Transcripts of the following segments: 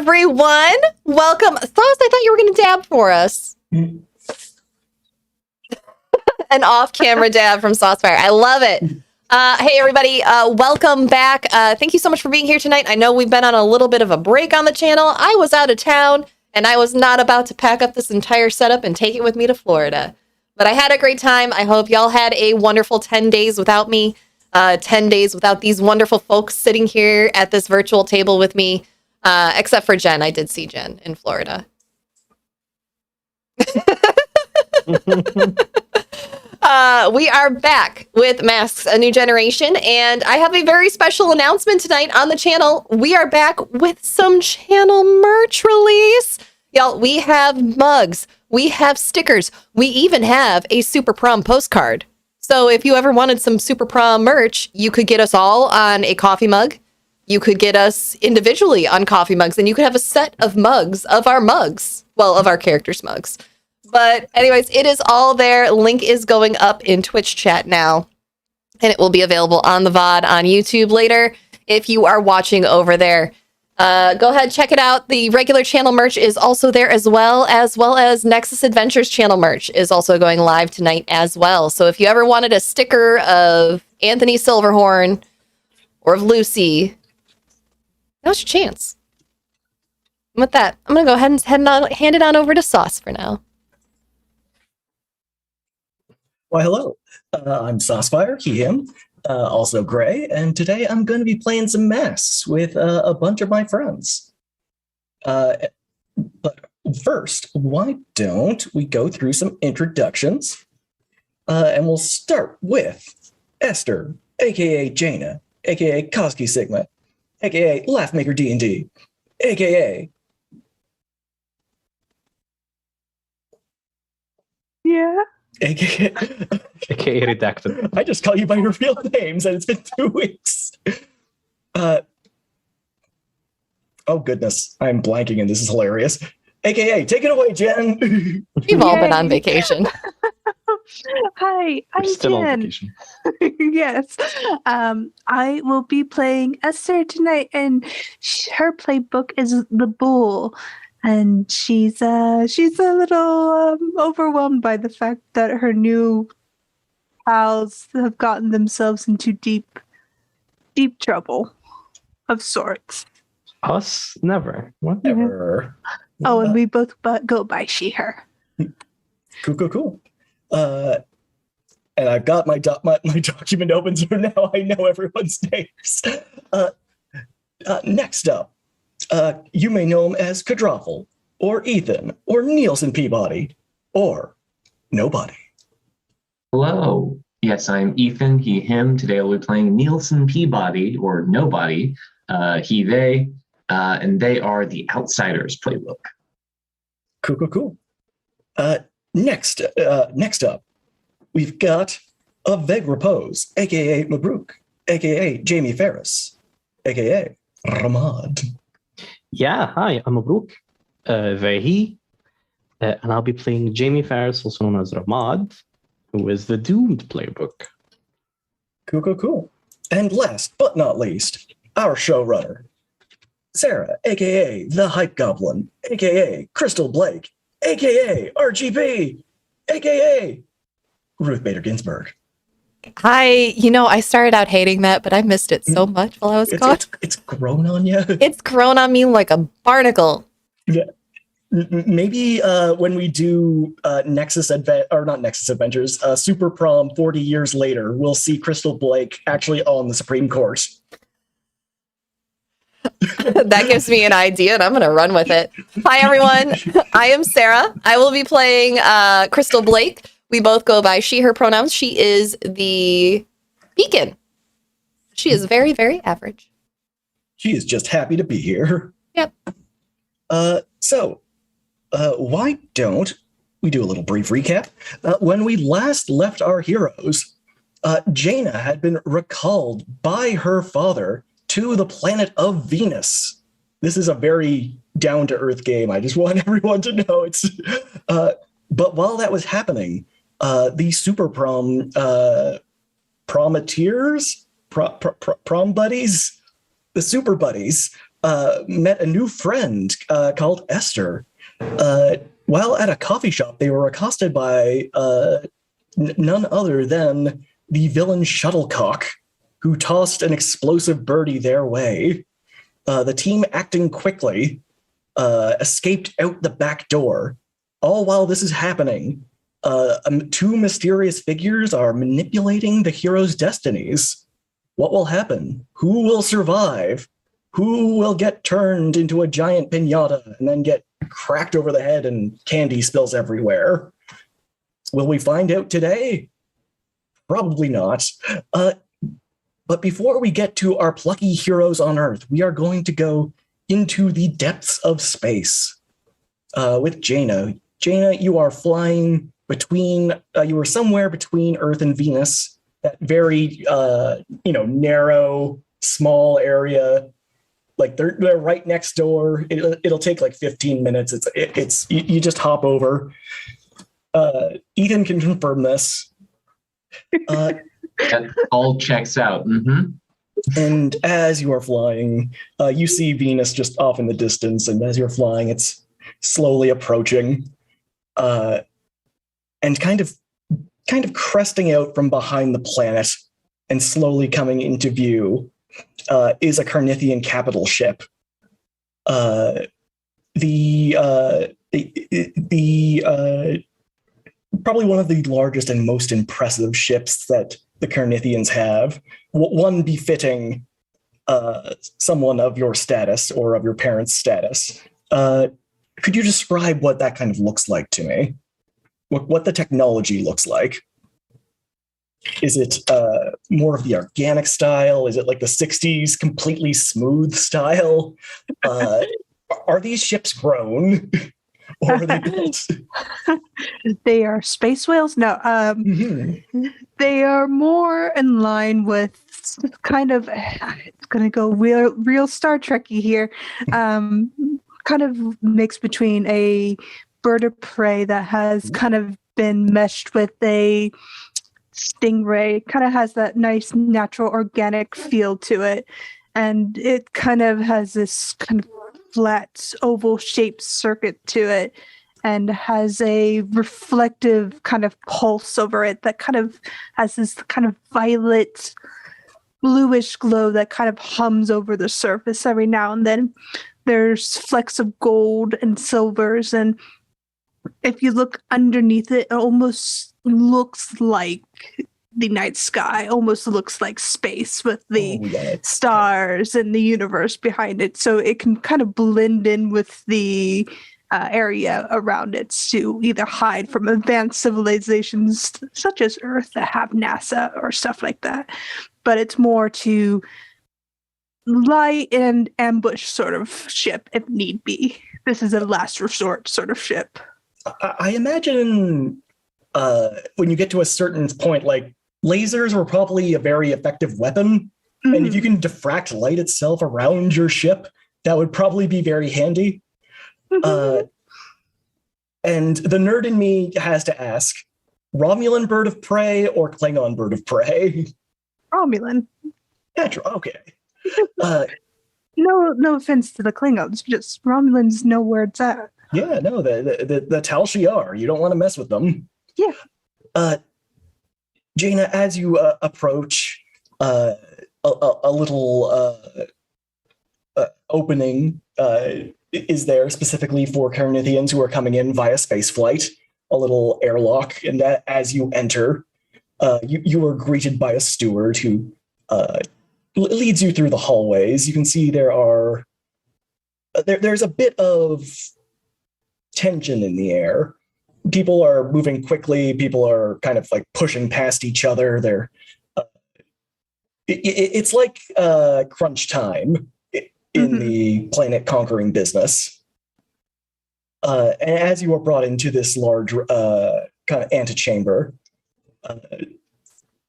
everyone. Welcome. Sauce, I thought you were going to dab for us. An off-camera dab from Saucefire. I love it. Hey, everybody. Welcome back. Thank you so much for being here tonight. I know we've been on a little bit of a break on the channel. I was out of town, and I was not about to pack up this entire setup and take it with me to Florida. But I had a great time. I hope y'all had a wonderful 10 days without me. 10 days without these wonderful folks sitting here at this virtual table with me. Except for Jen. I did see Jen in Florida. We are back with Masks, A New Generation, and I have a very special announcement tonight on the channel. We are back with some channel merch release. Y'all, we have mugs, we have stickers, we even have a Super Prom postcard. So if you ever wanted some Super Prom merch, you could get us all on a coffee mug. You could get us individually on coffee mugs, and you could have a set of mugs of our mugs. Well, of our characters' mugs. But anyways, it is all there. Link is going up in Twitch chat now, and it will be available on the VOD on YouTube later if you are watching over there. Go ahead, check it out. The regular channel merch is also there as well as Nexus Adventures channel merch is also going live tonight as well. So if you ever wanted a sticker of Anthony Silverhorn or of Lucy, now's your chance. And with that, I'm going to go ahead and hand it on over to Sauce for now. Why, hello. I'm Saucefire, he, him, also Gray, and today I'm going to be playing some Masks with a bunch of my friends. But first, why don't we go through some introductions? And we'll start with Esther, aka Jaina, aka Koski Sigma, aka Laughmaker D&D, aka... Yeah? AKA redacted. I just call you by your real names, and it's been 2 weeks. Oh goodness, I'm blanking, and this is hilarious. AKA, take it away, Jen. We've all been on vacation. Hi, I'm Still Jen. on vacation. Yes, I will be playing Esther tonight, and her playbook is The Bull. And she's a little overwhelmed by the fact that her new pals have gotten themselves into deep trouble of sorts. Us? Never. What? Never. Oh, and we both go by she, her. Cool. And I've got my document open, so now I know everyone's names. Next up. You may know him as Kadraffel, or Ethan, or Nielsen Peabody, or nobody. Hello. Yes, I'm Ethan, he, him. Today I'll be playing Nielsen Peabody, or nobody, he, they, and they are the Outsiders playbook. Cool. Next up, we've got Aveg Repose, aka Mabruk, aka Jamie Ferris, aka Ramad. Yeah, hi, I'm Mabruk, Vehi, and I'll be playing Jamie Ferris, also known as Ramad, who is the Doomed playbook. Cool. And last but not least, our showrunner, Sarah, aka The Hype Goblin, aka Crystal Blake, aka RGB, aka Ruth Bader Ginsburg. I started out hating that, but I missed it so much while I was gone. It's grown on you. It's grown on me like a barnacle. Yeah. Maybe when we do not Nexus Adventures, Super Prom 40 years later, we'll see Crystal Blake actually on the Supreme Court. That gives me an idea, and I'm going to run with it. Hi, everyone. I am Sarah. I will be playing Crystal Blake. We both go by she, her pronouns. She is the beacon. She is very, very average. She is just happy to be here. Yep. So, why don't we do a little brief recap? When we last left our heroes, Jaina had been recalled by her father to the planet of Venus. This is a very down-to-earth game. I just want everyone to know it's... but while that was happening, the Super Prom Prometeers, Prom Buddies, the Super Buddies, met a new friend called Esther. While at a coffee shop, they were accosted by none other than the villain Shuttlecock, who tossed an explosive birdie their way. The team, acting quickly, escaped out the back door. All while this is happening, two mysterious figures are manipulating the heroes' destinies. What will happen? Who will survive? Who will get turned into a giant piñata and then get cracked over the head and candy spills everywhere? Will we find out today? Probably not. But before we get to our plucky heroes on Earth, we are going to go into the depths of space with Jaina. Jaina, you are flying between, you were somewhere between Earth and Venus, that very, narrow, small area. Like they're right next door. It'll take like 15 minutes. It's you just hop over. Ethan can confirm this. That all checks out. Mm-hmm. And as you are flying, you see Venus just off in the distance. And as you're flying, it's slowly approaching, and kind of cresting out from behind the planet and slowly coming into view is a Carnithian capital ship. Probably one of the largest and most impressive ships that the Carnithians have, one befitting someone of your status or of your parents' status. Could you describe what that kind of looks like to me? What the technology looks like? Is it more of the organic style? Is it like the 60s completely smooth style? Are these ships grown? Or are they built? They are space whales? No. They are more in line with kind of, it's going to go real Star Trek-y here, kind of mixed between a bird of prey that has kind of been meshed with a stingray. Kind of has that nice natural organic feel to it. And it kind of has this kind of flat oval shaped circuit to it and has a reflective kind of pulse over it that kind of has this kind of violet bluish glow that kind of hums over the surface every now and then. There's flecks of gold and silvers, and if you look underneath it, it almost looks like the night sky, almost looks like space with the stars and the universe behind it. So it can kind of blend in with the area around it to either hide from advanced civilizations such as Earth that have NASA or stuff like that. But it's more to lie and ambush sort of ship if need be. This is a last resort sort of ship. I imagine when you get to a certain point, like lasers were probably a very effective weapon. Mm-hmm. And if you can diffract light itself around your ship, that would probably be very handy. Mm-hmm. And the nerd in me has to ask, Romulan bird of prey or Klingon bird of prey? Romulan. Natural, okay. No offense to the Klingons, just Romulans know where it's at. Yeah, no, the Tal Shiar, you don't want to mess with them. Yeah. Jaina, as you approach a little opening is there specifically for Carnithians who are coming in via space flight, a little airlock, and as you enter, you are greeted by a steward who leads you through the hallways. You can see there's a bit of tension in the air. People are moving quickly. People are kind of like pushing past each other. It's like crunch time in the planet conquering business. And as you are brought into this large kind of antechamber,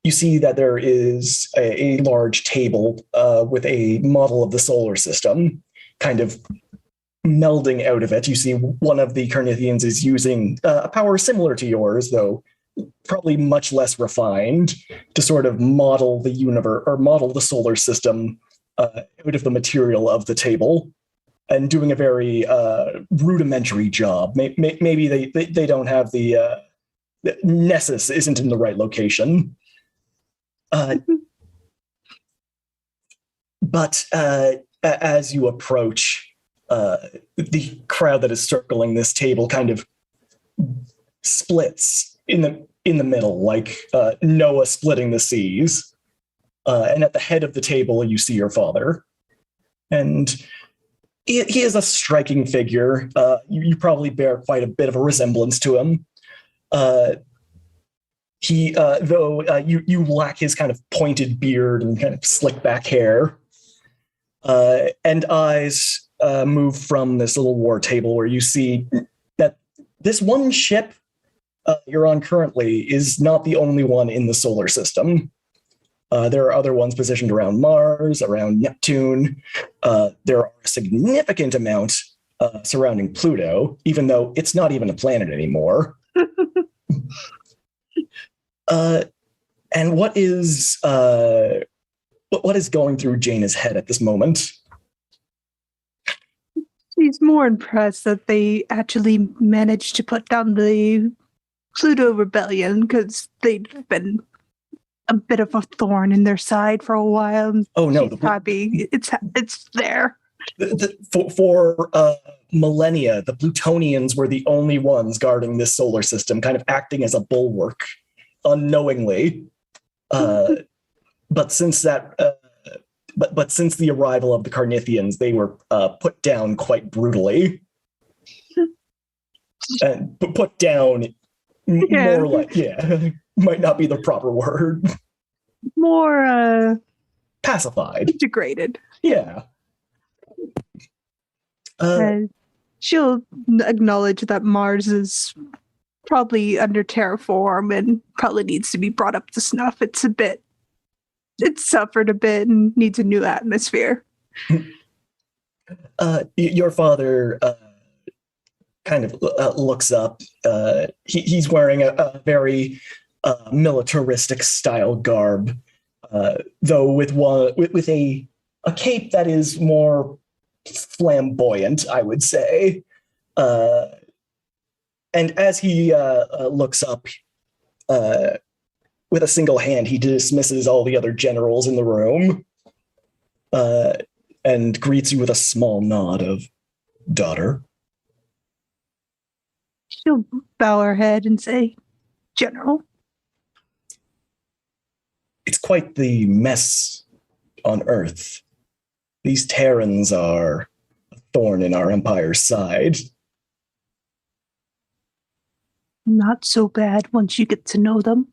you see that there is a large table with a model of the solar system kind of melding out of it. You see one of the Carnithians is using a power similar to yours, though probably much less refined, to sort of model the universe or model the solar system out of the material of the table and doing a very rudimentary job. Maybe they don't have the Nessus isn't in the right location. But as you approach, the crowd that is circling this table kind of splits in the middle, like Noah splitting the seas. And at the head of the table, you see your father. And he is a striking figure. You probably bear quite a bit of a resemblance to him. Though you lack his kind of pointed beard and kind of slick back hair. And eyes move from this little war table where you see that this one ship you're on currently is not the only one in the solar system. There are other ones positioned around Mars, around Neptune. There are a significant amount surrounding Pluto, even though it's not even a planet anymore. And what is going through Jaina's head at this moment? She's more impressed that they actually managed to put down the Pluto rebellion, because they'd been a bit of a thorn in their side for a while. Oh no, she's happy it's there. For millennia, the Plutonians were the only ones guarding this solar system, kind of acting as a bulwark, unknowingly. But since that, but since the arrival of the Carnithians, they were put down quite brutally, and put down more like might not be the proper word. More pacified, integrated. Yeah. She'll acknowledge that Mars is probably under terraform and probably needs to be brought up to snuff. It's suffered a bit and needs a new atmosphere. Your father kind of looks up. He's wearing a very militaristic style garb, though with a cape that is more flamboyant, I would say. And as he looks up, with a single hand, he dismisses all the other generals in the room and greets you with a small nod of daughter. She'll bow her head and say, General. It's quite the mess on Earth. These Terrans are a thorn in our Empire's side. Not so bad once you get to know them.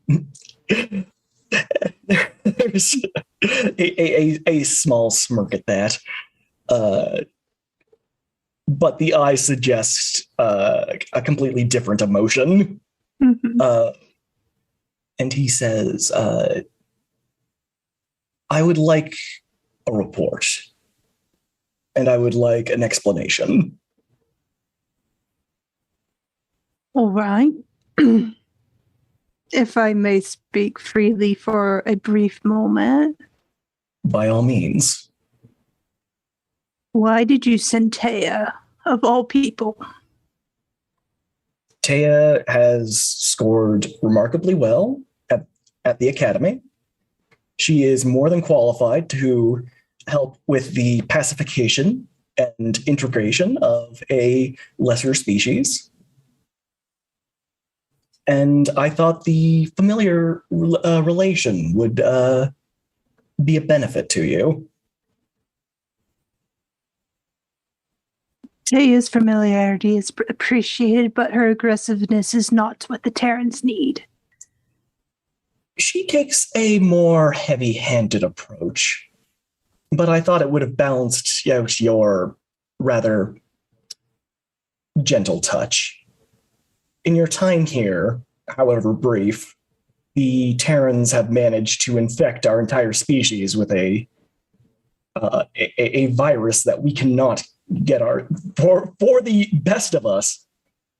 There's a small smirk at that. But the eye suggests a completely different emotion. Mm-hmm. And he says, I would like a report. And I would like an explanation. All right. If I may speak freely for a brief moment. By all means. Why did you send Taya, of all people? Taya has scored remarkably well at the Academy. She is more than qualified to help with the pacification and integration of a lesser species. And I thought the familiar relation would be a benefit to you. Taya's familiarity is appreciated, but her aggressiveness is not what the Terrans need. She takes a more heavy-handed approach, but I thought it would have balanced out your rather gentle touch. In your time here, however brief, the Terrans have managed to infect our entire species with a virus that we cannot get for the best of us,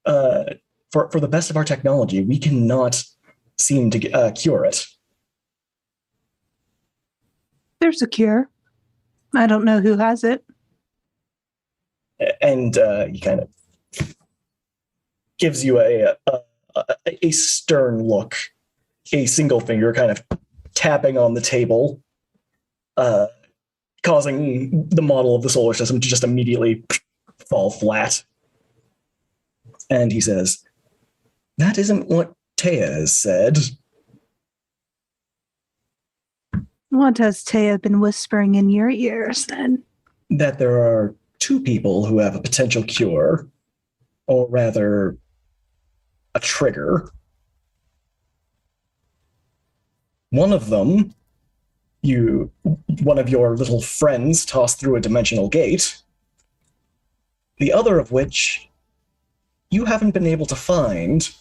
for the best of our technology, we cannot seem to cure it. There's a cure. I don't know who has it. And he kind of gives you a stern look, a single finger kind of tapping on the table, causing the model of the solar system to just immediately fall flat. And he says, "That isn't what Taya has said." What has Taya been whispering in your ears, then? That there are 2 people who have a potential cure, or rather, a trigger. One of them, one of your little friends tossed through a dimensional gate. The other of which you haven't been able to find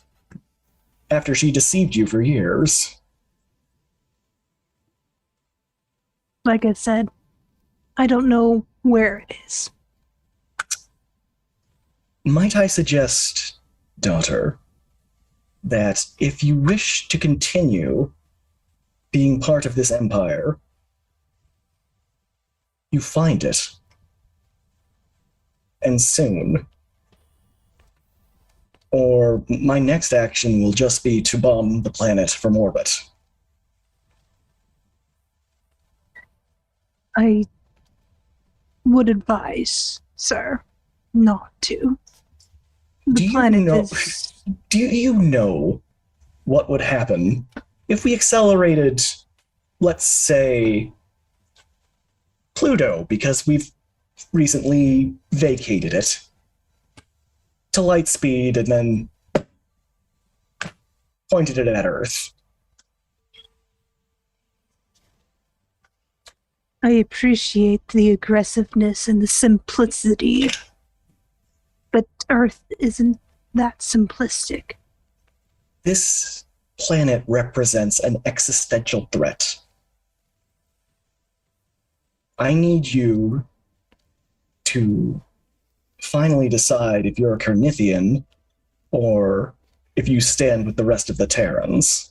after she deceived you for years. Like I said, I don't know where it is. Might I suggest, daughter, that if you wish to continue being part of this empire, you find it. And soon. Or my next action will just be to bomb the planet from orbit. I would advise, sir, not to. The planet is... Do you know what would happen if we accelerated, let's say, Pluto, because we've recently vacated it, to light speed and then pointed it at Earth? I appreciate the aggressiveness and the simplicity, but Earth isn't that simplistic. This planet represents an existential threat. I need you to finally decide if you're a Carnithian or if you stand with the rest of the Terrans.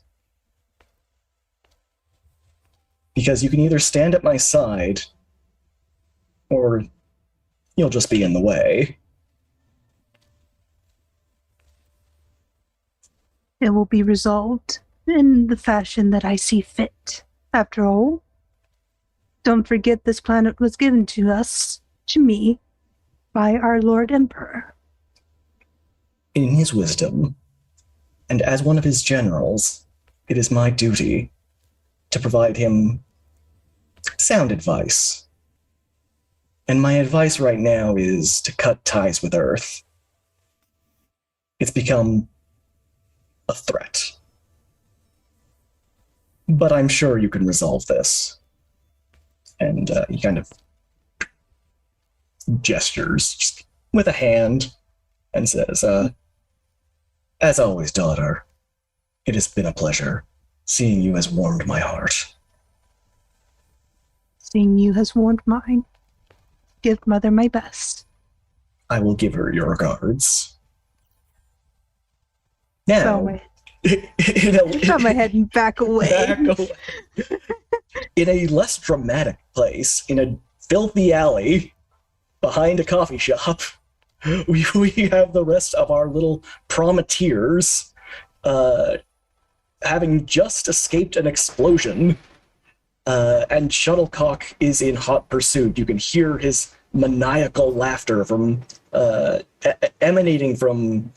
Because you can either stand at my side or you'll just be in the way. It will be resolved in the fashion that I see fit. After all, don't forget this planet was given to us, to me, by our Lord Emperor. In his wisdom, and as one of his generals, it is my duty to provide him sound advice. And my advice right now is to cut ties with Earth. It's become a threat. But I'm sure you can resolve this. And he kind of gestures just with a hand and says, "As always, daughter, it has been a pleasure. Seeing you has warmed my heart." Seeing you has warmed mine. Give Mother my best. I will give her your regards. Bow Now, my bow my head and back away. in a less dramatic place, in a filthy alley behind a coffee shop, we have the rest of our little Prometeers having just escaped an explosion, and Shuttlecock is in hot pursuit. You can hear his maniacal laughter from emanating from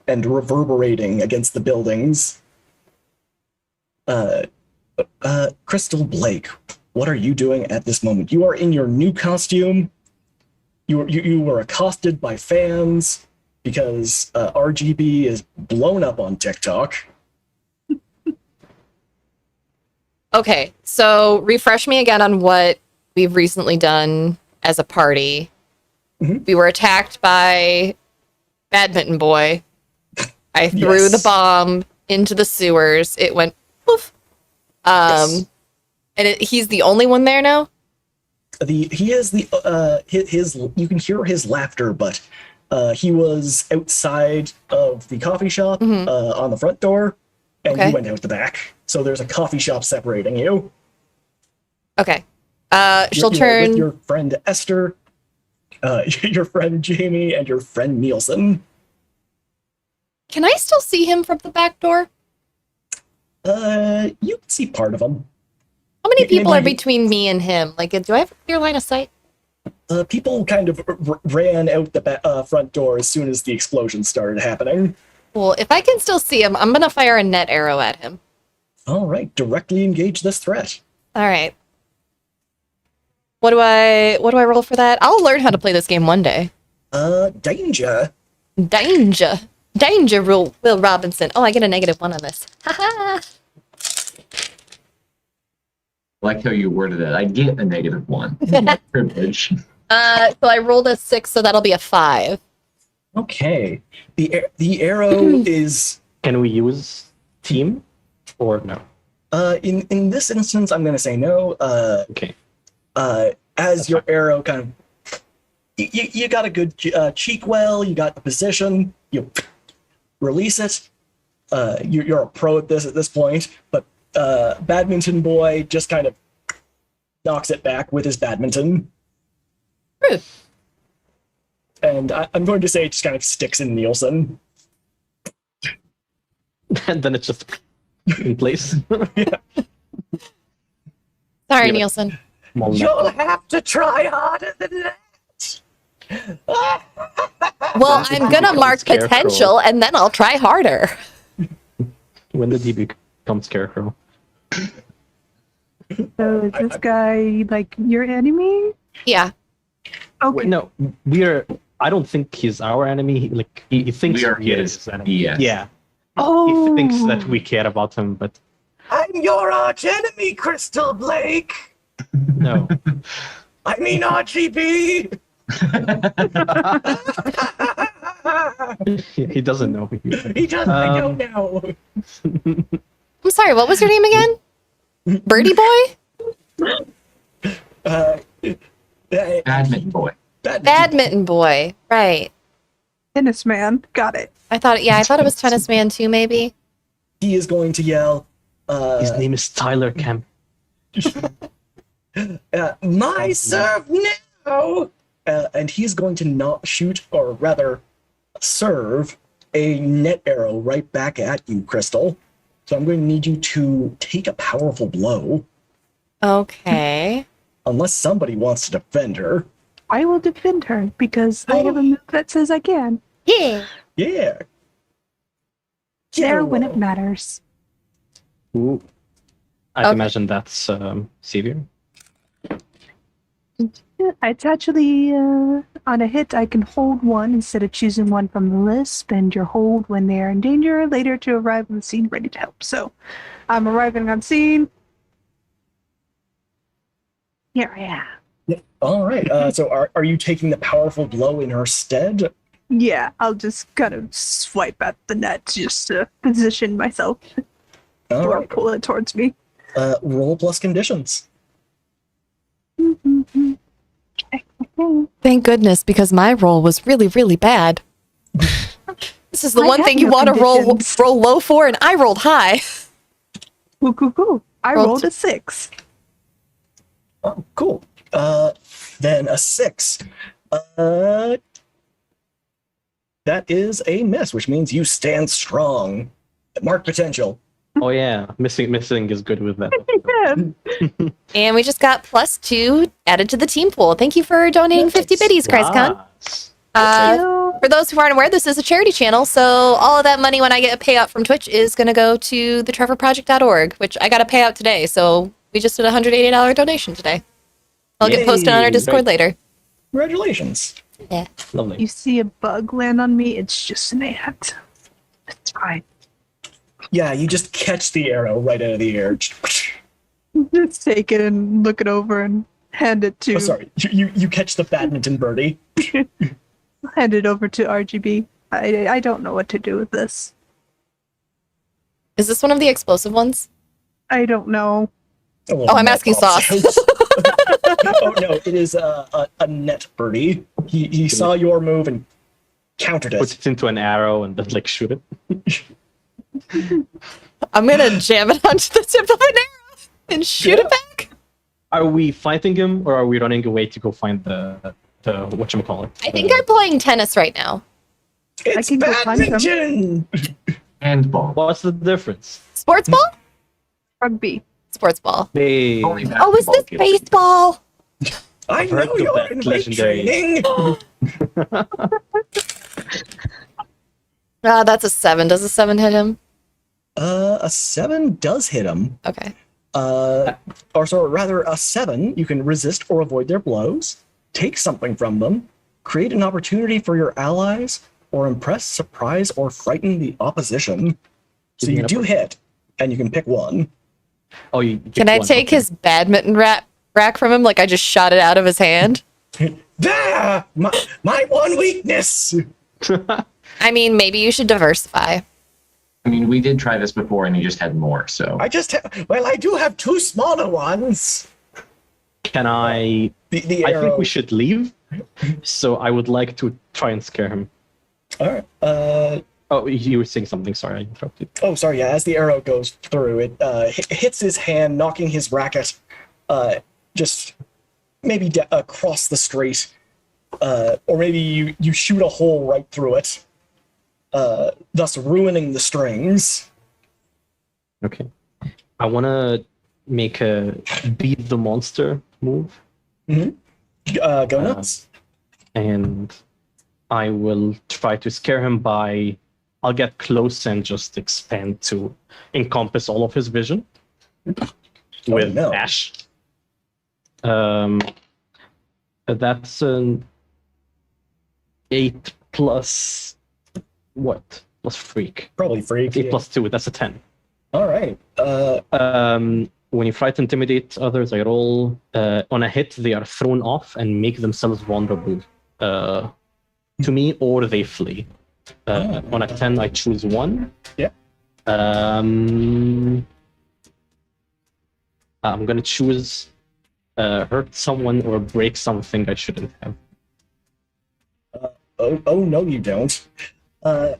and reverberating against the buildings. Crystal Blake, what are you doing at this moment? You are in your new costume. You were accosted by fans because RGB is blown up on TikTok. Okay, so refresh me again on what we've recently done as a party. Mm-hmm. We were attacked by Badminton Boy. I threw the bomb into the sewers. It went poof. Yes. And he's the only one there now? He is his you can hear his laughter, but he was outside of the coffee shop on the front door, and you went out the back. So there's a coffee shop separating you. Okay. She'll with turn. your friend Esther, your friend Jamie, and your friend Nielsen. Can I still see him from the back door? You can see part of them. How many It people are might be- between me and him? Like, do I have a clear line of sight? People kind of ran out the front door as soon as the explosion started happening. Well, if I can still see him, I'm gonna fire a net arrow at him. All right, directly engage this threat. All right. What do I roll for that? I'll learn how to play this game one day. Danger. Danger, Will Robinson. Oh, I get a -1 on this. Haha. I like how you worded it. I get a -1. Privilege. So I rolled a 6, so that'll be a 5. Okay. The arrow is Can we use team or no? in this instance I'm going to say no. Okay. As your arrow kind of you got a good cheek well, you got the position, you release it. You're a pro at this point, but Badminton Boy just kind of knocks it back with his badminton. Rude. And I'm going to say it just kind of sticks in Nielsen. And then it's just in place. Sorry, Yeah. Nielsen. Small You'll net. have to try harder than that. Well, I'm gonna becomes mark Scarecrow. potential, and then I'll try harder. When did he become Scarecrow? So is this guy like your enemy? Yeah. Okay. Wait, no, I don't think he's our enemy. He thinks We are we are his. his enemy. Yes. Yeah. Oh. He thinks that we care about him, but I'm your arch enemy, Crystal Blake. no. I mean RGB. He doesn't know who you are. He doesn't. I don't know. I'm sorry, what was your name again? Birdie Boy? Badminton boy. Badminton Boy. Right. Tennis man. Got it. I thought it was Tennis Man too, maybe. He is going to yell. His name is Tyler Kemp. My serve now! And he's going to not shoot, or rather, serve a net arrow right back at you, Crystal. So I'm going to need you to take a powerful blow, Okay. unless somebody wants to defend her. I will defend her because I have a move that says I can. Yeah. Yeah. There when it matters. Ooh. I Okay. imagine that's severe. It's actually on a hit. I can hold one instead of choosing one from the list. Spend your hold when they are in danger. Later to arrive on the scene, ready to help. So, I'm arriving on scene. Here I am. All right. So are you taking the powerful blow in her stead? Yeah, I'll just kind of swipe at the net just to position myself All or right. pull it towards me. Roll plus conditions. Thank goodness, because my roll was really, really bad. This is the I one have thing you no want to conditions. roll low for, and I rolled high. Cool. I Roll rolled a 6. Oh, cool. Then a 6. That is a miss, which means you stand strong. Mark potential. Oh yeah, missing is good with that. Yeah. And we just got +2 added to the team pool. Thank you for donating 50 biddies, ChristCon. Nice. For those who aren't aware, this is a charity channel, so all of that money when I get a payout from Twitch is going to go to the trevorproject.org, which I got a payout today, so we just did a $180 donation today. I'll get posted on our Yay. Discord Right. later. Congratulations. Yeah. Lovely. You see a bug land on me, it's just an ant. It's fine. Yeah, you just catch the arrow right out of the air. Just take it and look it over and hand it to Oh, sorry. You catch the badminton birdie. hand it over to RGB. I don't know what to do with this. Is this one of the explosive ones? I don't know. Oh, I'm asking Sauce. Oh no, it is a net birdie. He saw your move and countered Puts it. it into an arrow and then shoot it. I'm going to jam it onto the tip of an arrow and shoot it back. Are we fighting him or are we running away to go find the whatchamacallit? I think I'm playing tennis right now. It's can go find them. badminton! Handball. What's the difference? Sports ball? Rugby. Sports ball. They Only Oh, is this basketball kids. baseball? I heard know of you're that in weight legendary- training! That's a 7. Does a 7 hit him? A 7 does hit him. Okay. Or so rather, a 7, you can resist or avoid their blows, take something from them, create an opportunity for your allies, or impress, surprise, or frighten the opposition. So you do hit, and you can pick one. Oh, you Can I take his badminton rack from him? Like I just shot it out of his hand? There! My one weakness! I mean, maybe you should diversify. I mean, we did try this before, and he just had more. So I do have 2 smaller ones. Can I? The I arrow. think we should leave. So I would like to try and scare him. All right. Oh, you were saying something. Sorry, I interrupted. Oh, sorry. Yeah, as the arrow goes through, it hits his hand, knocking his racket just maybe across the street, or maybe you shoot a hole right through it, thus ruining the strings. Okay. I want to make a beat the monster move. Go nuts. And I will try to scare him by... I'll get close and just expand to encompass all of his vision with no. Ash. That's an 8 plus... What? Plus freak. Probably freak. 8 plus 2, that's a 10. All right. When you try to intimidate others, I roll. On a hit, they are thrown off and make themselves vulnerable to me, or they flee. On a 10, I choose one. Yeah. I'm gonna choose hurt someone or break something I shouldn't have. Oh no, you don't. Oh?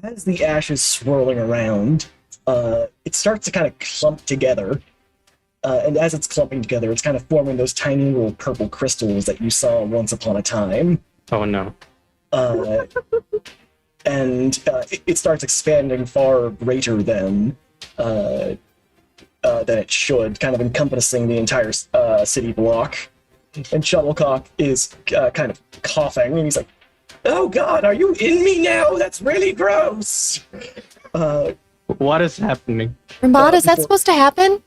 As the ash is swirling around, it starts to kind of clump together. And as it's clumping together, it's kind of forming those tiny little purple crystals that you saw once upon a time. Oh no. And it starts expanding far greater than it should, kind of encompassing the entire city block. And Shuttlecock is kind of coughing, and he's like, "Oh God, are you in me now? That's really gross." What is happening? Ramad, is that supposed to happen?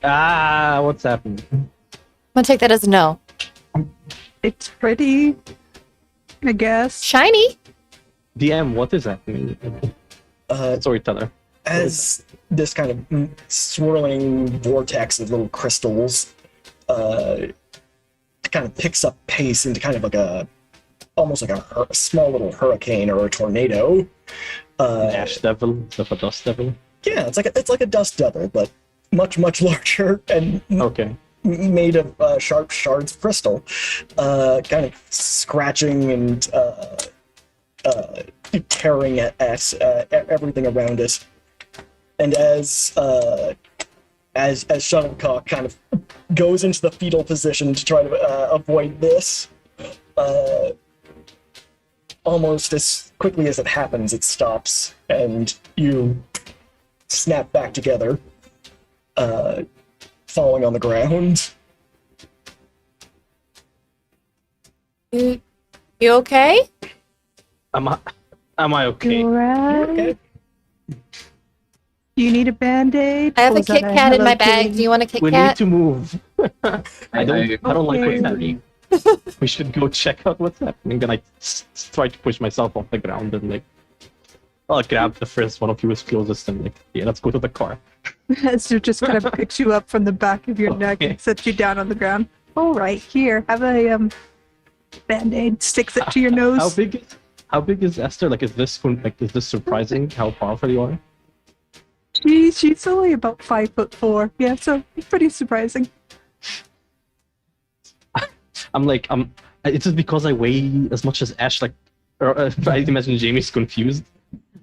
What's happening? I'm gonna take that as a no. It's pretty, I guess. Shiny. DM, what is happening? Storyteller. As this kind of swirling vortex of little crystals kind of picks up pace into kind of like almost like a small little hurricane or a tornado. Ash devil, instead of a dust devil. Yeah, it's like a dust devil, but much larger and Okay. made of sharp shards of crystal, kind of scratching and tearing at everything around it. And as Shuttlecock kind of goes into the fetal position to try to avoid this, almost as quickly as it happens, it stops, and you snap back together, falling on the ground. You okay? Am I okay? You alright? Okay. Do you need a band-aid? I have a Was that Kit Kat in Hello my bag. Kitty? Do you want a Kit We need Kat? to move. I don't like what's Okay. happening. We should go check out what's happening. Then I try to push myself off the ground and I'll grab the first one of you is closest and yeah, let's go to the car. Esther just kind of picks you up from the back of your neck Okay. and sets you down on the ground. All right, here, have a band-aid. Sticks it to your nose. How big is Esther? Like, is this surprising? How powerful you are? She's only about 5'4". Yeah, so it's pretty surprising. It's just because I weigh as much as Ash. Like, I imagine Jamie's confused.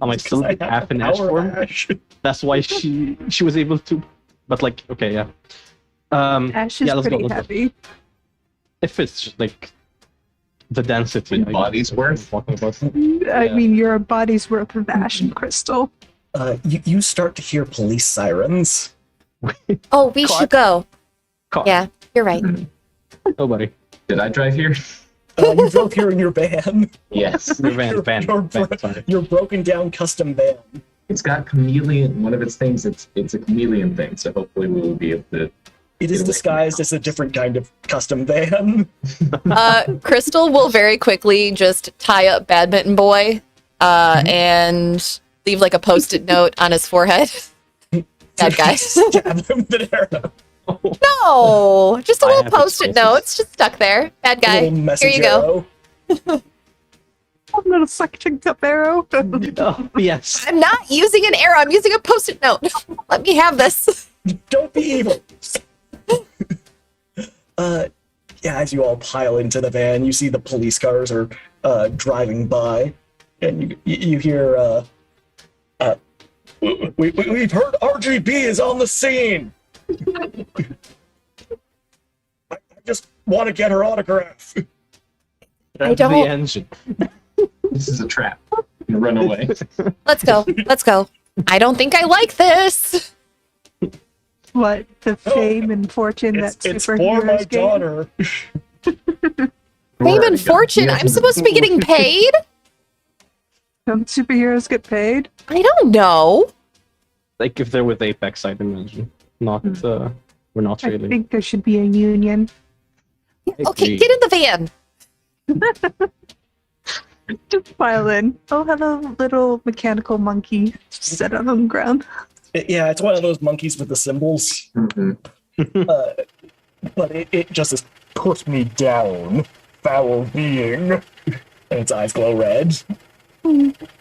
Am I still I have half the an Ash power form? of Ash. That's why she was able to. But like, okay, yeah. Ash is yeah, let's go. pretty Let's go. heavy. If it's just, like the density, Like I body's guess, worth? I'm talking about. I Yeah. mean, you're a body's worth of ash and crystal. You start to hear police sirens. Oh, we should go. Car. Yeah, you're right. Nobody. Did I drive here? You drove here in your van. Yes. Your van. Sorry. Your broken down custom van. It's got chameleon. One of its things. It's a chameleon thing. So hopefully we will be able to. It is disguised as a different kind of custom van. Crystal will very quickly just tie up Badminton Boy and leave like a post-it note on his forehead. Bad guy. Stab him with an arrow. No, just a I little have post-it explosives. note. It's just stuck there. Bad A guy. little Here message you go. arrow. A little suction cup arrow. Oh, yes. I'm not using an arrow. I'm using a post-it note. Let me have this. Don't be evil. Yeah, as you all pile into the van, you see the police cars are driving by, and you hear, we've heard RGB is on the scene. I just want to get her autograph. I That's the don't- engine. This is a trap. You run away. Let's go. Let's go. I don't think I like this. What the fame and fortune that It's for my superheroes gain? daughter. Fame and fortune. I'm supposed to be getting paid? Don't superheroes get paid? I don't know. Like if they're with Apex, I'd imagine. Not, we're not I really. think there should be a union. Okay, Agree. get in the van. Just pile in. Oh, hello, little mechanical monkey set on the ground. Yeah, it's one of those monkeys with the symbols. Mhm. But it just says, "Put me down, foul being." And its eyes glow red.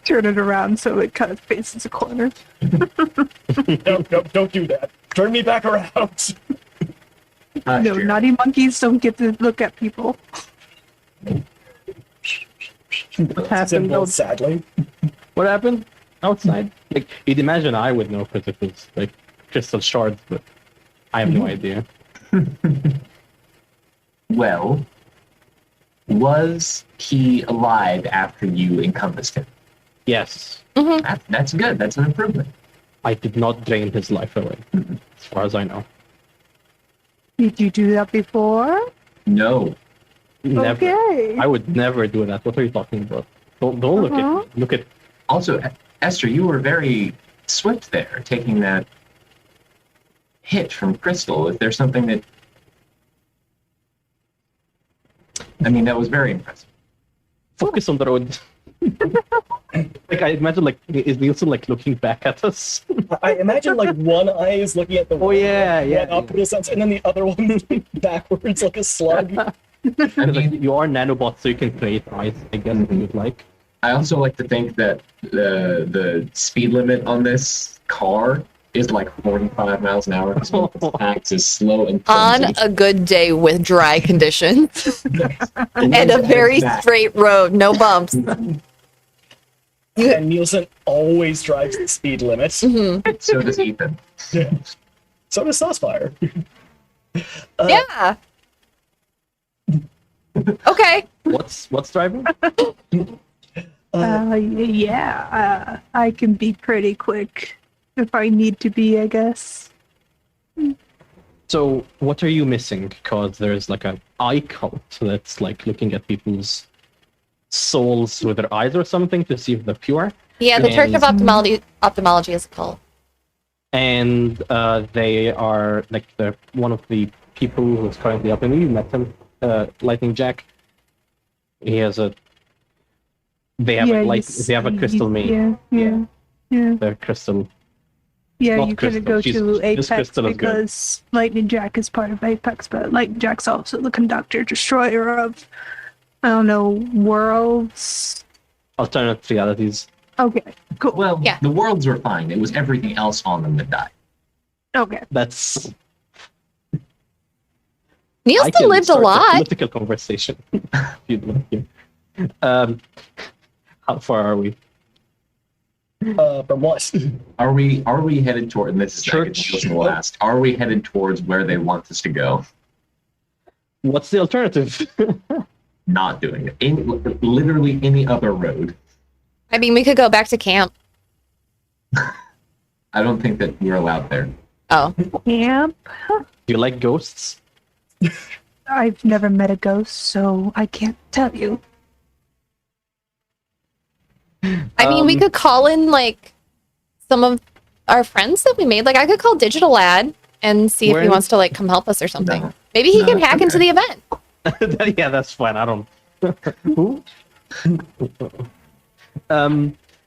Turn it around so it kind of faces a corner. No, don't do that. Turn me back around. No, Sure. naughty monkeys don't get to look at people. Symbol, sadly. What happened outside? Like you'd imagine I would know because it was like crystal shards, but I have no idea. Well, was he alive after you encompassed him? Yes, That's good. That's an improvement. I did not drain his life away, as far as I know. Did you do that before? No. Never. Okay. I would never do that. What are you talking about? Don't look at me. Look at. Also, Esther, you were very swift there, taking that hit from Crystal. Is there something that... I mean, that was very impressive. Focus on the road. Like I imagine, like is Nielsen like looking back at us? I imagine like one eye is looking at the Oh, yeah, one yeah, up in a sense, and then the other one backwards like a slug. I Because, like, mean, you are nanobots, so you can create eyes. I guess if you'd like. I also like to think that the speed limit on this car is like 45 miles an hour because it acts as slow and On clumsy. a good day with dry conditions and a then very back. straight road, no bumps. And Nielsen always drives the speed limit. Mhm. So does Ethan. Yeah. So does Saucefire. Yeah. Okay. What's driving? I can be pretty quick if I need to be, I guess. So what are you missing? Because there's like an eye cult that's like looking at people's souls with their eyes or something to see if they're pure. Yeah, the Church of Ophthalmology is called. And they are like the one of the people who's currently helping me. You met him, Lightning Jack. He has a. They have a light. They have a crystal maid. Yeah. They're crystal. Yeah, Not you couldn't Crystal. go She's- to this Apex Crystal is good. because Lightning Jack is part of Apex, but Lightning Jack's also the conductor, destroyer of, I don't know, worlds. Alternate realities. Okay, cool. Well, Yeah. the worlds were fine. It was everything else on them that died. Okay. That's. I Nielsen can lived a start lot. political conversation. If you'd like. Yeah. How far are we? From what? Are we headed toward? And this is Church. I guess the last. Are we headed towards where they want us to go? What's the alternative? Not doing it. Literally any other road. I mean, we could go back to camp. I don't think that we're allowed there. Oh, Camp? Do you like ghosts? I've never met a ghost, so I can't tell you. I mean, we could call in like some of our friends that we made. Like, I could call Digital Lad and see if he Where- wants to like come help us or something. No. Maybe he No, can hack into okay. the event. Yeah, that's fine. I don't. Who?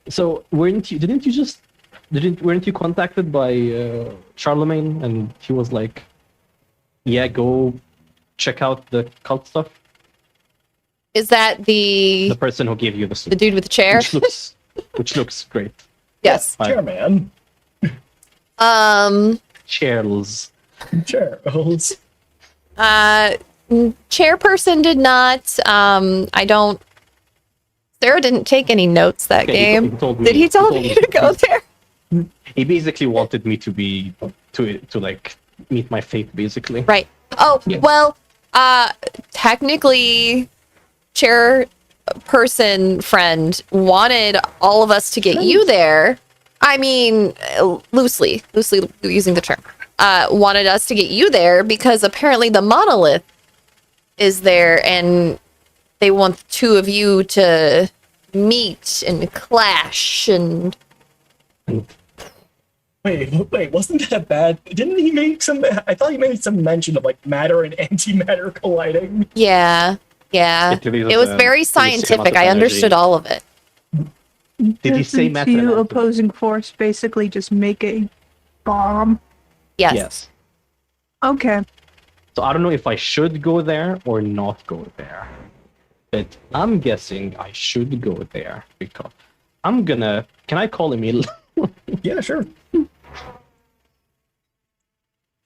So weren't you contacted by Charlemagne and he was like, yeah, go check out the cult stuff? Is that The person who gave you the the suit, dude with the chair? which looks great. Yes. Chairman. Charles. Charles. Chairperson did not. I don't. Sarah didn't take any notes that Okay, game. he told me, Did he tell me to go there? He basically wanted me to be to like meet my fate, basically. Right. Oh, Yeah. well, technically, chairperson friend wanted all of us to get you there. I mean, loosely using the term. Wanted us to get you there because apparently the monolith is there and they want the two of you to meet and clash and Wait, wasn't that a bad? Didn't he make some? I thought he made some mention of like matter and antimatter colliding. yeah. It releases It was a- very releases a amount scientific. of I energy. understood all of it. Did he say Doesn't matter two and antimatter? opposing force basically just make a bomb? Yes. Yes. Okay. So I don't know if I should go there or not go there. But I'm guessing I should go there because I'm gonna. Can I call Emil? Yeah, sure.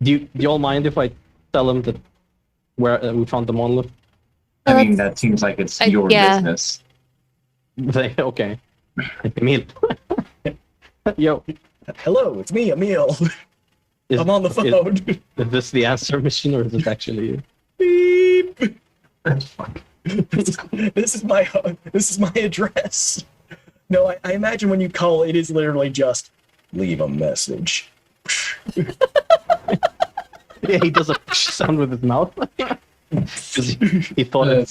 Do you all mind if I tell him that where we found the monolith? I mean, Let's- that seems like it's I- your yeah. business. Okay. Emil. Yo, Hello, it's me, Emil. is, I'm on the phone. is this the answer machine or is it actually you? Beep. Fuck. This is my address. No, I imagine when you call, it is literally just leave a message. Yeah, he does a sound with his mouth. 'Cause he thought it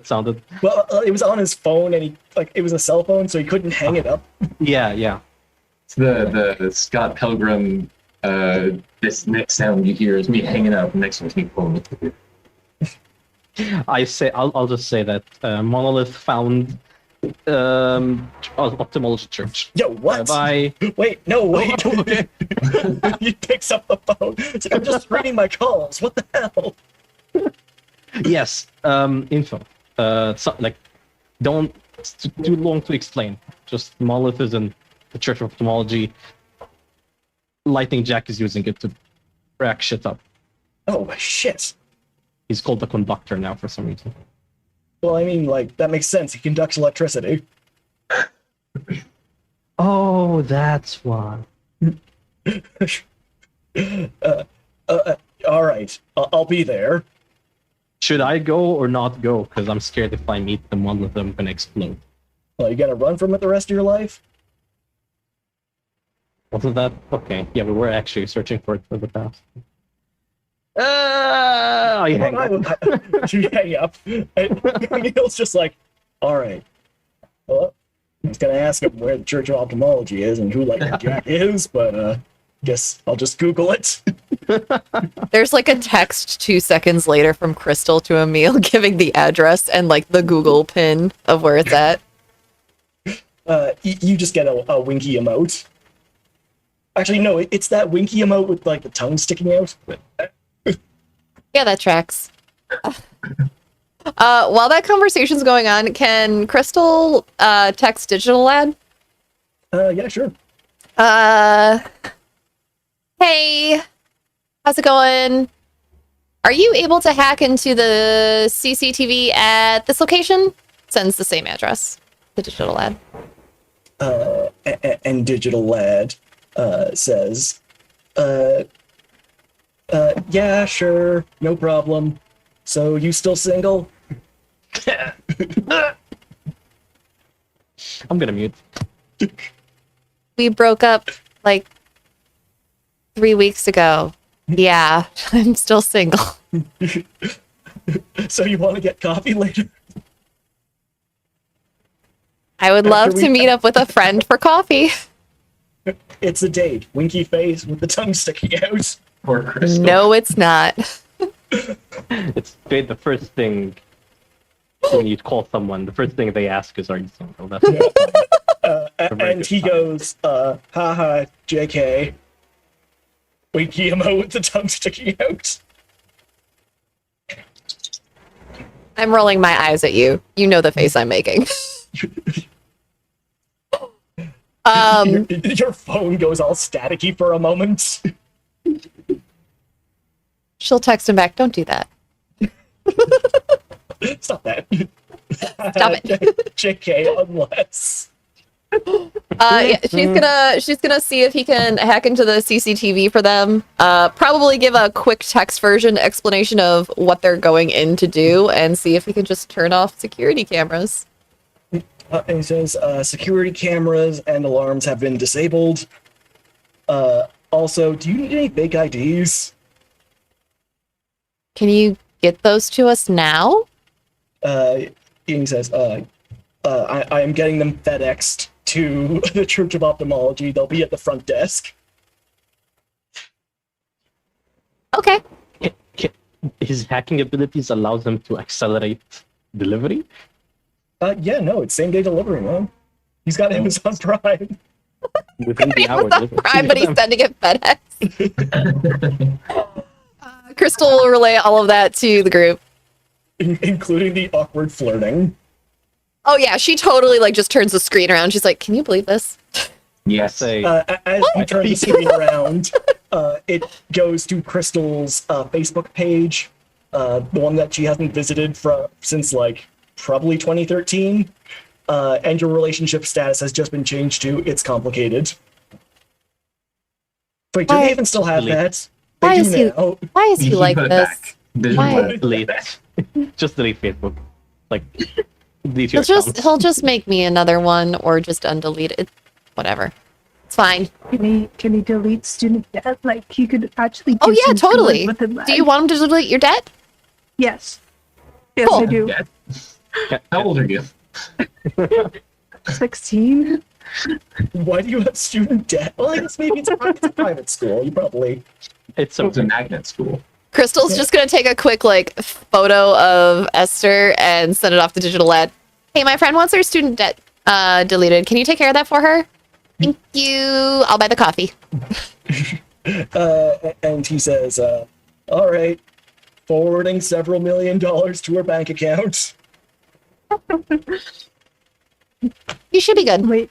sounded. Well, it was on his phone, and it was a cell phone, so he couldn't hang it up. Yeah. It's the Scott Pilgrim. This next sound you hear is me hanging out next to me phone. I'll just say that monolith found ophthalmology church. Yo, what? Bye. Wait, no, wait. He picks up the phone. It's like, I'm just reading my calls. What the hell? Yes. Info. Don't. It's too long to explain. Just monolith is in the Church of Ophthalmology. Lightning Jack is using it to rack shit up. Oh, shit. He's called the conductor now for some reason. Well, I mean, that makes sense. He conducts electricity. Oh, that's why. All right. I'll be there. Should I go or not go? Because I'm scared if I meet the monolith, I'm gonna explode. Well, you gotta run from it the rest of your life? Wasn't that okay? Yeah, we were actually searching for it for the past. You hang up. You hang up. And Neil's just like, all right. Well, I was gonna ask him where the Church of Ophthalmology is and who Lightning Jack is, but guess I'll just Google it. There's like a text 2 seconds later from Crystal to Emil giving the address and like the Google pin of where it's at. You just get a winky emote. Actually, no, it's that winky emote with like the tongue sticking out. Yeah, that tracks. While that conversation's going on, can Crystal text Digital Lad? Yeah, sure. Hey, how's it going? Are you able to hack into the CCTV at this location? Sends the same address. The Digital Lad. And Digital Lad says, yeah, sure, no problem. So you still single? I'm gonna mute. We broke up like 3 weeks ago. Yeah, I'm still single. So you want to get coffee later? I would love to meet up with a friend for coffee. It's a date. Winky face with the tongue sticking out. Poor Crystal. No, it's not. It's great. The first thing when you call someone, the first thing they ask is, "Are you single?" That's And he goes, haha, JK. Winky emo with the tongue sticking out. I'm rolling my eyes at you. You know the face I'm making. Your phone goes all staticky for a moment. She'll text him back. Don't do that. Stop that. Stop it. JK, unless. Yeah, she's gonna see if he can hack into the CCTV for them. Probably give a quick text version explanation of what they're going in to do, and see if he can just turn off security cameras. And he says, security cameras and alarms have been disabled. Also, do you need any fake IDs? Can you get those to us now? He says, I am getting them FedExed to the Church of Ophthalmology. They'll be at the front desk. Okay. His hacking abilities allows him to accelerate delivery. Yeah, no, it's same day delivery, man. He's got Amazon Prime. Within the hour. Prime, but he's sending it FedEx. Crystal will relay all of that to the group. Including the awkward flirting. Oh yeah, she totally like just turns the screen around. She's like, "Can you believe this?" Yes. As you turn the screen around, it goes to Crystal's Facebook page, the one that she hasn't visited since like probably 2013, and your relationship status has just been changed to "It's complicated." Wait, do they even still have that? Why They is do he? now. Why is he He like put it this? back. There's Why? one. Delete. Just delete Facebook. Like, delete your account. He'll just make me another one or just undelete it. Whatever. It's fine. Can he delete student debt? Like he could actually. Oh do yeah, some good totally. with it, Do you want him to delete your debt? Yes. Yes, Cool. I do. Yeah. How old are you? 16. Why do you have student debt? Well, I guess maybe it's a private school. You probably. It's It's a okay. magnet school. Crystal's just gonna take a quick like photo of Esther and send it off to Digital Lad. Hey, my friend wants her student debt deleted. Can you take care of that for her? Thank you. I'll buy the coffee. And he says, all right, forwarding several $1 million to her bank account. You should be good. Wait.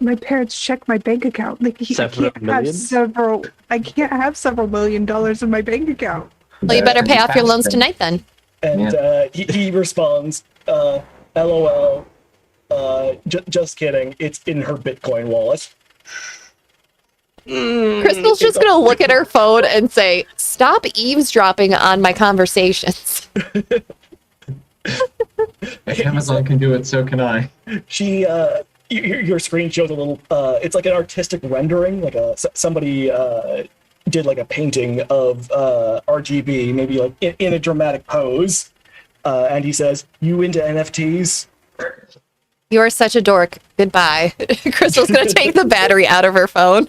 My parents check my bank account. Like I can't have several $1 million in my bank account. Well, you better pay off your loans tonight then. And he responds, LOL, just kidding. It's in her Bitcoin wallet. Crystal's just gonna look at her phone and say, "Stop eavesdropping on my conversations." If Amazon can do it, so can I. She, your screen shows a little, it's like an artistic rendering, like somebody did like a painting of RGB, maybe like in a dramatic pose. And he says, "You into NFTs?" You are such a dork. Goodbye. Crystal's gonna take the battery out of her phone.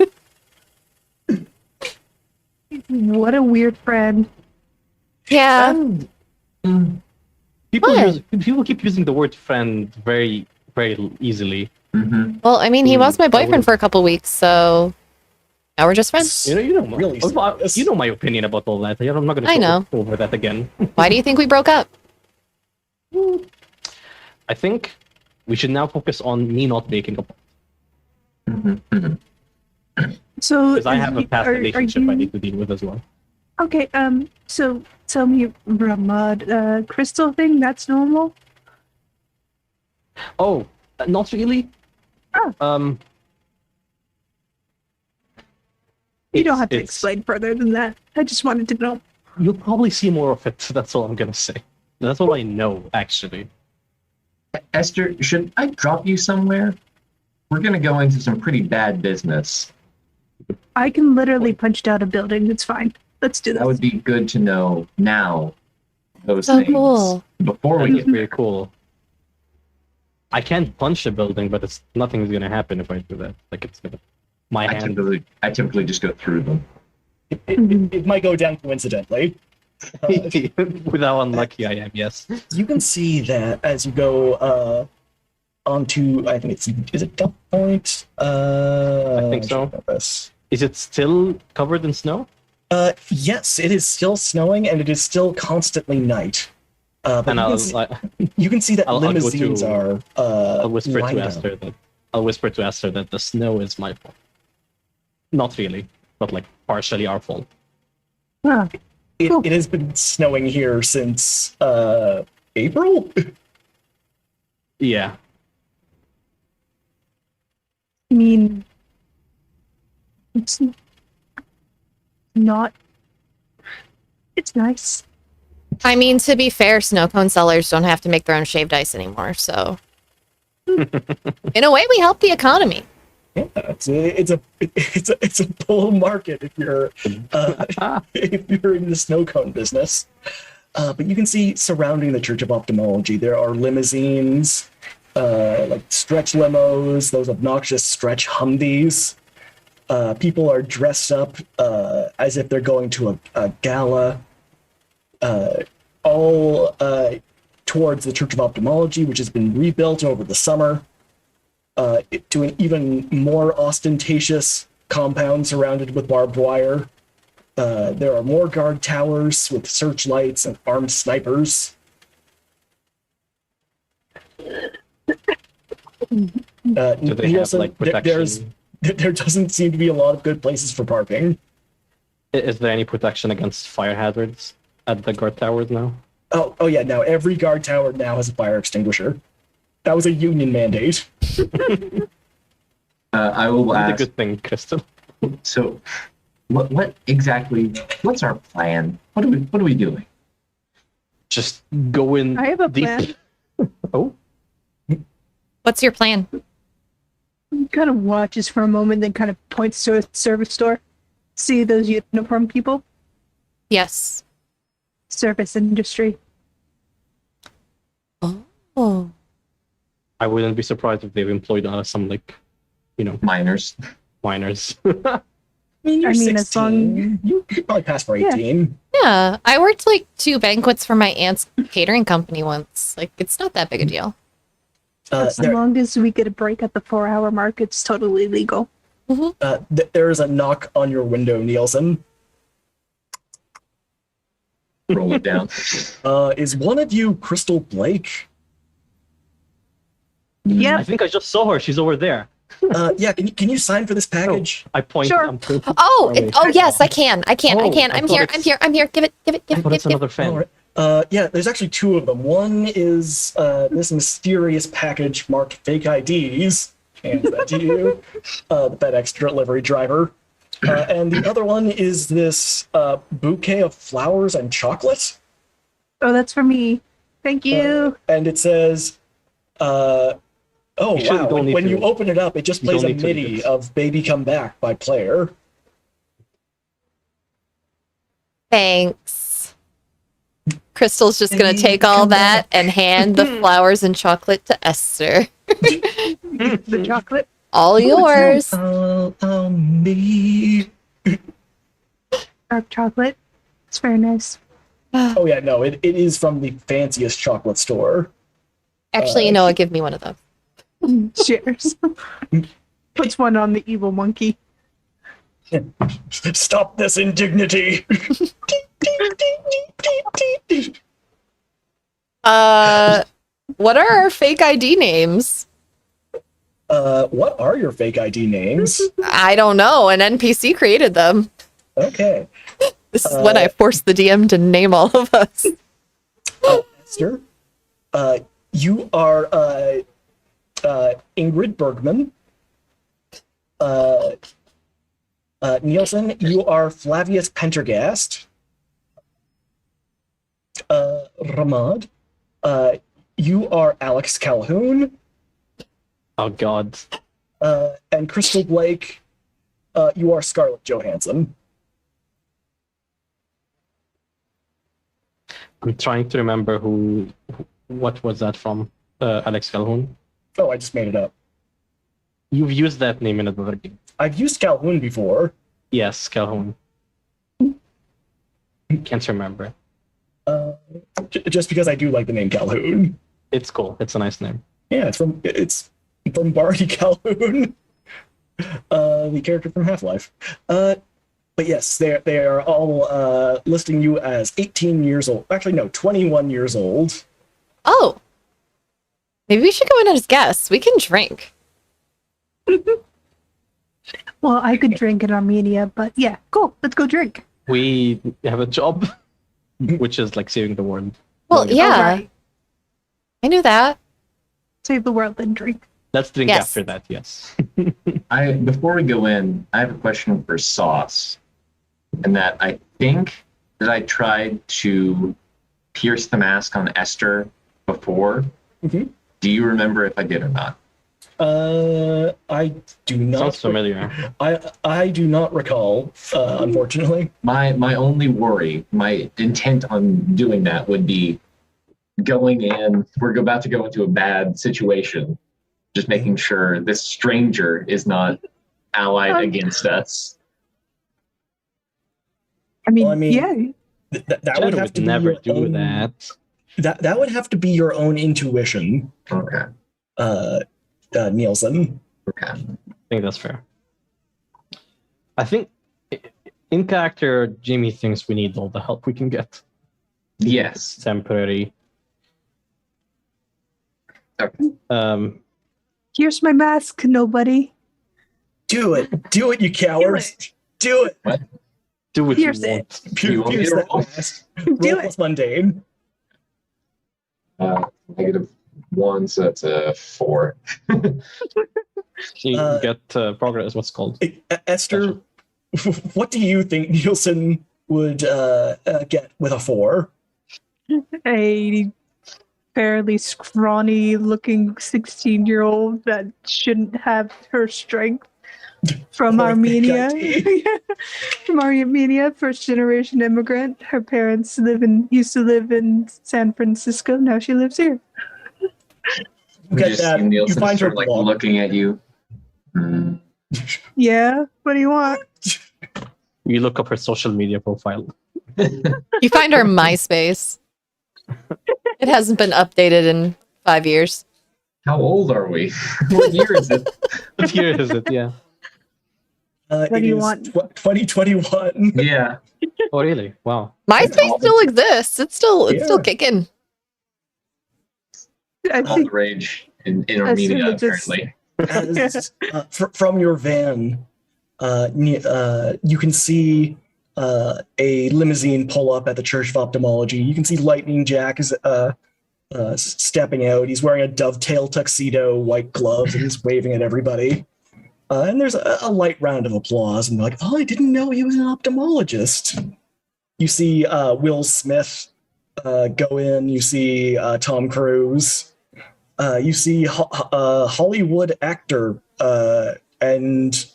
What a weird friend. Yeah. And people keep using the word friend very, very easily. Mm-hmm. Well, I mean, he was my boyfriend for a couple weeks, so now we're just friends. You know, Really serious. you know my opinion about all that. I'm not going I to know. go over that again. Why do you think we broke up? I think we should now focus on me not making a Mm-hmm. So because I have a past are relationship you- I need to deal with as well. Okay, so tell me, Ramad, crystal thing, that's normal? Oh, Not really. Oh. You don't have to It's- explain further than that. I just wanted to know. You'll probably see more of it. That's all I'm gonna say. That's all I know, actually. Esther, should I drop you somewhere? We're gonna go into some pretty bad business. I can literally punch down a building. It's fine. Let's do That this. would be good to know now. Those So things cool. before we That's get pretty cool. I can't punch a building, but nothing's gonna happen if I do that. Like it's gonna, my I hand. typically just go through them. It might go down coincidentally. With how unlucky I am, yes. You can see that as you go onto, I think is it Dump Point? I think so. should know this. Is it still covered in snow? Yes, it is still snowing and it is still constantly night. But And you can see that I'll go limousines to- are I'll whisper lined to up. Esther that the snow is my fault. Not really, but like partially our fault. Ah, Cool. It has been snowing here since April. Yeah. I mean, it's not. It's nice. I mean, to be fair, snow cone sellers don't have to make their own shaved ice anymore. So, in a way, we help the economy. Yeah, it's a bull market if you're in the snow cone business. But you can see surrounding the Church of Ophthalmology, there are limousines, like stretch limos, those obnoxious stretch Humvees. People are dressed up as if they're going to a gala, all towards the Church of Ophthalmology, which has been rebuilt over the summer. To an even more ostentatious compound surrounded with barbed wire. There are more guard towers with searchlights and armed snipers. Do they have like protection? There doesn't seem to be a lot of good places for parking. Is there any protection against fire hazards at the guard towers now? Oh yeah, now every guard tower now has a fire extinguisher. That was a union mandate. I will That's a ask. good thing, Crystal. So, what exactly? What's our plan? What are we doing? Just go in I have a deep. plan. Oh, What's your plan? Kind of watches for a moment, then kind of points to a service store. See those uniform people? Yes. Service industry. Oh. I wouldn't be surprised if they've employed some like, Miners. miners. I mean, you're I mean, as 16. You could probably pass for Yeah. 18. Yeah, I worked like 2 banquets for my aunt's catering company once. Like, it's not that big a deal. As long as we get a break at the 4-hour mark, it's totally legal. There is a knock on your window, Nielsen. Roll it down. Is one of you Crystal Blake? Yep. I think I just saw her. She's over there. Yeah, can you sign for this package? I point. Sure. I'm pointing. Oh, yes, I can. Oh, I'm here. Give it. I thought it's another All fan. right. Yeah, there's actually 2 of them. One is this mysterious package marked fake IDs. Hands that to you, the FedEx delivery driver. And the other one is this bouquet of flowers and chocolate. Oh, that's for me. Thank you. And it says, oh, You shouldn't- wow. don't need When to- you open it up, it just you plays don't a need to read MIDI it. of Baby Come Back by Player. Thanks. Crystal's just gonna Baby, take all come that and hand the flowers and chocolate to Esther. The chocolate. All yours. Oh, me. Dark chocolate. It's very nice. Oh, yeah, no, it is from the fanciest chocolate store. Actually, you know what? Give me one of those. Cheers. Puts one on the evil monkey. Stop this indignity. What are our fake ID names? What are your fake ID names? I don't know. An NPC created them. Okay. This is when I forced the DM to name all of us. Esther, you are Ingrid Bergman. Nielsen, you are Flavius Pendergast. Ramad, you are Alex Calhoun. Oh God. And Crystal Blake, you are Scarlett Johansson. I'm trying to remember what was that from? Alex Calhoun. Oh, I just made it up. You've used that name in another game. I've used Calhoun before. Yes, Calhoun. Can't remember. Just because I do like the name Calhoun. It's cool. It's a nice name. Yeah, it's from Barty Calhoun, the character from Half-Life. But yes, they are all listing you as 18 years old. Actually, no, 21 years old. Oh. Maybe we should go in as guests. We can drink. Well, I could drink in Armenia, but yeah, cool. Let's go drink. We have a job, which is like saving the world. Well, yeah. All right. I knew that. Save the world, then drink. Let's drink Yes. after that, yes. Before we go in, I have a question for Sauce. And that I think that I tried to pierce the mask on Esther before. Mhm. Do you remember if I did or not? I do not. Sounds familiar. I do not recall, unfortunately. My only worry, my intent on doing that would be going in, we're about to go into a bad situation, just making sure this stranger is not allied against us. I mean, Well, I mean, yeah. That would have to be never your do own, that. That would have to be your own intuition, Okay. Nielsen. Okay. I think that's fair. I think in character, Jamie thinks we need all the help we can get. Yes. It's temporary. Okay. Here's my mask, nobody. Do it, you cowards! Do it! Do what Pierce you it. want. You want me Pierce to that roll? mask. Do Roll it. plus mundane. -1, so that's a 4. You get progress, what's called. Esther, what do you think Nielsen would get with a 4? A fairly scrawny looking 16-year-old that shouldn't have her strength from Oh, I think Armenia. I did. From Armenia, first generation immigrant. Her parents used to live in San Francisco. Now she lives here. You get just that. see You Nielsen find her sort of like blog. looking at you. Hmm. Yeah, what do you want? You look up her social media profile. You find our MySpace. It hasn't been updated in 5 years. How old are we? What year is it? What year is it? Yeah. What do you want? 2021. Yeah. Oh, really? Wow. MySpace still exists. It's still Yeah. kicking. I All think the rage in assume Armenia, it's just- apparently. As, from your van, you can see a limousine pull up at the Church of Ophthalmology. You can see Lightning Jack is stepping out. He's wearing a dovetail tuxedo, white gloves, and he's waving at everybody. And there's a light round of applause, and they're like, "Oh, I didn't know he was an ophthalmologist." You see Will Smith go in. You see Tom Cruise. You see Hollywood actor and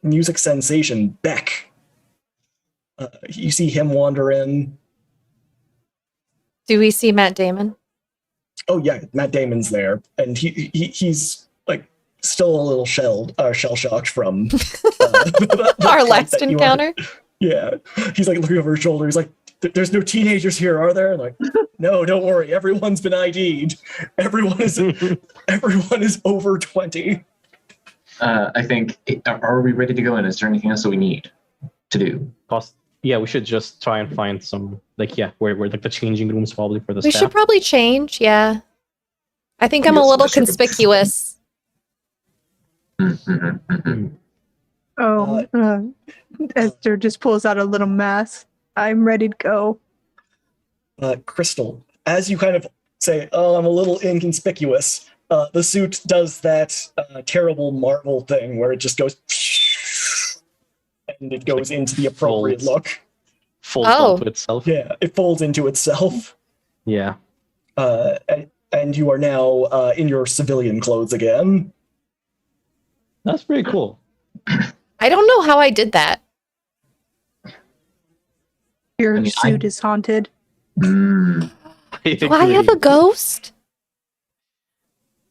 music sensation Beck. You see him wander in. Do we see Matt Damon? Oh yeah, Matt Damon's there, and he's like still a little shell shocked from the Our fight last that you encounter? Yeah, he's like looking over his shoulder. He's like, "There's no teenagers here, are there?" I'm like, no, don't worry. Everyone's been ID'd. Everyone is over 20. I think, are we ready to go in? Is there anything else that we need to do? Yeah, we should just try and find some, where like the changing rooms probably for the We staff. should probably change, yeah. I think I'm a Yes, little that's a good- conspicuous. Mhm, mhm. Oh, Esther just pulls out a little mask. I'm ready to go. Crystal, as you kind of say, "Oh, I'm a little inconspicuous," the suit does that terrible Marvel thing where it just goes and it goes into the appropriate look. Folds Oh. onto itself. Yeah, it folds into itself. Yeah. And you are now in your civilian clothes again. That's pretty cool. I don't know how I did that. Your I mean, suit is haunted. Mm, Do I have a ghost?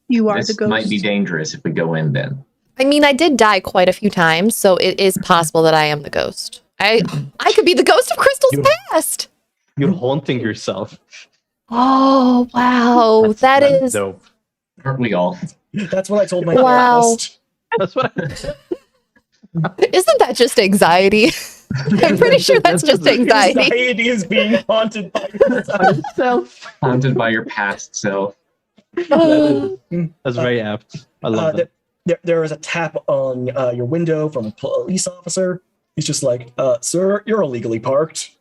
You are the this ghost. might be dangerous if we go in then. I mean, I did die quite a few times, so it is possible that I am the ghost. I could be the ghost of Crystal's You're- past. You're haunting yourself. Oh, wow. That is... dope. Aren't we all? That's what I told my Wow. therapist. That's what Isn't that just anxiety? I'm pretty sure that's just anxiety. Anxiety is being haunted by myself. Haunted by your past self. That's very apt. I love that. There is a tap on your window from a police officer. He's just like, sir, you're illegally parked.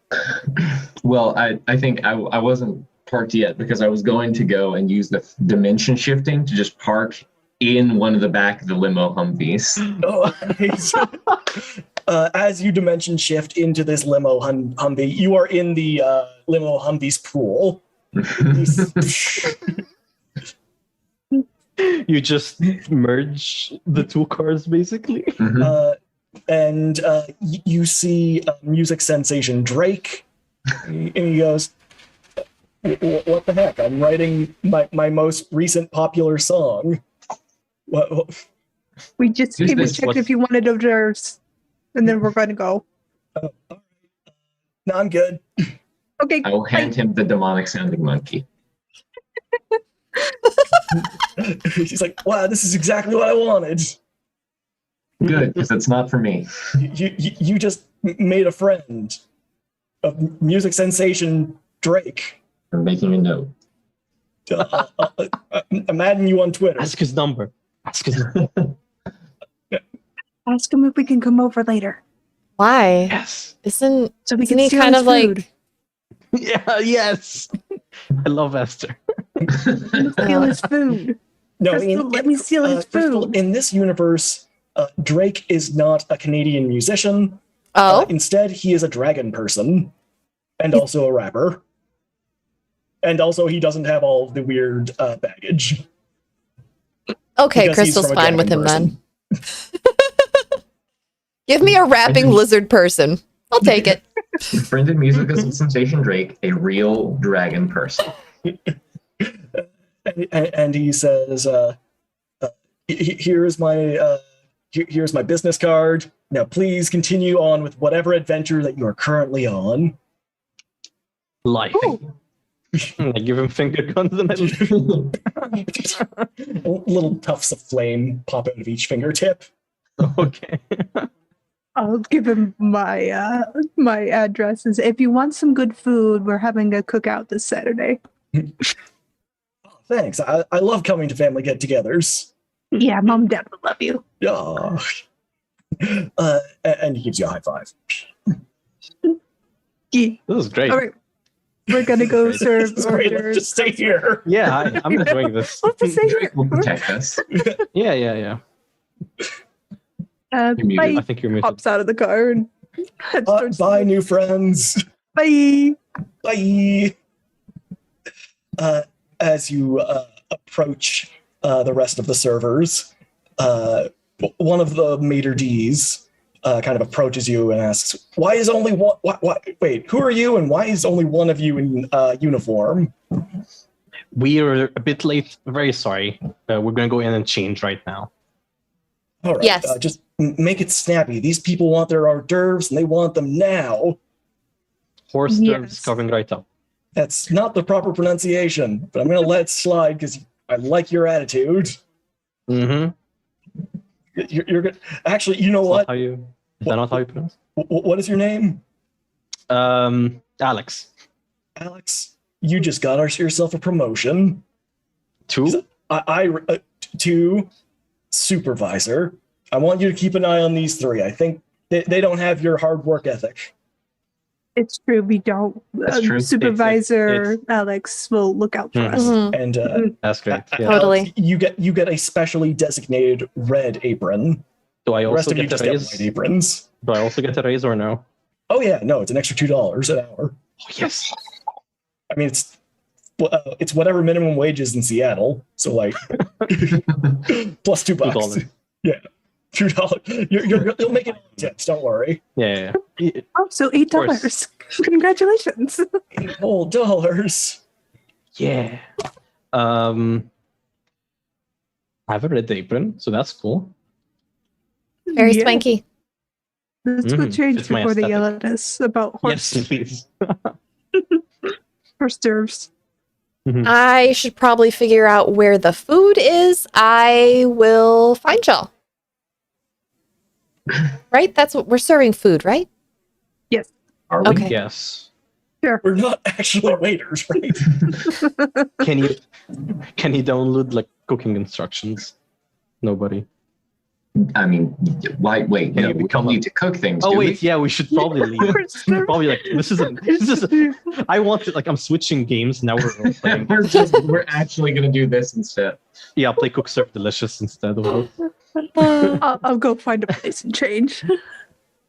Well, I think I wasn't parked yet because I was going to go and use the dimension shifting to just park in one of the back of the limo Humvees. As you dimension shift into this limo Humvee, you are in the limo Humvee's pool. You just merge the two cars, basically. Mhm. And you see music sensation Drake, and he goes, "What the heck? I'm writing my most recent popular song. What? We just Who's came and this? checked if you wanted orders, and then we're going to go. No, I'm good." Okay. I will hand him the demonic sounding monkey. She's like, "Wow, this is exactly what I wanted. Good, because it's not for me. You just made a friend of music sensation Drake. I'm making a note. I'm adding you on Twitter." Ask his number. Ask his number. Ask him if we can come over later, Why? Yes. Isn't so we Isn't can he steal kind his of like- food. Yeah, yes. I love Esther. Steal his food. No, Crystal, let me steal his Crystal, food. in this universe, Drake is not a Canadian musician. Oh, Instead, he is a dragon person and also a rapper. And also, he doesn't have all of the weird baggage. okay. because he's Crystal's from a fine with dragon him then. Give me a rapping lizard person. I'll take it. Brendan Music is Sensation Drake, a real dragon person. And he says, "Here's my business card. Now, please continue on with whatever adventure that you are currently on." Life. I give him finger guns and Little tufts of flame pop out of each fingertip. okay. I'll give him my my addresses. If you want some good food, we're having a cookout this Saturday. Oh, thanks. I love coming to family get-togethers. Yeah, Mom and Dad would love you. Oh. And he gives you a high five. Yeah. This is great. All right, we're gonna go serve It's great. Let's orders. just stay here. Yeah, I'm enjoying this. Let's just stay here. Will protect us. Yeah. You're muted. Bye. I think you're muted. Hops out of the car and starts- Bye, new friends. Bye. Bye. As you approach the rest of the servers, one of the maitre d's kind of approaches you and asks, "Why is only one? Wait, who are you? And why is only one of you in uniform?" We are a bit late. Very sorry. We're going to go in and change right now. All right, Yes. just make it snappy. These people want their hors d'oeuvres, and they want them now. Horse Yes. nerves coming right up. That's not the proper pronunciation, but I'm going to let it slide because I like your attitude. Mm-hmm. You're good. Actually, you know what? Is that not how you pronounce? What is your name? Alex. Alex, you just got yourself a promotion. Two? To supervisor. I want you to keep an eye on these three. I think they don't have your hard work ethic. It's true. We don't. That's true. Supervisor Alex will look out for us. Mhm. And That's great. Yeah. Totally. Alex, you get a specially designated red apron. Do I The rest also of you get just a get raise? white aprons. Do I also get a raise or no? Oh yeah, no, it's an extra $2 an hour. Oh, yes. I mean, it's whatever minimum wage is in Seattle. So like, plus $2. $2. Yeah, $2. You'll make it on tips. Don't worry. Yeah. Oh, so $8. Congratulations. $8. Yeah. I have a red apron, so that's cool. Very Yeah. spanky. Let's go Mhm. change It's my before they yell aesthetic. at us about Yes, horse please. nerves. I should probably figure out where the food is. I will find y'all. Right? That's what we're serving food, right? Are we? Okay. Yes. We're not actually waiters, right? Can you download like cooking instructions? Nobody. I mean, why? Wait, Can no, you we become don't a- need to cook things. Oh do wait, yeah, we should probably leave. Probably like this is I want to like I'm switching games now. We're playing. we're actually gonna do this instead. Yeah, play Cook Serve Delicious instead of both. I'll go find a place and change.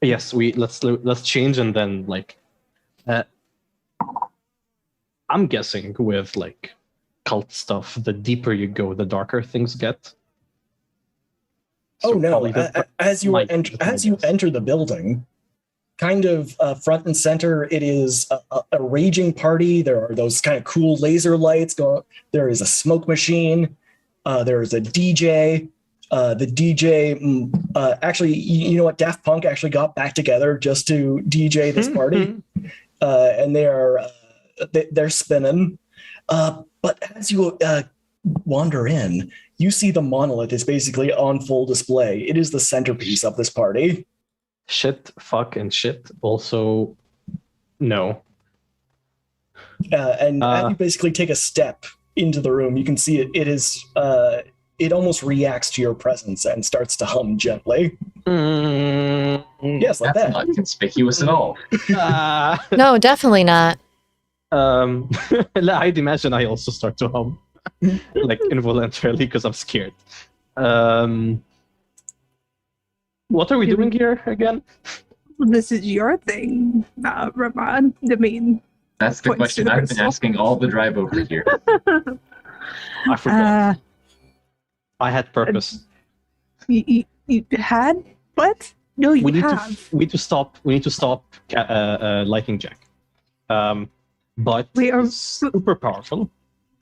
Yes, let's change and then like I'm guessing with like cult stuff, the deeper you go, the darker things get. Oh So no! probably the- As you might- enter the building, kind of front and center, it is a raging party. There are those kind of cool laser lights going. There is a smoke machine. There is a DJ. The DJ, actually, you know what? Daft Punk actually got back together just to DJ this party, and they're spinning. But as you wander in, you see the monolith is basically on full display. It is the centerpiece of this party. Shit, fuck, and shit. Also, no. And as you basically take a step into the room, you can see it is it almost reacts to your presence and starts to hum gently. Yes, like That's that. not conspicuous at all. No, definitely not. I'd imagine I also start to hum, like involuntarily because I'm scared. What are we doing here again? This is your thing, Ramon. I mean, That's the Points to question the I've been crystal. asking all the drive over here. I forgot. uh, I had purpose. you had what? No, you We need have. we need to stop. We need to stop Lightning Jack. But We are he's super powerful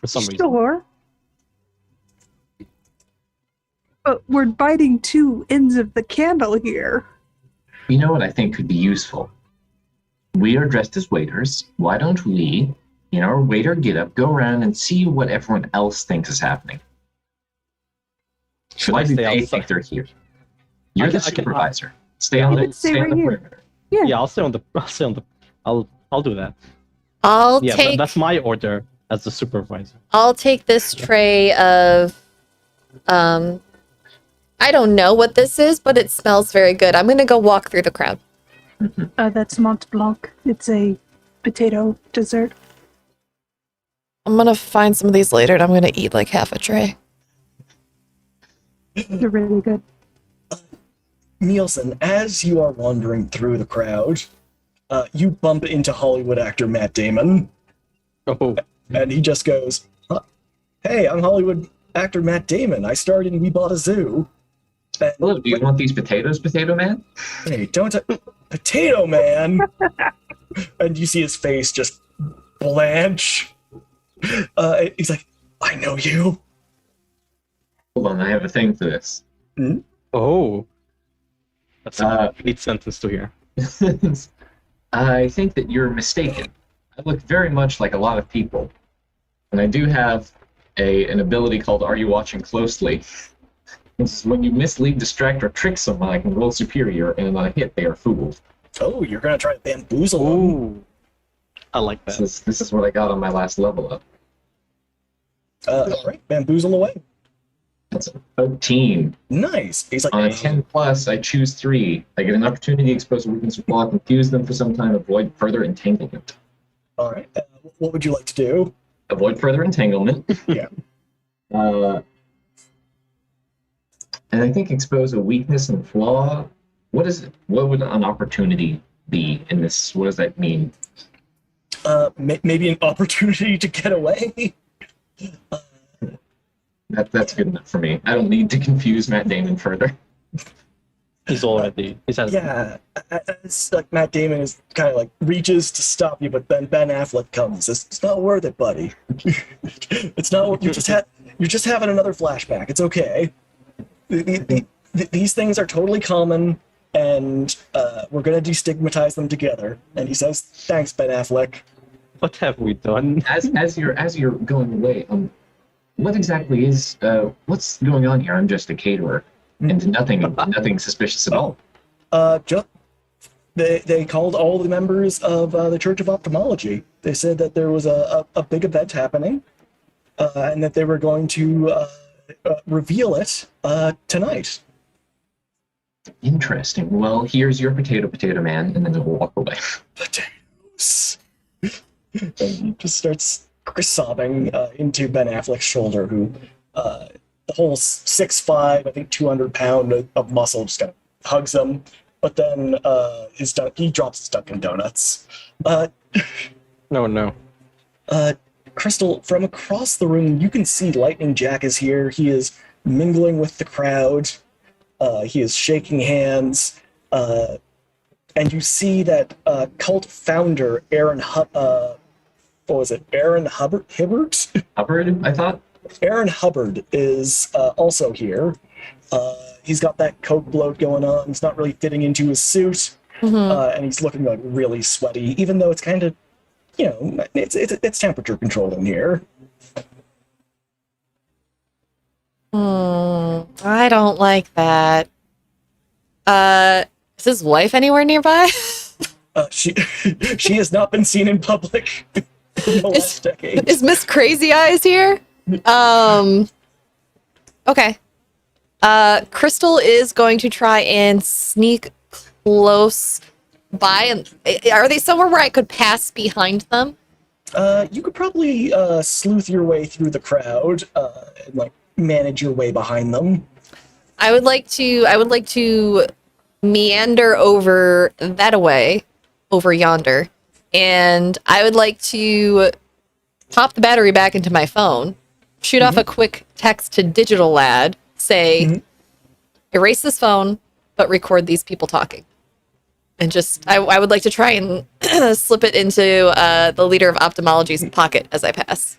for some reason. Sure. But we're biting two ends of the candle here. You know what I think could be useful? We are dressed as waiters. Why don't we, in our waiter getup, go around and see what everyone else thinks is happening? Should Why I do stay they outside? think they're here? You're I the can- supervisor. Stay on You the can stay stay on right the here. perimeter. Yeah. I'll stay on the. I'll do that. I'll Yeah, take that's my order as the supervisor. I'll take this tray of I don't know what this is, but it smells very good. I'm gonna go walk through the crowd. That's Mont Blanc. It's a potato dessert. I'm gonna find some of these later and I'm gonna eat like half a tray. They're really good. Nielsen, as you are wandering through the crowd, you bump into Hollywood actor Matt Damon, Oh, and he just goes, "Hey, I'm Hollywood actor Matt Damon. I starred in We Bought a Zoo." And, Oh, do you want these potatoes, Potato Man? Hey, don't Potato Man! And you see his face just blanch. He's like, "I know you." Hold on, I have a thing for this. oh, that's a Uh, complete sentence to hear. I think that you're mistaken. I look very much like a lot of people. And I do have an ability called Are You Watching Closely? This is when you mislead, distract, or trick someone, I can roll superior, and on a hit, they are fooled. Oh, you're gonna try to bamboozle him. Ooh, I like that. This is what I got on my last level up. All right, bamboozle away. That's a 13. Nice. He's like, On a 10 plus, I choose 3. I get an opportunity to expose a weakness or flaw, confuse them for some time, avoid further entanglement. all right. What would you like to do? Avoid further entanglement. Yeah. And I think expose a weakness and flaw. What would an opportunity be in this? What does that mean? Maybe an opportunity to get away. That's good enough for me. I don't need to confuse Matt Damon further. He's already. Yeah, it's like Matt Damon is kind of like reaches to stop you, but then Ben Affleck comes. It's not worth it, buddy. It's not. You're just having another flashback. It's okay. These things are totally common, and we're gonna destigmatize them together. And he says, "Thanks, Ben Affleck." What have we done? As you're going away, what exactly is what's going on here? I'm just a caterer, and nothing suspicious at all. Just they called all the members of the Church of Ophthalmology. They said that there was a big event happening, and that they were going to reveal it tonight. Interesting. Well, here's your potato man, and then he'll walk away. Potatoes. And he just starts sobbing into Ben Affleck's shoulder, who the whole 6'5", I think 200-pound of muscle just kind of hugs him. But then he drops his Dunkin' Donuts. No. Crystal, from across the room, you can see Lightning Jack is here. He is mingling with the crowd. He is shaking hands. And you see that cult founder, Aaron Hubbard? Hubbard, I thought? Aaron Hubbard is also here. He's got that coke bloat going on. He's not really fitting into his suit. And he's looking like really sweaty, even though it's kind of, it's temperature controlled in here. I don't like that. Is his wife anywhere nearby? She has not been seen in public in the last decade. Is Miss Crazy Eyes here? Okay. Crystal is going to try and sneak close by. And are they somewhere where I could pass behind them? You could probably sleuth your way through the crowd and like manage your way behind them. I would like to meander over over yonder, and I would like to pop the battery back into my phone, shoot off a quick text to Digital Lad, say, erase this phone, but record these people talking. And just, I would like to try and slip it into the leader of ophthalmology's pocket as I pass.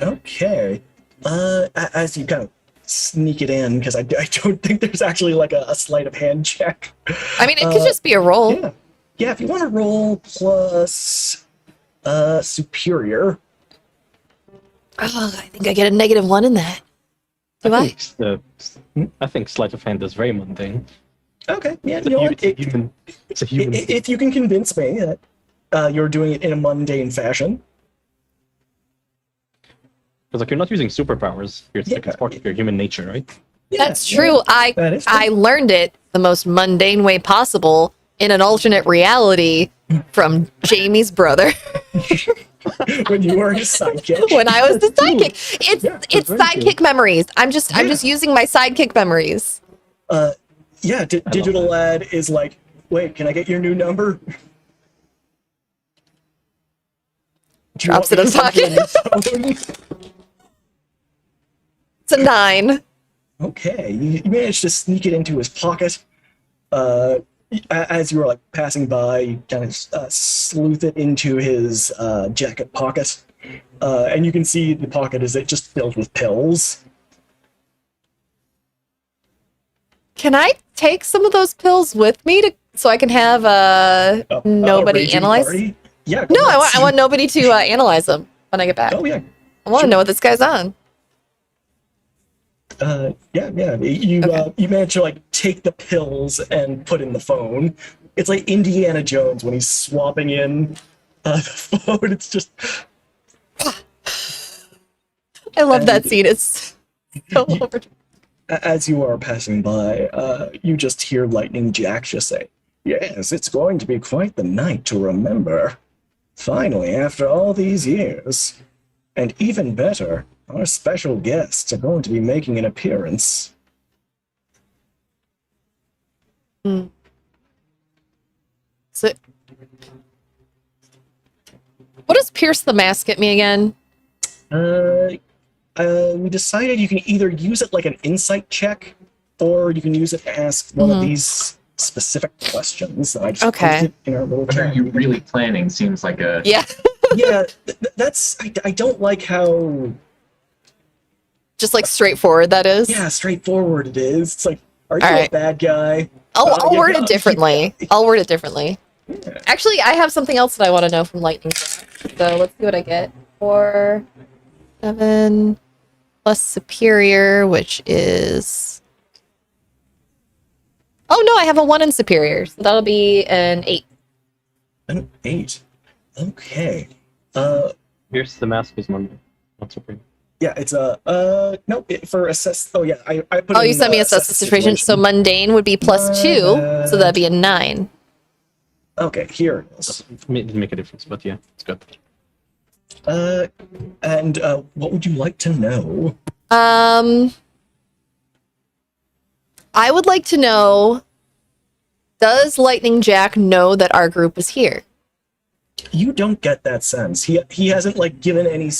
Okay. As you kind of sneak it in, because I don't think there's actually like a sleight of hand check. I mean, it could just be a roll. Yeah, if you want to roll plus superior. Oh, I think I get a -1 in that. Do I? I think sleight of hand is very mundane. Okay, yeah, It's a human. If you can convince me that you're doing it in a mundane fashion. Because like you're not using superpowers. It's part of your human nature, right? That's true. I learned it the most mundane way possible in an alternate reality from Jamie's brother. When you were his sidekick. When I was the sidekick. It's sidekick memories. I'm just using my sidekick memories. Digital Lad is like, wait, can I get your new number? Drops it in pocket. It's a 9. Okay, you managed to sneak it into his pocket. As you were like passing by, you kind of sleuth it into his jacket pocket, and you can see the pocket is just filled with pills. Can I take some of those pills with me so I can have nobody analyze? Party? Yeah. No, I want nobody to analyze them when I get back. Oh yeah. I want to know what this guy's on. You manage to like take the pills and put in the phone. It's like Indiana Jones when he's swapping in the phone. It's just. I love that scene. It's so over. As you are passing by, you just hear Lightning Jack just say, "Yes, it's going to be quite the night to remember. Finally, after all these years. And even better, our special guests are going to be making an appearance." So, what does Pierce the Mask get me again? We decided you can either use it like an insight check, or you can use it to ask one of these specific questions that I just posted in our little What are chat. you really planning? Seems like a Yeah. Yeah, that's I don't like how Just like straightforward, that is. straightforward it is. It's like, are you All a right. bad guy? I'll Yeah, word no, it differently. I'll word it differently. Yeah. Actually, I have something else that I want to know from Lightning. So let's see what I get. 4, 7 plus superior, which is. Oh no, I have a 1 in superior, so that'll be an 8. An 8. Okay. Here's the mask is Monday. Not so great. Yeah, it's a no for assess. Oh yeah, I put. Oh, in, you sent me assess the situation. So mundane would be plus My 2, bad. so that'd be a 9. Okay, here it is. Didn't make a difference, but yeah, it's good. And what would you like to know? I would like to know, does Lightning Jack know that our group is here? You don't get that sense. He hasn't like given any.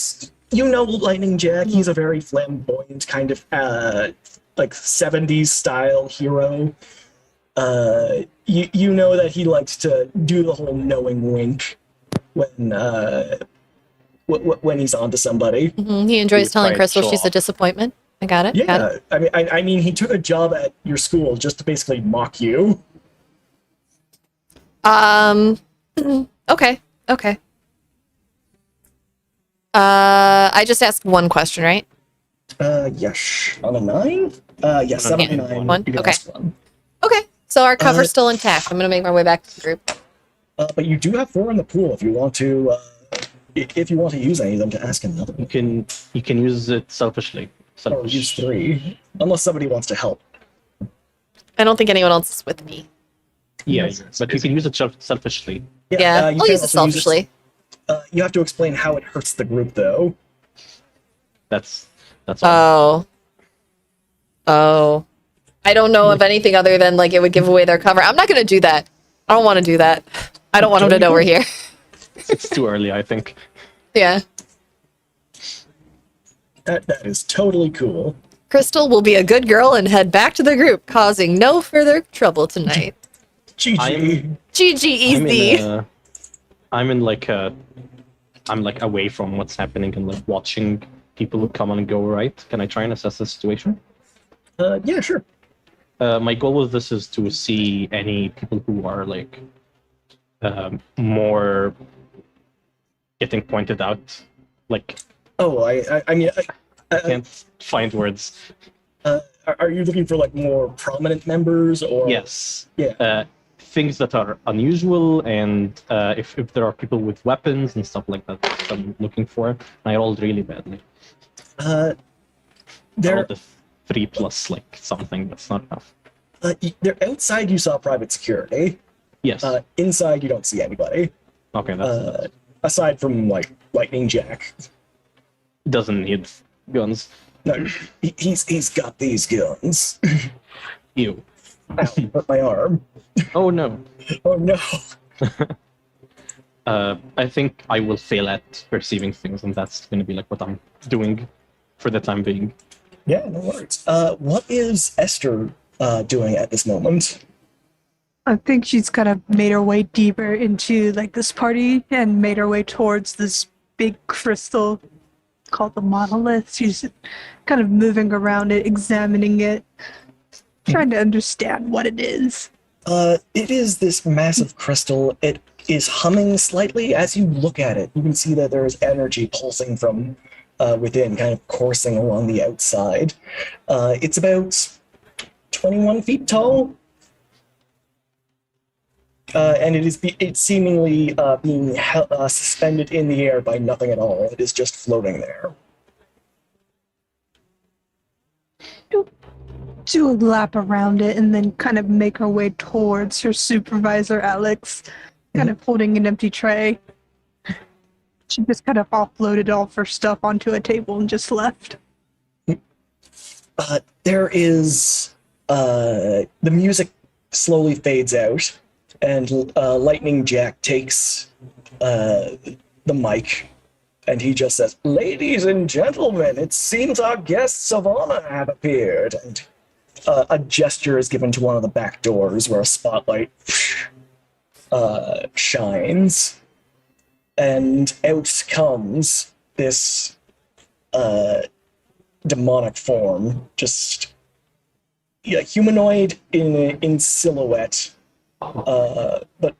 You know, Lightning Jack. He's a very flamboyant kind of like 70s style hero. You know that he likes to do the whole knowing wink when he's onto somebody. He enjoys He's telling trying to Crystal show she's a off. disappointment. I got it. Got it. Yeah, I mean, he took a job at your school just to basically mock you. Okay. Okay. I just asked one question, right? Yes, on a 9. Yes, 7 and 9. 1? You can Okay. ask one. Okay. So our cover's still intact. I'm gonna make my way back to the group. But you do have 4 in the pool if you want to. If you want to use any of them to ask another. You can use it selfishly. Or use 3, unless somebody wants to help. I don't think anyone else is with me. Yeah, but you can use it selfishly. Yeah, you I'll can use it also selfishly. You have to explain how it hurts the group, though. That's all. Oh. I don't know of anything other than like it would give away their cover. I'm not gonna do that. I don't want to do that. I don't want them to know we're here. It's too early, I think. Yeah. That is totally cool. Crystal will be a good girl and head back to the group, causing no further trouble tonight. GG. GG easy. I'm like away from what's happening and like watching people come and go, right? Can I try and assess the situation? Yeah, sure. My goal with this is to see any people who are like more getting pointed out. Like, Oh, I mean, I can't find words. are you looking for like more prominent members or? Yes. Yeah. Things that are unusual, and if there are people with weapons and stuff like that, that's what I'm looking for. And I rolled really badly. I They're rolled a 3+ like something. That's not enough. they're outside. You saw private security. Yes. Inside, you don't see anybody Okay, that's aside from like Lightning Jack. doesn't need guns. No, he's got these guns. Ew. Ow, hurt my arm. Oh no. Oh no. I think I will fail at perceiving things, and that's going to be like what I'm doing for the time being. Yeah, no worries. What is Esther doing at this moment? I think she's kind of made her way deeper into like this party and made her way towards this big crystal called the monolith. She's kind of moving around it, examining it, trying to understand what it is. It is this massive crystal. It is humming slightly as you look at it. You can see that there is energy pulsing from within, kind of coursing along the outside. It's about 21 feet tall. And it's seemingly being suspended in the air by nothing at all. It is just floating there. do a lap around it and then kind of make her way towards her supervisor, Alex, kind of holding an empty tray. She just kind of offloaded all of her stuff onto a table and just left. There is the music slowly fades out, and Lightning Jack takes the mic, and he just says, "Ladies and gentlemen, it seems our guests of honor have appeared." And a gesture is given to one of the back doors where a spotlight shines, and out comes this demonic form, just humanoid in silhouette, but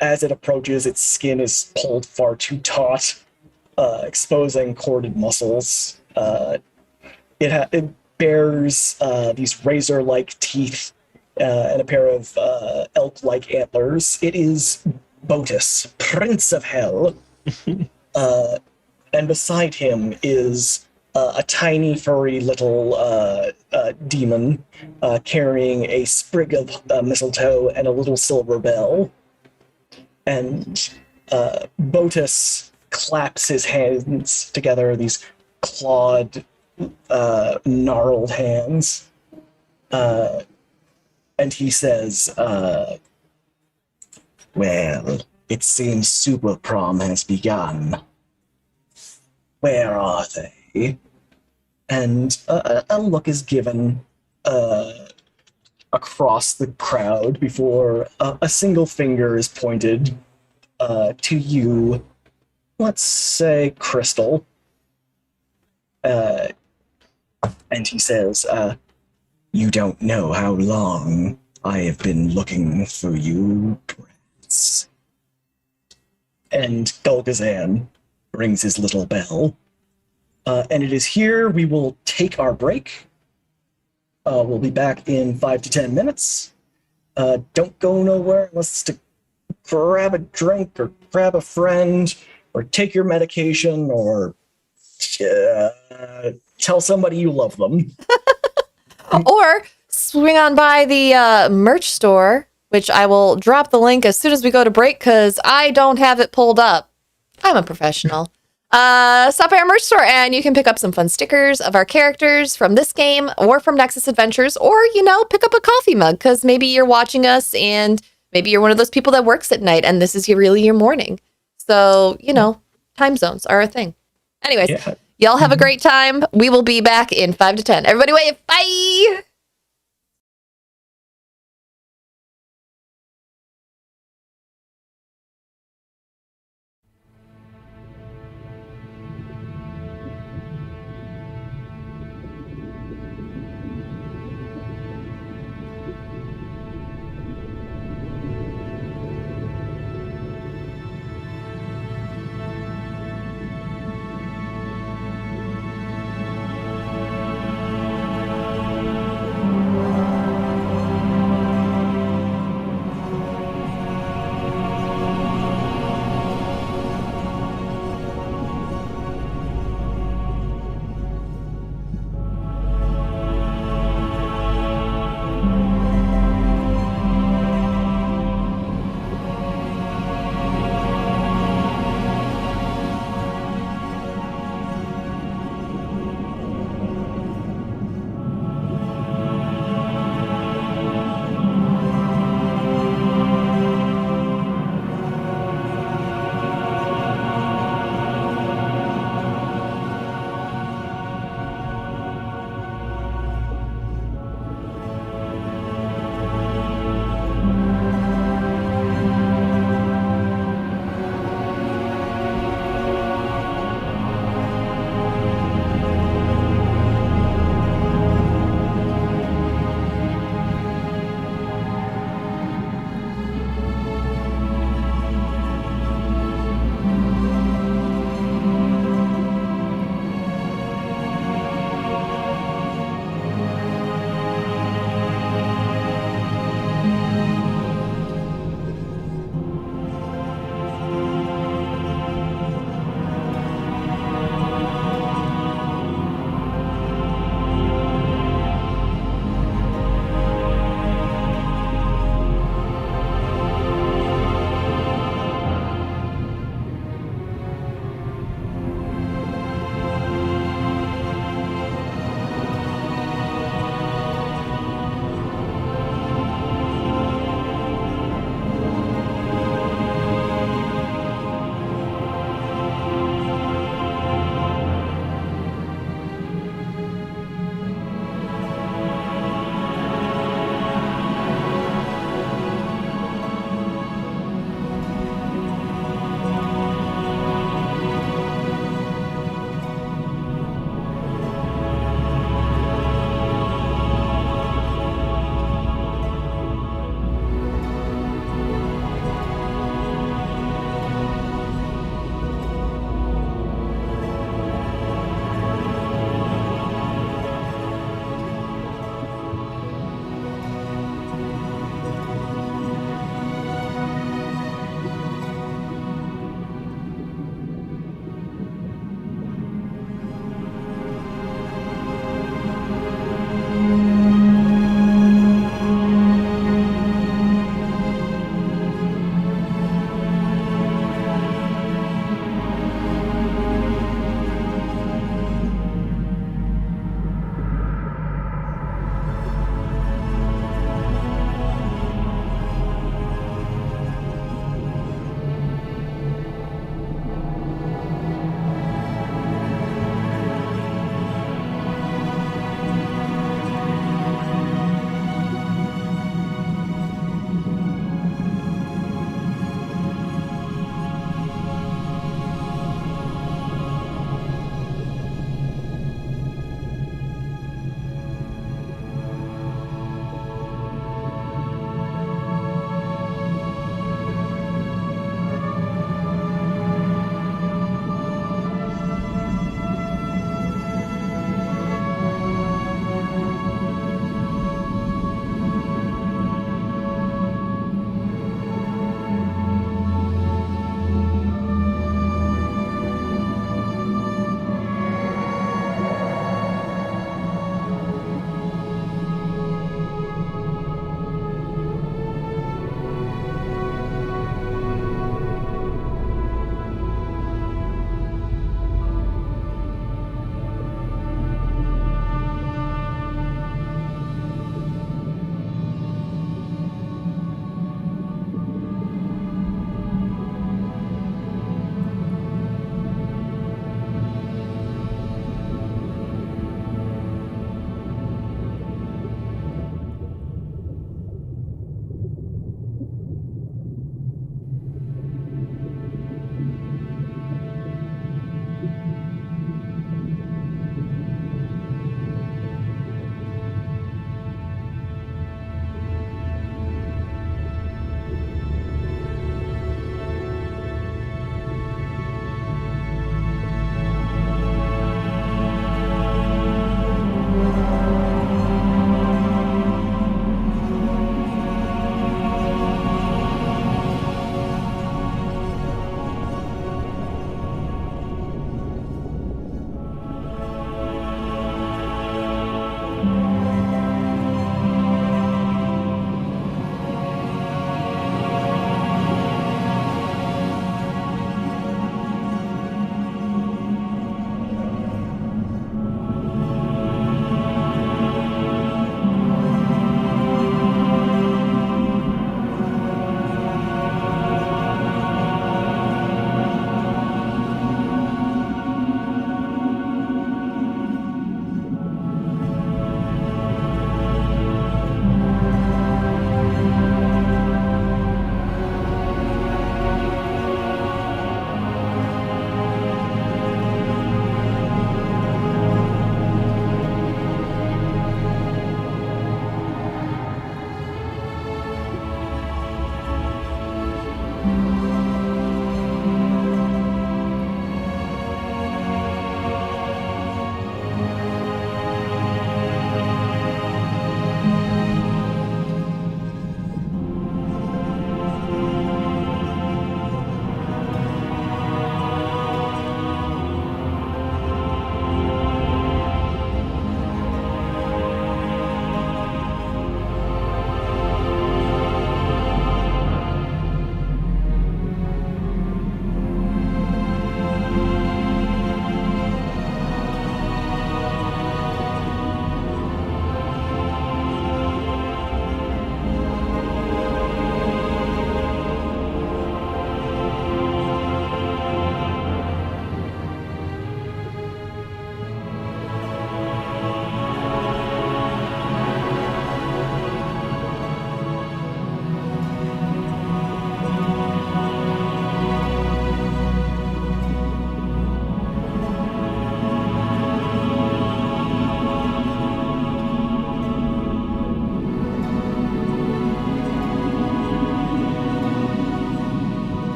as it approaches, its skin is pulled far too taut, exposing corded muscles. It bears these razor-like teeth and a pair of elk-like antlers. It is Botus, Prince of Hell. And beside him is a tiny, furry little demon carrying a sprig of mistletoe and a little silver bell. And Botus claps his hands together, these clawed, gnarled hands. And he says, "Well, it seems Super Prom has begun. Where are they?" And a look is given across the crowd before a single finger is pointed to you, let's say Crystal. And he says, "You don't know how long I have been looking for you, brats." And Golgazan rings his little bell. And it is here we will take our break. We'll be back in 5 to 10 minutes. Don't go nowhere unless to grab a drink or grab a friend or take your medication or tell somebody you love them. Or swing on by the merch store, which I will drop the link as soon as we go to break because I don't have it pulled up. I'm a professional. Stop by our merch store and you can pick up some fun stickers of our characters from this game or from Nexus Adventures, or, pick up a coffee mug because maybe you're watching us and maybe you're one of those people that works at night and this is really your morning. So, time zones are a thing. Anyways, y'all have a great time. We will be back in 5 to 10. Everybody wave. Bye!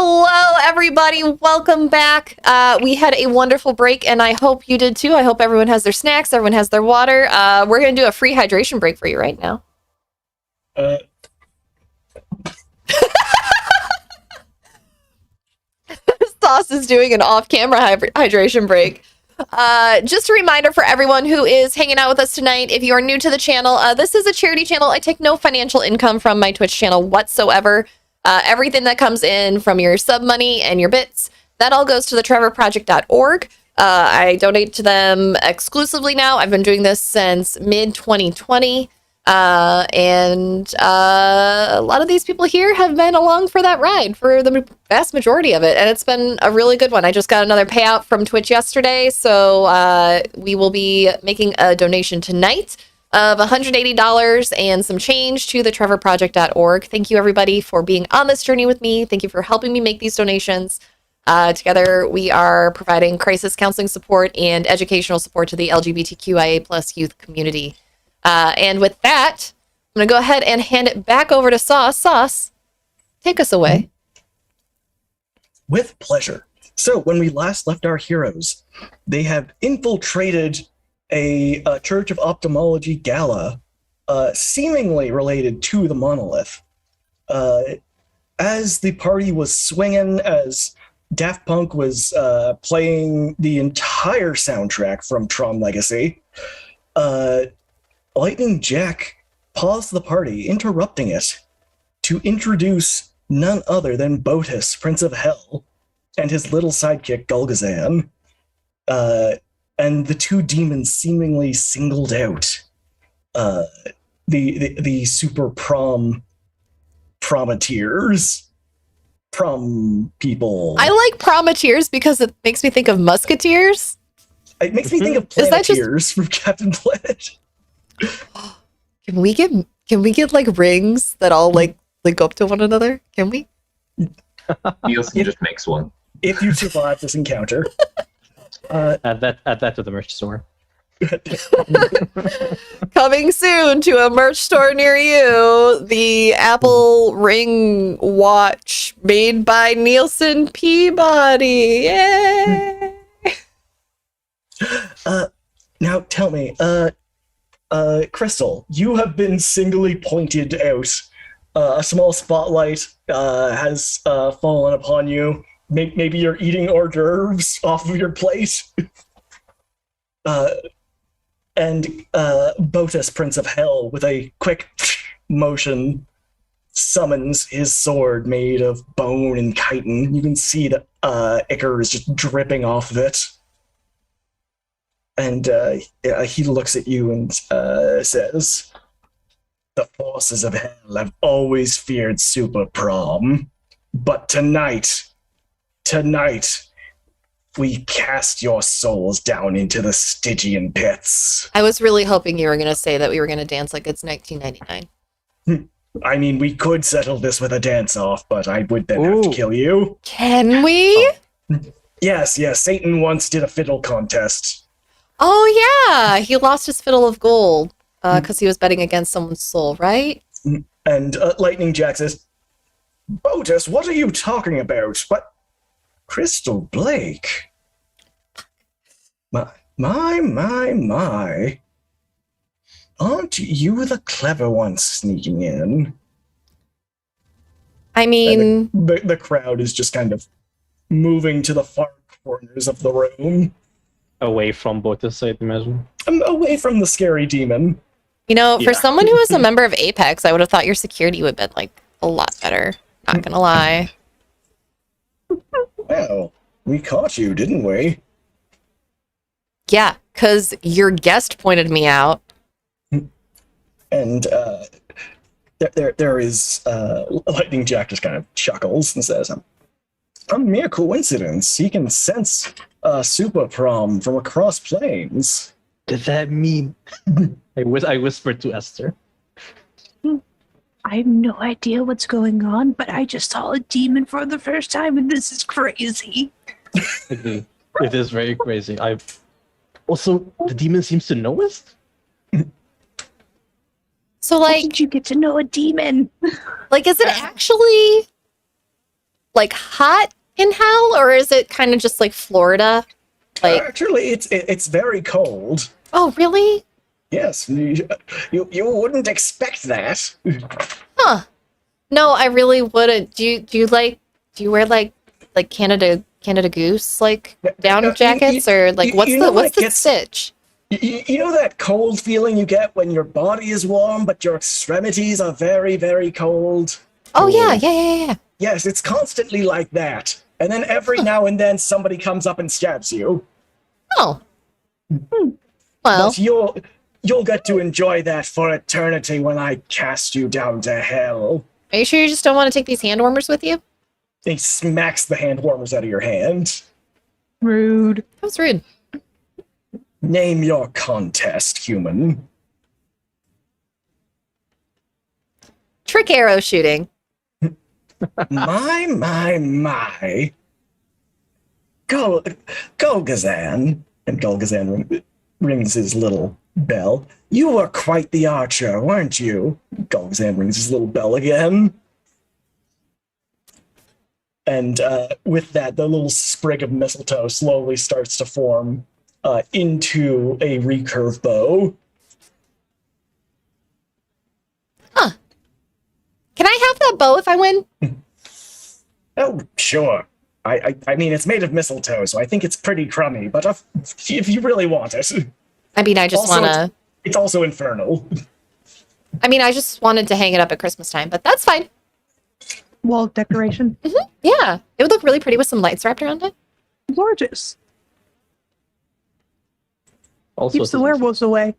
Hello, everybody. Welcome back. We had a wonderful break, and I hope you did too. I hope everyone has their snacks, everyone has their water. We're going to do a free hydration break for you right now. Sauce is doing an off-camera hydration break. Just a reminder for everyone who is hanging out with us tonight, if you are new to the channel, this is a charity channel. I take no financial income from my Twitch channel whatsoever. Everything that comes in from your sub money and your bits, that all goes to the trevorproject.org. I donate to them exclusively now. I've been doing this since mid-2020. And a lot of these people here have been along for that ride for the vast majority of it, and it's been a really good one. I just got another payout from Twitch yesterday, so we will be making a donation tonight of $180 and some change to the trevorproject.org. Thank you, everybody, for being on this journey with me. Thank you for helping me make these donations. Together, we are providing crisis counseling support and educational support to the LGBTQIA+ youth community. And with that, I'm going to go ahead and hand it back over to Sauce. Sauce, take us away. With pleasure. So, when we last left our heroes, they have infiltrated a Church of Ophthalmology gala, seemingly related to the monolith. As the party was swinging, as Daft Punk was playing the entire soundtrack from Prom Legacy, Lightning Jack paused the party, interrupting it, to introduce none other than Botus, Prince of Hell, and his little sidekick, Gulgazan. And the two demons seemingly singled out the super prometeers, prom people. I like Prometeers because it makes me think of Musketeers. It makes me think of Is that just- Planeteers from Captain Planet. Can we get like rings that all like link up to one another? Can we? Nielsen just makes one. If you survive this encounter. Add that to the merch store. Coming soon to a merch store near you, the Apple Ring watch made by Nielsen Peabody. Yay! Now tell me, Crystal, you have been singly pointed out. A small spotlight has fallen upon you. Maybe you're eating hors d'oeuvres off of your plate. And Botus, Prince of Hell, with a quick motion, summons his sword made of bone and chitin. You can see the ichor is just dripping off of it. And he looks at you and says, "The forces of hell have always feared Super Prom, but tonight, we cast your souls down into the Stygian pits." I was really hoping you were going to say that we were going to dance like it's 1999. I mean, we could settle this with a dance-off, but I would then have to kill you. Can we? Yes, Satan once did a fiddle contest. Oh, yeah. He lost his fiddle of gold because he was betting against someone's soul, right? And Lightning Jack says, "Botus, what are you talking about? What? Crystal Blake? My. Aren't you the clever one sneaking in?" I mean... The crowd is just kind of moving to the far corners of the room. Away from Botus, I'd imagine. Away from the scary demon. You know, for Yeah. someone who is a member of Apex, I would have thought your security would have been, like, a lot better. Not gonna lie. Well, we caught you, didn't we? Yeah, because your guest pointed me out. And there is Lightning Jack just kind of chuckles and says, "A mere coincidence. He can sense Super Prom from across planes." Did that mean? I whispered to Esther. I have no idea what's going on, but I just saw a demon for the first time, and this is crazy. It is very crazy. Also, the demon seems to know us. So, How like, did you get to know a demon? is it actually like hot in hell, or is it kind of just like Florida? Like, Actually, it's very cold. oh, really? Yes, you wouldn't expect that. Huh. No, I really wouldn't. Do you wear like Canada Goose like down jackets, or like what's the stitch? You know that cold feeling you get when your body is warm, but your extremities are very, very cold? Oh yeah. Yes, it's constantly like that. And then every now and then somebody comes up and stabs you. Oh. Well, But you'll get to enjoy that for eternity when I cast you down to hell. are you sure you just don't want to take these hand warmers with you? He smacks the hand warmers out of your hand. Rude. That was rude. Name your contest, human. Trick arrow shooting. My. Golgazan. And Golgazan rings his little bell. You were quite the archer, weren't you? Golgazan rings his little bell again. And with that, the little sprig of mistletoe slowly starts to form into a recurve bow. Huh. Can I have that bow if I win? Oh, sure. I mean, it's made of mistletoe, so I think it's pretty crummy, but if you really want it. I mean, I just Also, want to... It's also infernal. I mean, I just wanted to hang it up at Christmas time, but that's fine. Wall decoration. Yeah. It would look really pretty with some lights wrapped around it. Gorgeous. Also, Keeps the werewolves away.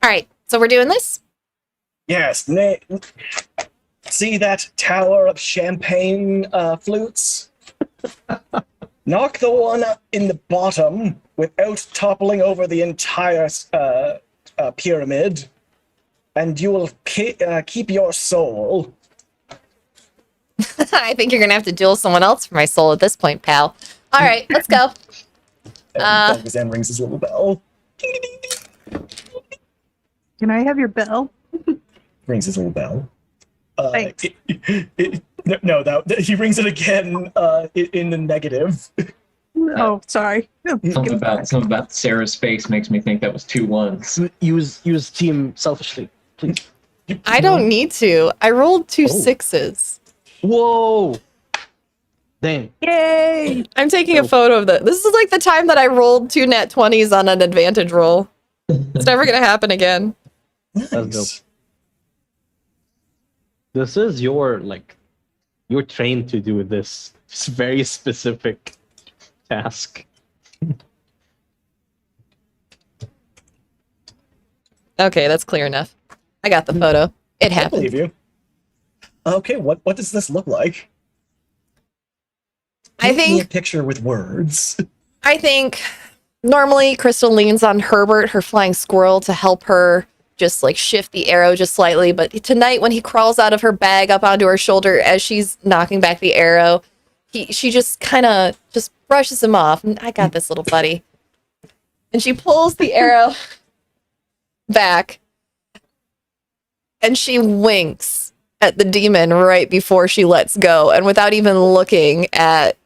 All right. So we're doing this? Yes, see that tower of champagne flutes? Knock the one in the bottom without toppling over the entire pyramid, and you will keep your soul. I think you're going to have to duel someone else for my soul at this point, pal. All right. Let's go. And Golgazan rings his little bell. Can I have your bell? Rings his little bell. Thanks. He rings it again in the negative. Oh, sorry. Something about Sarah's face makes me think that was 2 ones. use team selfishly, please. I don't need to. I rolled 2 Oh. 6s. Whoa! Dang. Yay! I'm taking a photo of that. This is like the time that I rolled 2 nat 20s on an advantage roll. It's never going to happen again. That's dope. This is you're trained to do this very specific task. Okay, that's clear enough. I got the photo. It I happened. believe you. Okay, what does this look like? I Paint me a think picture with words. normally Crystal leans on Herbert, her flying squirrel, to help her just like shift the arrow just slightly. But tonight, when he crawls out of her bag up onto her shoulder as she's knocking back the arrow, she just kind of just brushes him off. I got this, little buddy. And she pulls the arrow back, and she winks at the demon right before she lets go. And without even looking at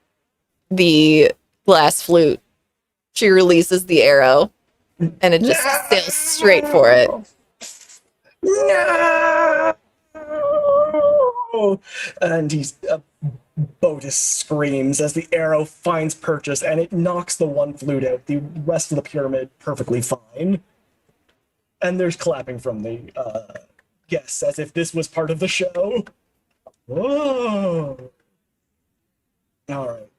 the glass flute, she releases the arrow, and it just sails straight for it. No! And Botus screams as the arrow finds purchase, and it knocks the one flute out. The rest of the pyramid perfectly fine. And there's clapping from the guests as if this was part of the show. Whoa! All right,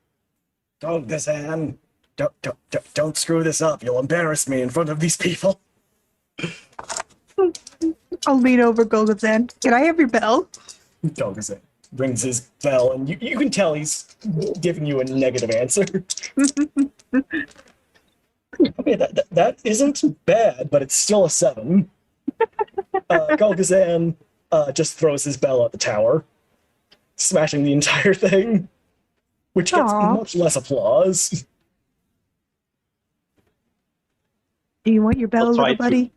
Golgazan, don't screw this up. You'll embarrass me in front of these people. I'll lean over Golgazan. Can I have your bell? Golgazan rings his bell, and you can tell he's giving you a negative answer. Okay, that isn't bad, but it's still a 7. Golgazan just throws his bell at the tower, smashing the entire thing, which gets Aw. much less applause. Do you want your bell, I'll try little buddy?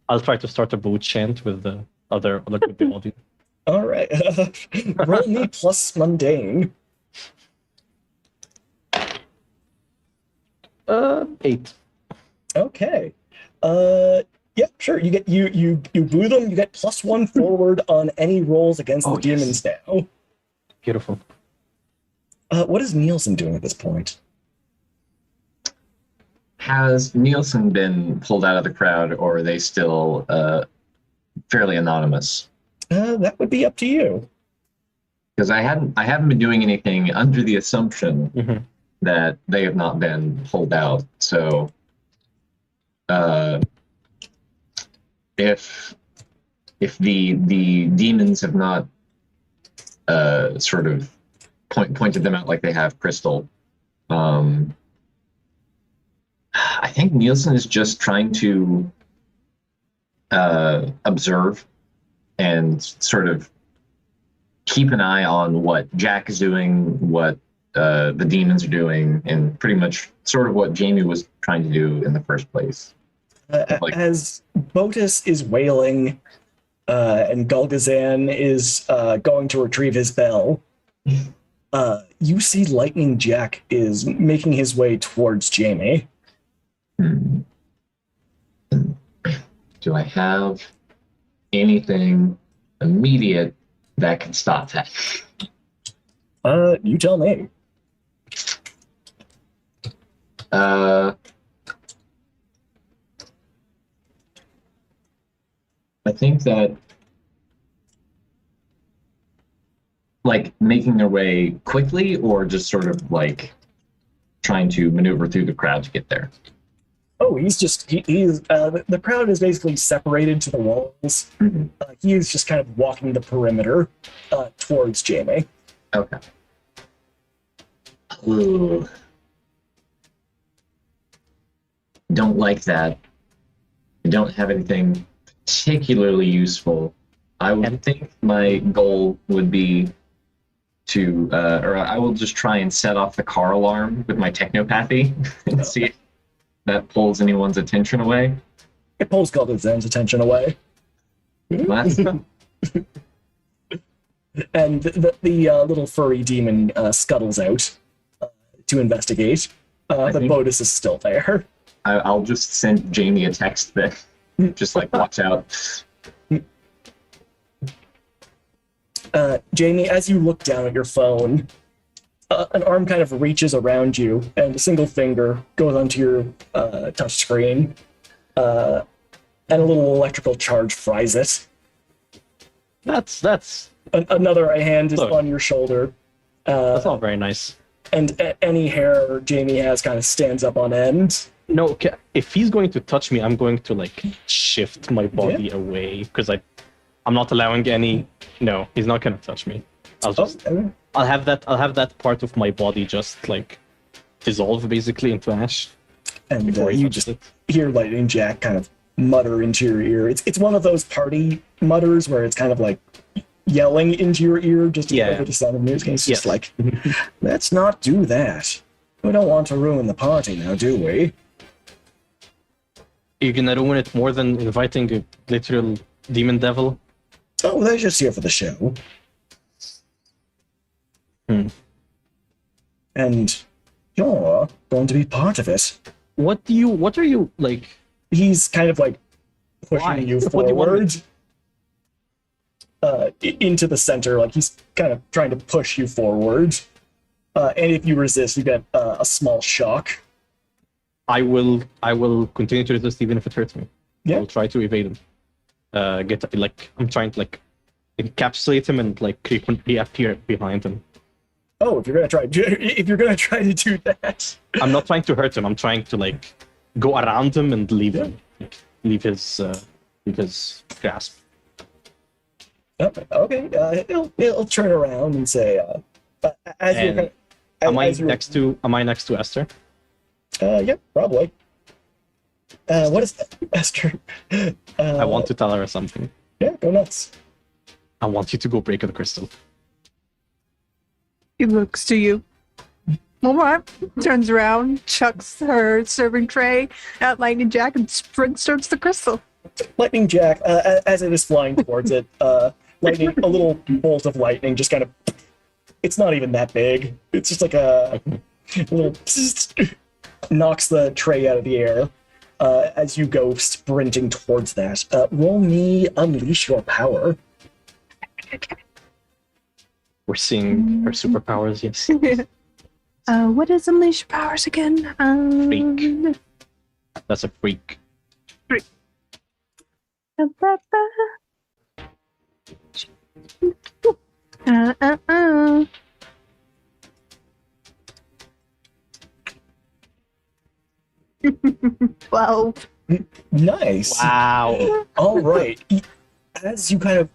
I'll try to start a boot chant with the other group they all do. All right. Roll me plus mundane. 8. Okay. Yeah, sure. You get you boo them. You get +1 forward on any rolls against the demons now. Beautiful. What is Nielsen doing at this point? Has Nielsen been pulled out of the crowd, or are they still fairly anonymous? That would be up to you. Because I haven't been doing anything under the assumption that they have not been pulled out. So, if the demons have not sort of pointed them out like they have Crystal, I think Nielsen is just trying to observe and sort of keep an eye on what Jack is doing, what the demons are doing, and pretty much sort of what Jamie was trying to do in the first place. As Botus is wailing and Gulgazan is going to retrieve his bell, you see Lightning Jack is making his way towards Jamie. Do I have anything immediate that can stop that? You tell me. I think that like making their way quickly, or just sort of like trying to maneuver through the crowd to get there. Oh, he's the crowd is basically separated to the walls. He is just kind of walking the perimeter towards Jamie. Okay. Ooh. Don't like that. I don't have anything particularly useful. I would think my goal would be to, or I will just try and set off the car alarm with my technopathy and see if that pulls anyone's attention away. It pulls Gulgazan's attention away. What? And the little furry demon scuttles out to investigate. But Botus is still there. I'll just send Jamie a text that just like watch out. Jamie, as you look down at your phone, an arm kind of reaches around you, and a single finger goes onto your touch screen, and a little electrical charge fries it. That's Another hand is on your shoulder. that's not very nice. And any hair Jamie has kind of stands up on end. No, if he's going to touch me, I'm going to like shift my body away because I'm not allowing any. No, he's not gonna touch me. I'll have that part of my body just like dissolve basically into ash. And you just hear Lightning Jack kind of mutter into your ear. It's one of those party mutters where it's kind of like yelling into your ear just to get over the sound of music. It's just like, let's not do that. We don't want to ruin the party now, do we? You're gonna ruin it more than inviting a literal demon devil? Oh, they're just here for the show. And you're going to be part of it. What are you like? He's kind of like pushing you forward into the center. Like he's kind of trying to push you forward. And if you resist, you get a small shock. I will continue to resist even if it hurts me. Yeah. I'll try to evade him. I'm trying to like encapsulate him and like reappear behind him. Oh, if you're gonna try to do that. I'm not trying to hurt him. I'm trying to like go around him and leave him, leave his grasp. Okay. He'll turn around and say, Am I next to Esther? Yep, probably. What is that, Esther? I want to tell her something. Yeah, go nuts. I want you to go break the crystal. He looks to you. All right. Turns around, chucks her serving tray at Lightning Jack, and sprints towards the crystal. Lightning Jack, as it is flying towards it, lightning, a little bolt of lightning, just kind of. It's not even that big. It's just like a little knocks the tray out of the air as you go sprinting towards that. Roll me unleash your power. We're seeing her superpowers, yes. What is unleash powers again? Freak. That's a freak. Uh. 12. Nice. Wow. All right. As you kind of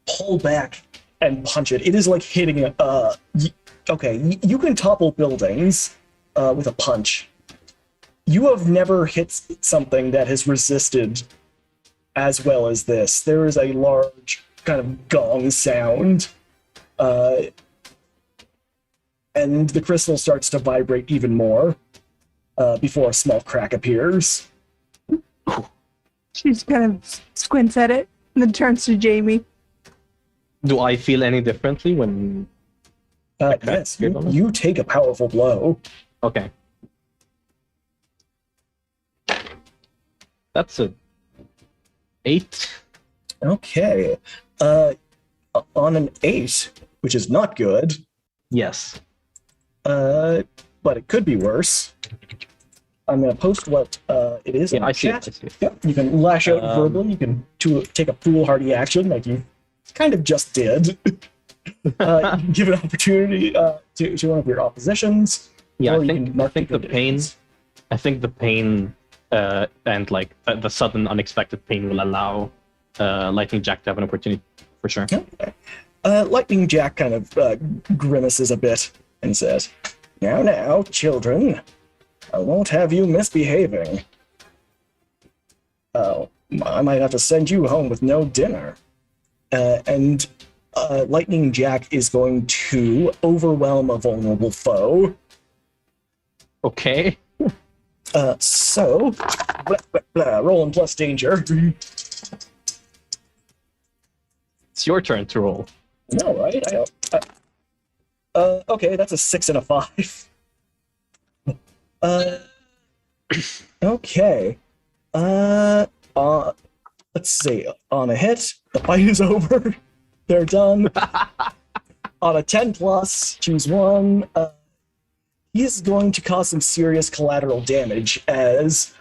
pull back and punch it, it is like hitting a. Okay, you can topple buildings with a punch. You have never hit something that has resisted as well as this. There is a large kind of gong sound, and the crystal starts to vibrate even more before a small crack appears. She's kind of squints at it and then turns to Jamie. Do I feel any differently when... Yes, you take a powerful blow. Okay. That's a 8. Okay. On an 8, which is not good, Yes. but it could be worse. I'm going to post what it is in Yeah, the I see chat. it. I see it. Yep, you can lash out verbally. You can take a foolhardy action like you kind of just did. You can give an opportunity to one of your oppositions. Yeah, or I you can think mark the pain. conditions. I think the pain and like the sudden unexpected pain will allow Lightning Jack to have an opportunity for sure. Okay. Lightning Jack kind of grimaces a bit and says, Now, children, I won't have you misbehaving. Oh, I might have to send you home with no dinner." And Lightning Jack is going to overwhelm a vulnerable foe. Okay. So, rolling plus danger. It's your turn to roll. No, right? Okay, that's a 6 and a 5. Okay. Let's see. On a hit, the fight is over. They're done. On a 10 plus, choose one. He is going to cause some serious collateral damage as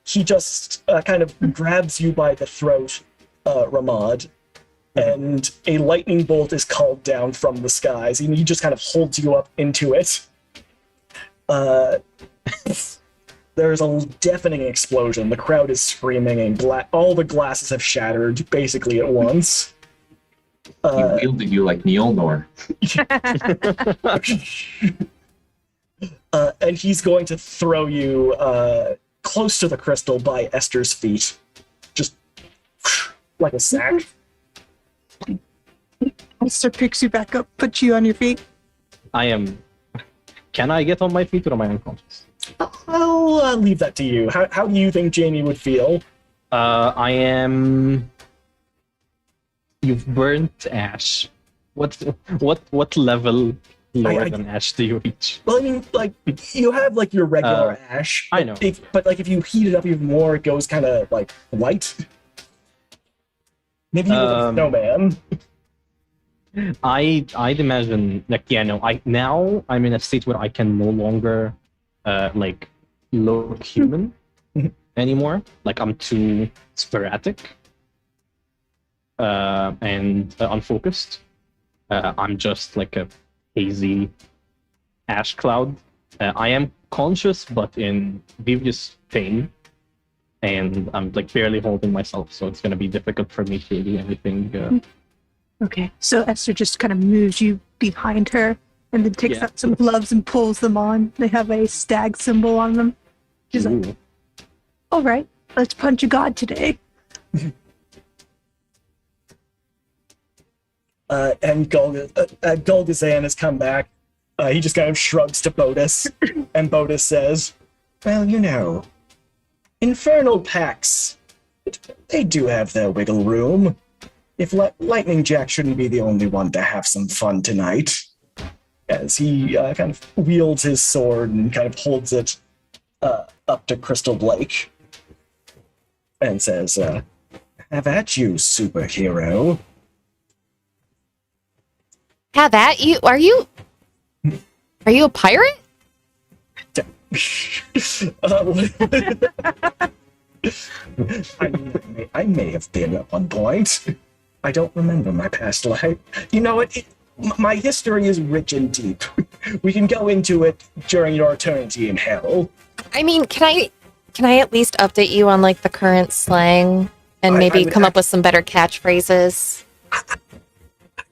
he just kind of grabs you by the throat, Ramad, and a lightning bolt is called down from the skies, and he just kind of holds you up into it. There's a deafening explosion. The crowd is screaming, and all the glasses have shattered basically at once. He wielded you like Mjolnir. And he's going to throw you close to the crystal by Esther's feet. Just like a sack. Esther picks you back up, puts you on your feet. I am. Can I get on my feet or am I unconscious? I'll leave that to you. How do you think Jamie would feel? I am. You've burnt Ash. What level lower than Ash do you reach? Well, I mean, like, you have, like, your regular ash. I know. But, like, if you heat it up even more, it goes kind of, like, white. Maybe you look like a snowman. I'd imagine, like, yeah, no, now I'm in a state where I can no longer, like, look human anymore. Like, I'm too sporadic and unfocused. I'm just like a hazy ash cloud. I am conscious, but in various pain, and I'm like barely holding myself, so it's going to be difficult for me to do anything. Okay, so Esther just kind of moves you behind her and then takes out some gloves and pulls them on. They have a stag symbol on them. She's like, all right, let's punch a god today. And Golgazan has come back. He just kind of shrugs to Bodus, and Bodus says, "Well, you know, infernal pacts, they do have their wiggle room. if Lightning Jack shouldn't be the only one to have some fun tonight. As he kind of wields his sword and kind of holds it up to Crystal Blake and says, have at you, superhero. Have at you? Are you a pirate? I may have been at one point. I don't remember my past life. You know what? My history is rich and deep. We can go into it during your eternity in hell. I mean, can I at least update you on like the current slang and maybe come up with some better catchphrases? I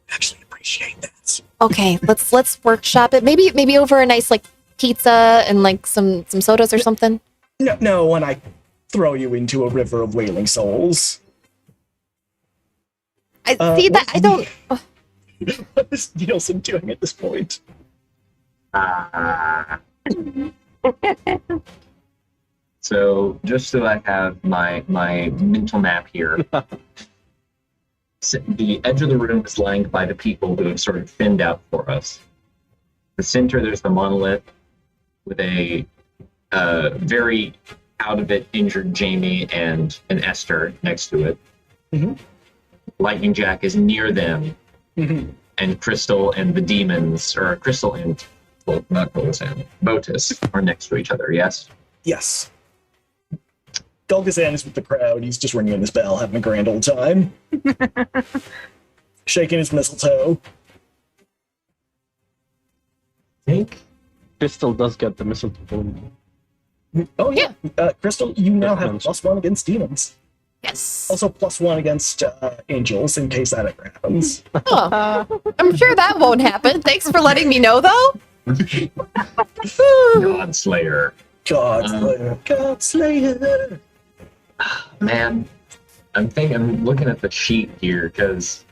actually appreciate that. Okay, let's workshop it. Maybe over a nice like pizza and like some sodas or something. No, when I throw you into a river of wailing souls. I see that I don't. What is Nielsen doing at this point? So just so I have my mental map here, the edge of the room is lined by the people who have sort of thinned out for us. The center, there's the monolith with a very out of it injured Jamie and an Esther next to it. Mm-hmm. Lightning Jack is near them. Mm-hmm. And Crystal and the demons, or Crystal and, well, not Golgazan, Botus are next to each other, yes? Yes. Golgazan is with the crowd. He's just ringing his bell, having a grand old time. Shaking his mistletoe. I think. Crystal does get the mistletoe. Oh, yeah. Crystal, you now have +1 against demons. Yes. Also +1 against angels, in case that ever happens. Oh, I'm sure that won't happen. Thanks for letting me know, though. God Slayer. God Slayer. Man, I'm looking at the sheet here because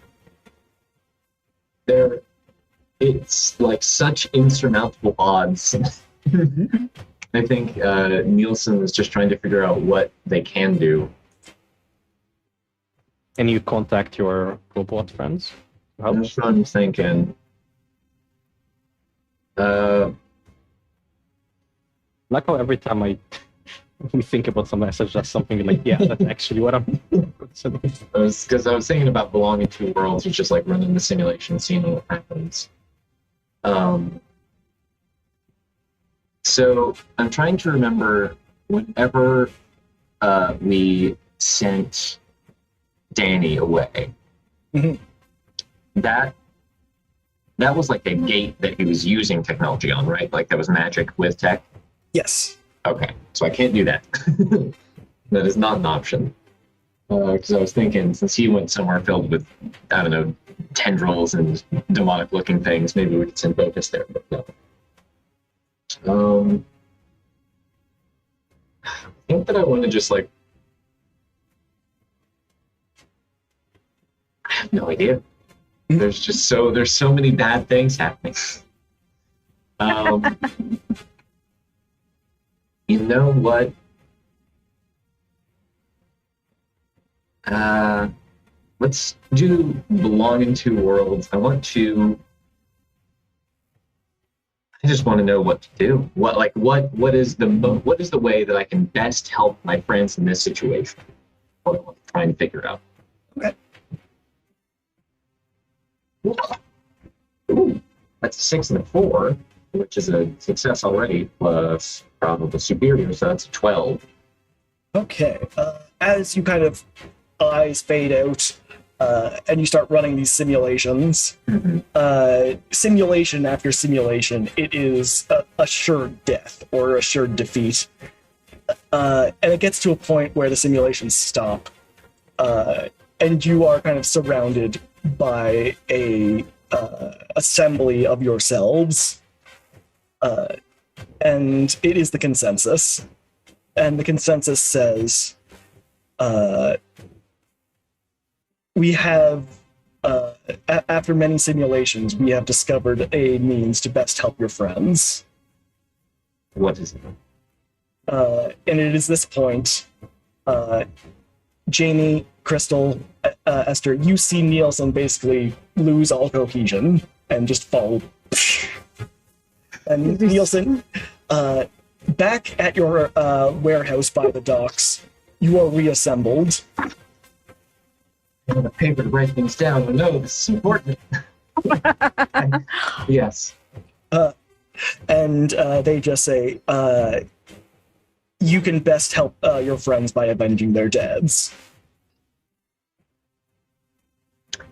it's like such insurmountable odds. I think Nielsen is just trying to figure out what they can do. And you contact your robot friends? That's what I'm thinking. Like how every time we think about something, I suggest something like, yeah, that's actually what I'm considering. Because I was thinking about belonging to worlds, it's just like running the simulation, seeing what happens. So I'm trying to remember whenever we sent Danny away. Mhm. That was like a gate that he was using technology on, right? Like that was magic with tech. Yes. Okay, so I can't do that. That is not an option. Because I was thinking, since he went somewhere filled with, I don't know, tendrils and demonic-looking things, maybe we could send Botus there, but no. I think that I want to just like. I have no idea. There's so many bad things happening. You know what? Let's do belong in two worlds. I just want to know what to do. What is the way that I can best help my friends in this situation? What I'm trying to figure out. Okay. Ooh, that's a 6 and a 4, which is a success already, plus probably superior, so that's a 12. Okay. As you kind of eyes fade out, and you start running these simulations, simulation after simulation, it is assured death or assured defeat. And it gets to a point where the simulations stop, and you are kind of surrounded by a assembly of yourselves, and it is the consensus. And the consensus says, we have, after many simulations, we have discovered a means to best help your friends. What is it? And it is this point, Jamie, Crystal, Esther, you see Nielsen basically lose all cohesion and just fall. And Nielsen, back at your warehouse by the docks, you are reassembled. I have a paper to write things down. Oh no, this is important. Yes. And they just say, you can best help your friends by avenging their dads.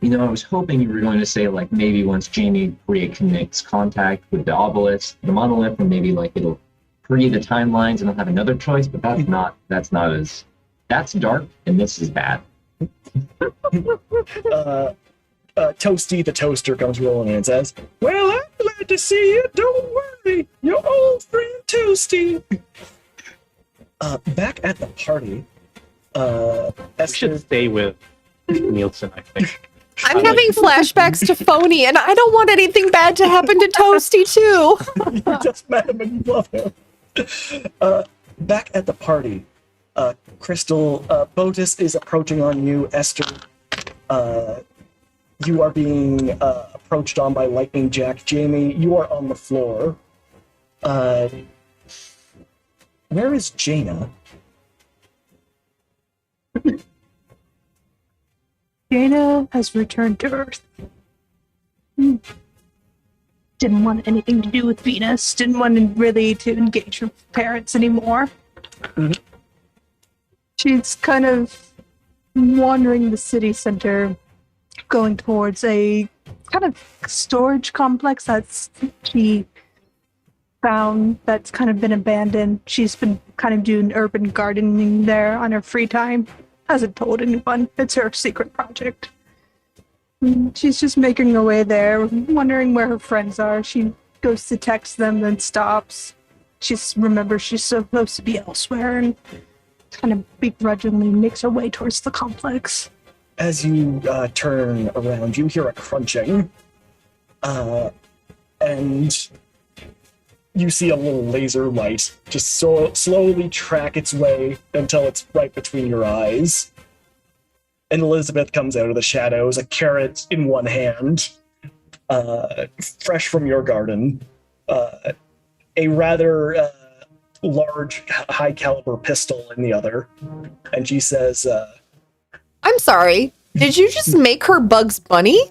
You know, I was hoping you were going to say, like, maybe once Jamie reconnects contact with the obelisk, the monolith, and maybe, like, it'll free the timelines and I'll have another choice, but that's not as... That's dark, and this is bad. Toasty the toaster comes rolling in and says, well, I'm glad to see you. Don't worry. Your old friend Toasty. Back at the party, We Esther... should stay with Nielsen, I think. I'm having flashbacks to Phony, and I don't want anything bad to happen to Toasty, too. You just met him and you love him. Back at the party, Crystal, Botus is approaching on you. Esther, you are being approached on by Lightning Jack. Jamie, you are on the floor. Where is Jaina? Jaina has returned to Earth. Didn't want anything to do with Venus. Didn't want really to engage her parents anymore. Mhm. She's kind of wandering the city center, going towards a kind of storage complex that's she found that's kind of been abandoned. She's been kind of doing urban gardening there on her free time. Hasn't told anyone. It's her secret project. She's just making her way there, wondering where her friends are. She goes to text them, then stops. Remembers she's supposed to be elsewhere and kind of begrudgingly makes her way towards the complex. As you turn around, you hear a crunching, and you see a little laser light just slowly track its way until it's right between your eyes. And Elizabeth comes out of the shadows, a carrot in one hand, fresh from your garden, a rather large, high-caliber pistol in the other. And she says, I'm sorry. Did you just make her Bugs Bunny?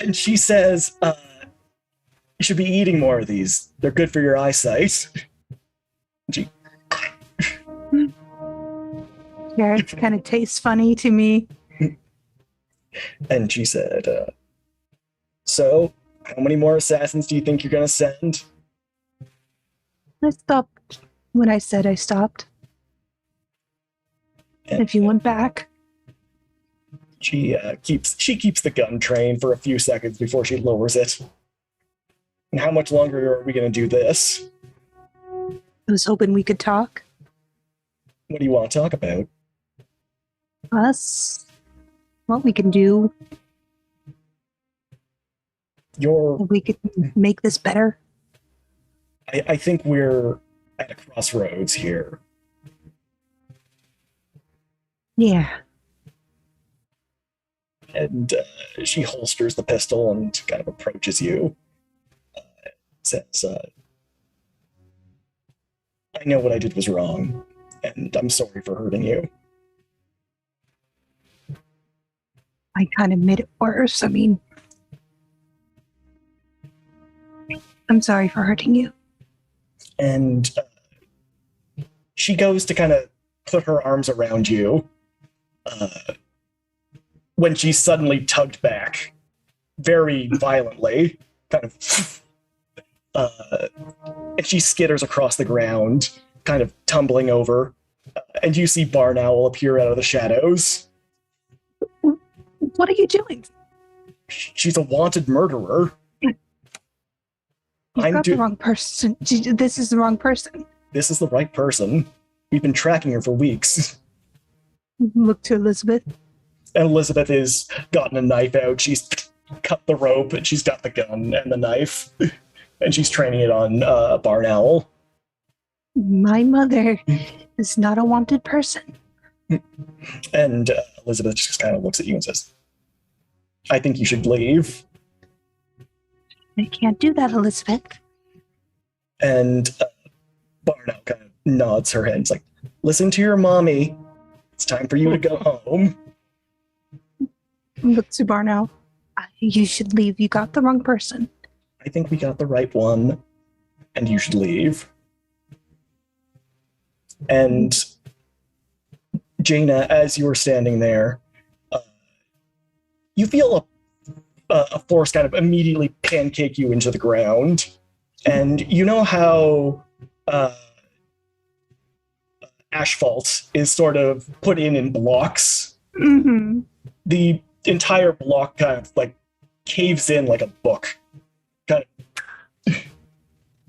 and she says, you should be eating more of these. They're good for your eyesight. She, Yeah, it kind of tastes funny to me. and she said, so, how many more assassins do you think you're going to send? I stopped when I said I stopped. And If you went back, she keeps the gun trained for a few seconds before she lowers it. And how much longer are we going to do this? I was hoping we could talk. What do you want to talk about? Us, what we can do, if we could make this better. I think we're at a crossroads here. Yeah. And she holsters the pistol and kind of approaches you. Says, I know what I did was wrong, and I'm sorry for hurting you. I kind of made it worse. I mean, I'm sorry for hurting you. And she goes to kind of put her arms around you when she's suddenly tugged back very violently, kind of, and she skitters across the ground, kind of tumbling over, and you see Barn Owl appear out of the shadows. What are you doing? She's a wanted murderer. You've got the wrong person. This is the wrong person. This is the right person. We've been tracking her for weeks. Look to Elizabeth. And Elizabeth has gotten a knife out. She's cut the rope, and she's got the gun and the knife. And she's training it on Barn Owl. My mother is not a wanted person. And Elizabeth just kind of looks at you and says, I think you should leave. I can't do that, Elizabeth. And Barno kind of nods her head. It's like, listen to your mommy. It's time for you to go home. Look to Barno. You should leave. You got the wrong person. I think we got the right one, and you should leave. And Jaina, as you're standing there, you feel a force kind of immediately pancake you into the ground. And you know how asphalt is sort of put in blocks? Mm-hmm. The entire block kind of like caves in like a book, kind of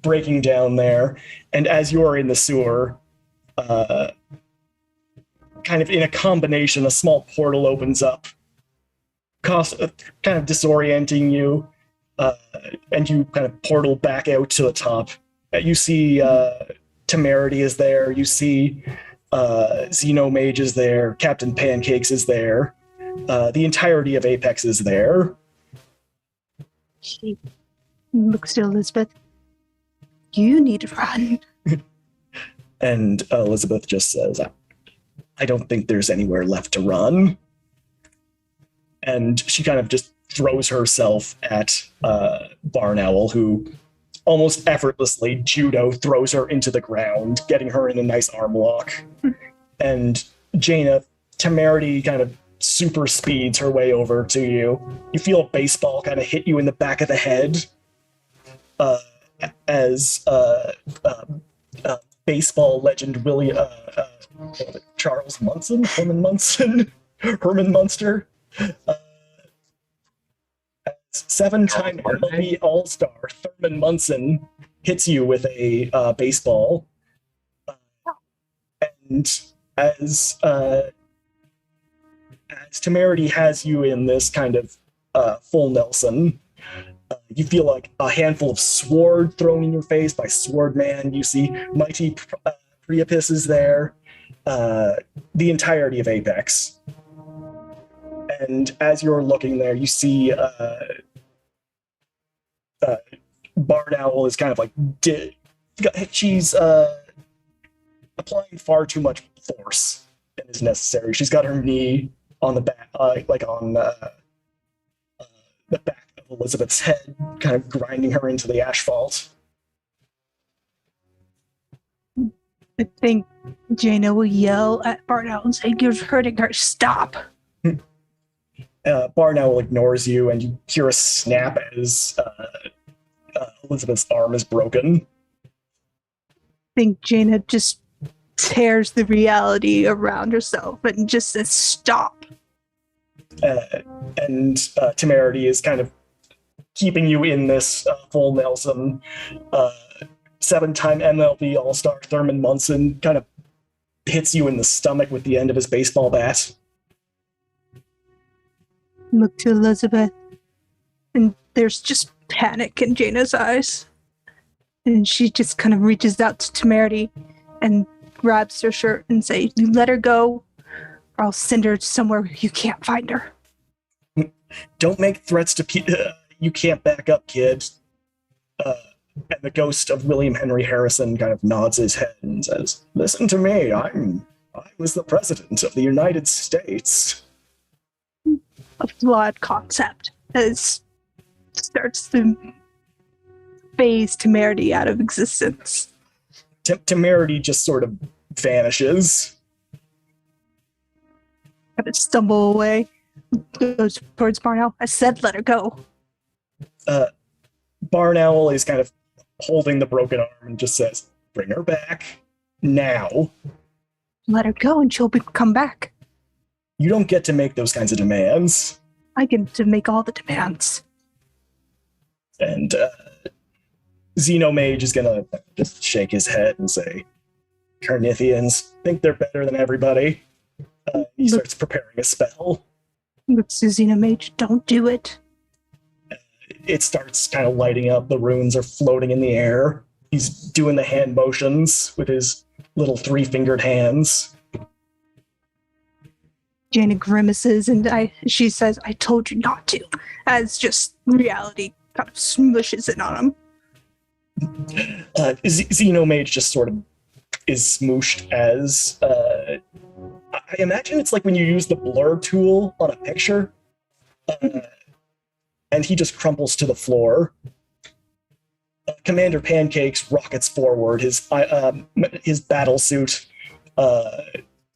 breaking down there. And as you are in the sewer, kind of in a combination, a small portal opens up, kind of disorienting you, and you kind of portal back out to the top. You see Temerity is there, you see Xenomage is there, Captain Pancakes is there, the entirety of Apex is there. She looks to Elizabeth. You need to run. And Elizabeth just says, I don't think there's anywhere left to run. And she kind of just throws herself at Barn Owl, who almost effortlessly judo throws her into the ground, getting her in a nice arm lock. And Jaina, Temerity kind of super speeds her way over to you. You feel a baseball kind of hit you in the back of the head as baseball legend Charles Munson, Herman Munster, seven-time MLB All-Star Thurman Munson hits you with a baseball, and as Temerity has you in this kind of full Nelson, you feel like a handful of sword thrown in your face by Swordman. You see mighty Priapus is there, the entirety of Apex. And as you're looking there, you see Barn Owl is kind of like, she's applying far too much force than is necessary. She's got her knee on the back, like on the back of Elizabeth's head, kind of grinding her into the asphalt. I think Jaina will yell at Barn Owl and say, "You're hurting her. Stop." Barn Owl ignores you, and you hear a snap as Elizabeth's arm is broken. I think Jaina just tears the reality around herself and just says, "Stop." And Temerity is kind of keeping you in this full Nelson. Seven-time MLB All-Star Thurman Munson kind of hits you in the stomach with the end of his baseball bat. Look to Elizabeth, and there's just panic in Jaina's eyes. And she just kind of reaches out to Temerity and grabs her shirt and says, "You let her go, or I'll send her somewhere where you can't find her." Don't make threats to you can't back up, kid. And the ghost of William Henry Harrison kind of nods his head and says, "Listen to me. I was the president of the United States." A flawed concept as starts to phase Temerity out of existence. Temerity just sort of vanishes. Kind of stumble away, goes towards Barn Owl. "I said let her go." Barn Owl is kind of holding the broken arm and just says, "Bring her back now." "Let her go and she'll come back." You don't get to make those kinds of demands. I get to make all the demands. And Xenomage is gonna just shake his head and say, "Carnithians think they're better than everybody." He starts preparing a spell. Looks to Xenomage, "Don't do it." It starts kind of lighting up. The runes are floating in the air. He's doing the hand motions with his little 3-fingered hands. Jaina grimaces and she says, "I told you not to," as just reality kind of smushes in on him. Xenomage just sort of is smooshed as I imagine it's like when you use the blur tool on a picture, and he just crumples to the floor. Commander Pancakes rockets forward, his battle suit,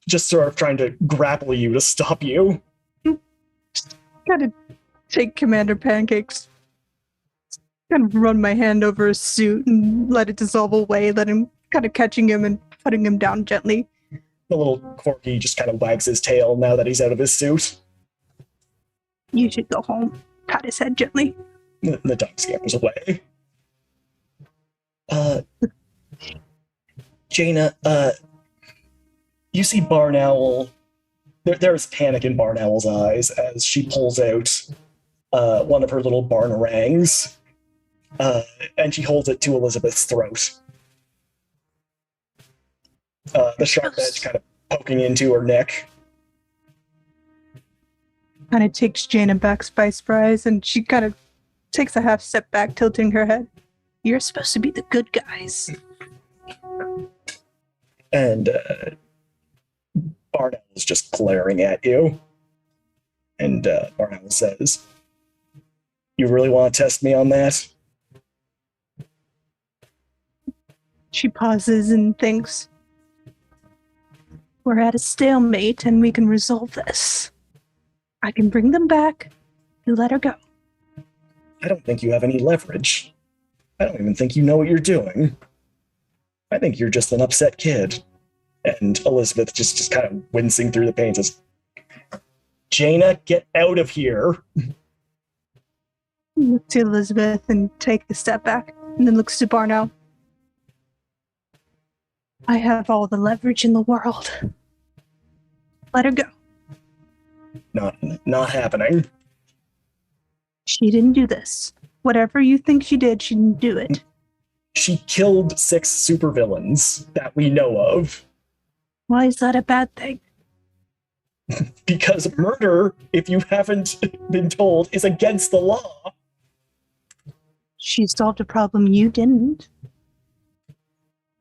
just sort of trying to grapple you to stop you. Gotta take Commander Pancakes. Kind of run my hand over his suit and let it dissolve away, let him kind of catching him and putting him down gently. The little Corky just kind of wags his tail now that he's out of his suit. You should go home. Pat his head gently. The dog scampers away. Jaina, you see Barn Owl. There is panic in Barn Owl's eyes as she pulls out one of her little barnarangs, and she holds it to Elizabeth's throat. The sharp edge kind of poking into her neck. Kind of takes Jaina back by surprise, and she kind of takes a half step back, tilting her head. You're supposed to be the good guys. And Barn Owl is just glaring at you. And Barn Owl says, "You really want to test me on that?" She pauses and thinks, we're at a stalemate and we can resolve this. I can bring them back. You let her go. I don't think you have any leverage. I don't even think you know what you're doing. I think you're just an upset kid. And Elizabeth just kind of wincing through the pain says, "Jaina, get out of here." Look to Elizabeth and take a step back, and then looks to Barno. I have all the leverage in the world. Let her go. Not happening. She didn't do this. Whatever you think she did, she didn't do it. She killed 6 supervillains that we know of. Why is that a bad thing? Because murder, if you haven't been told, is against the law. She solved a problem you didn't.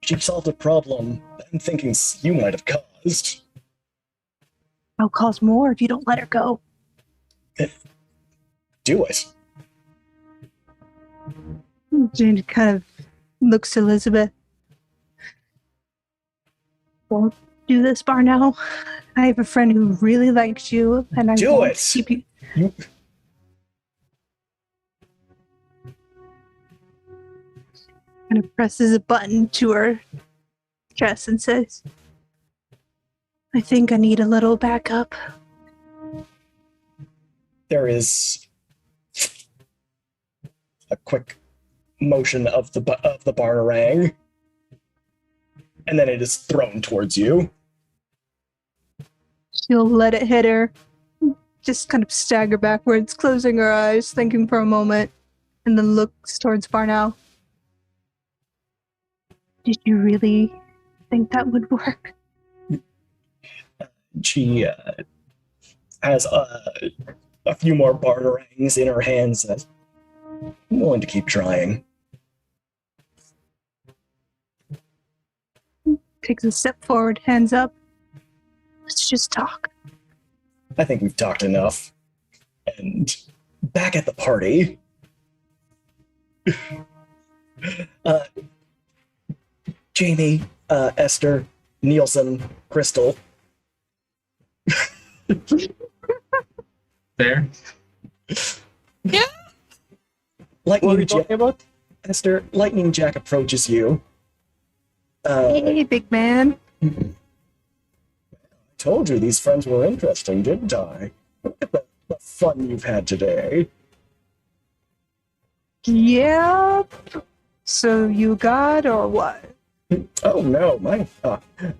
She solved a problem I'm thinking you might have caused. I'll cause more if you don't let her go. Do it. Jane kind of looks to Elizabeth. Won't do this, Barnell. I have a friend who really likes you, and I won't keep you. Kind of presses a button to her chest and says, I think I need a little backup. There is a quick motion of the barnarang, and then it is thrown towards you. She'll let it hit her, just kind of stagger backwards, closing her eyes, thinking for a moment, and then looks towards Barnell. Did you really think that would work? She has a few more barnarangs in her hands. I'm willing to keep trying. Takes a step forward, hands up. Let's just talk. I think we've talked enough. And back at the party, Jamie, Esther, Nielsen, Crystal. There? Yeah. What are we talking about? Esther, Lightning Jack approaches you. Hey, big man. I told you these friends were interesting, didn't I? Look at the fun you've had today. Yep. So you got or what? Oh no,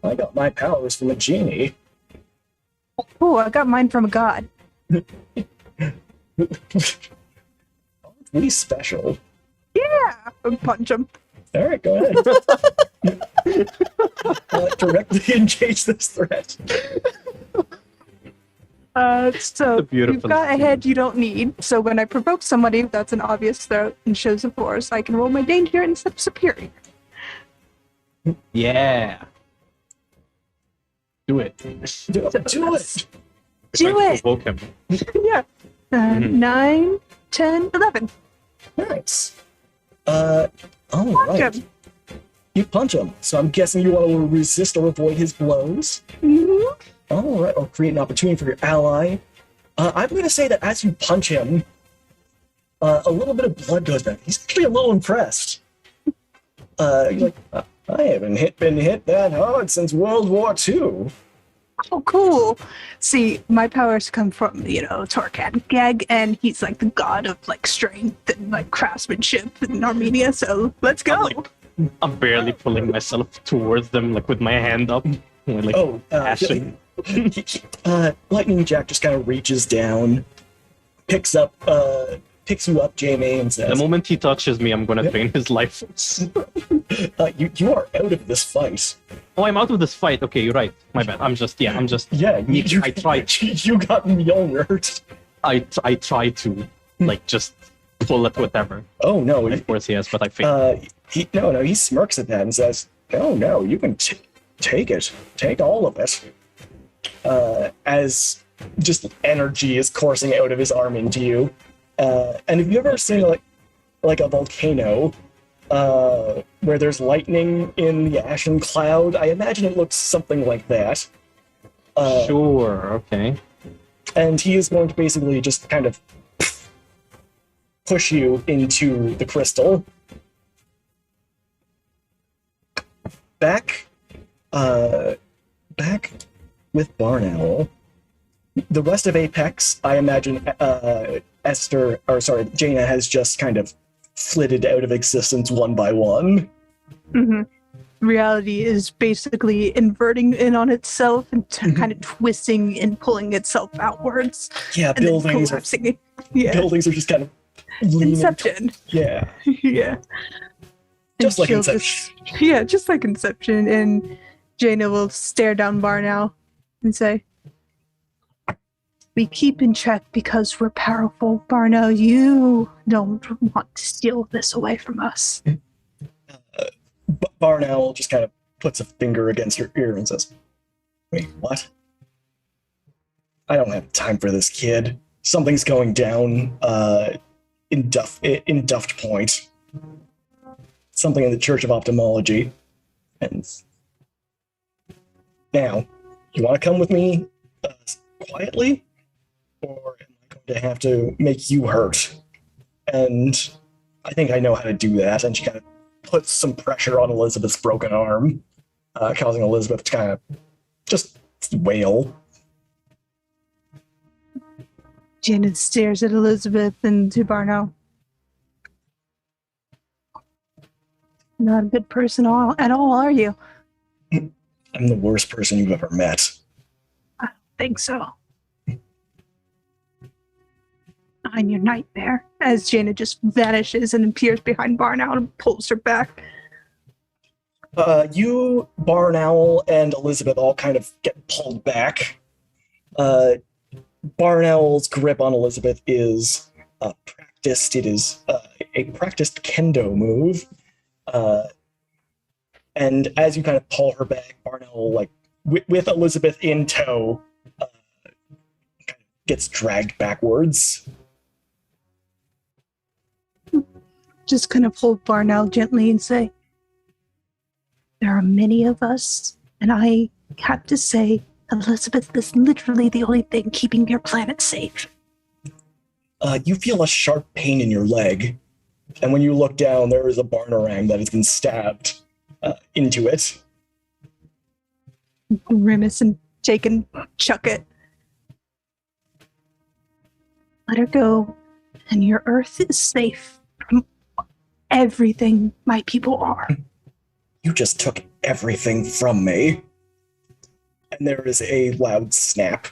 I got my powers from a genie. Oh, I got mine from a god. Aren't we special? Yeah. Punch him. All right, go ahead. Directly engage this threat. So you've Beautiful. got a head you don't need. So when I provoke somebody that's an obvious threat and shows a force, I can roll my danger instead of superior. Yeah. Do it. Do it. Do Trying to it! provoke him. Yeah. Mhm. 9, 10, 11. Nice. All right. Punch him. You punch him. So I'm guessing you want to resist or avoid his blows. Mhm. All right. Or create an opportunity for your ally. I'm going to say that as you punch him, a little bit of blood goes back. He's actually a little impressed. You're like, I haven't been hit that hard since World War II. Oh, cool. See, my powers come from, Torquad Gag, and he's like the god of like strength and like craftsmanship in Armenia, so let's go. I'm barely pulling myself towards them, like with my hand up. Like, passion. Lightning Jack just kind of reaches down, picks you up, Jamie, and The says, moment he touches me, I'm gonna drain his life force. you are out of this fight. Oh, I'm out of this fight. Okay, you're right. My bad. I tried. You got Mjolnired. I try to, like, just pull it, whatever. Oh no! Of course he has, but I failed. He smirks at that and says, "Oh no, you can take it. Take all of it." As just energy is coursing out of his arm into you. And have you ever seen like a volcano where there's lightning in the ashen cloud? I imagine it looks something like that. Sure. Okay. And he is going to basically just kind of push you into the crystal. Back with Barn Owl. The rest of Apex, I imagine, Jaina has just kind of flitted out of existence one by one. Mm-hmm. Reality is basically inverting in on itself and kind of twisting and pulling itself outwards. Yeah, And then buildings collapsing. Yeah. are just kind of leaning. Inception. Yeah, Yeah. just And like she'll Inception. Yeah, just like Inception. And Jaina will stare down Barnow and say, "We keep in check because we're powerful. Barnow, you don't want to steal this away from us." Barn Owl just kind of puts a finger against her ear and says, "Wait, what? I don't have time for this kid. Something's going down in Duft Point. Something in the Church of Ophthalmology. And now, you want to come with me quietly? Or am I going to have to make you hurt?" And I think I know how to do that. And she kind of puts some pressure on Elizabeth's broken arm, causing Elizabeth to kind of just wail. Jaina stares at Elizabeth and to Barnow. "Not a good person at all, are you?" I'm the worst person you've ever met. "Think so." "I'm your nightmare," as Jaina just vanishes and appears behind Barnow and pulls her back. You, Barn Owl, and Elizabeth all kind of get pulled back. Barn Owl's grip on Elizabeth is practiced. It is a practiced kendo move. And as you kind of pull her back, Barn Owl, like with Elizabeth in tow, kind of gets dragged backwards. Just kind of hold Barnow gently and say, "There are many of us, and I have to say, Elizabeth is literally the only thing keeping your planet safe." You feel a sharp pain in your leg, and when you look down, there is a barnarang that has been stabbed into it. Grimace and take and chuck it. "Let her go, and your Earth is safe from everything my people are." You just took everything from me. And there is a loud snap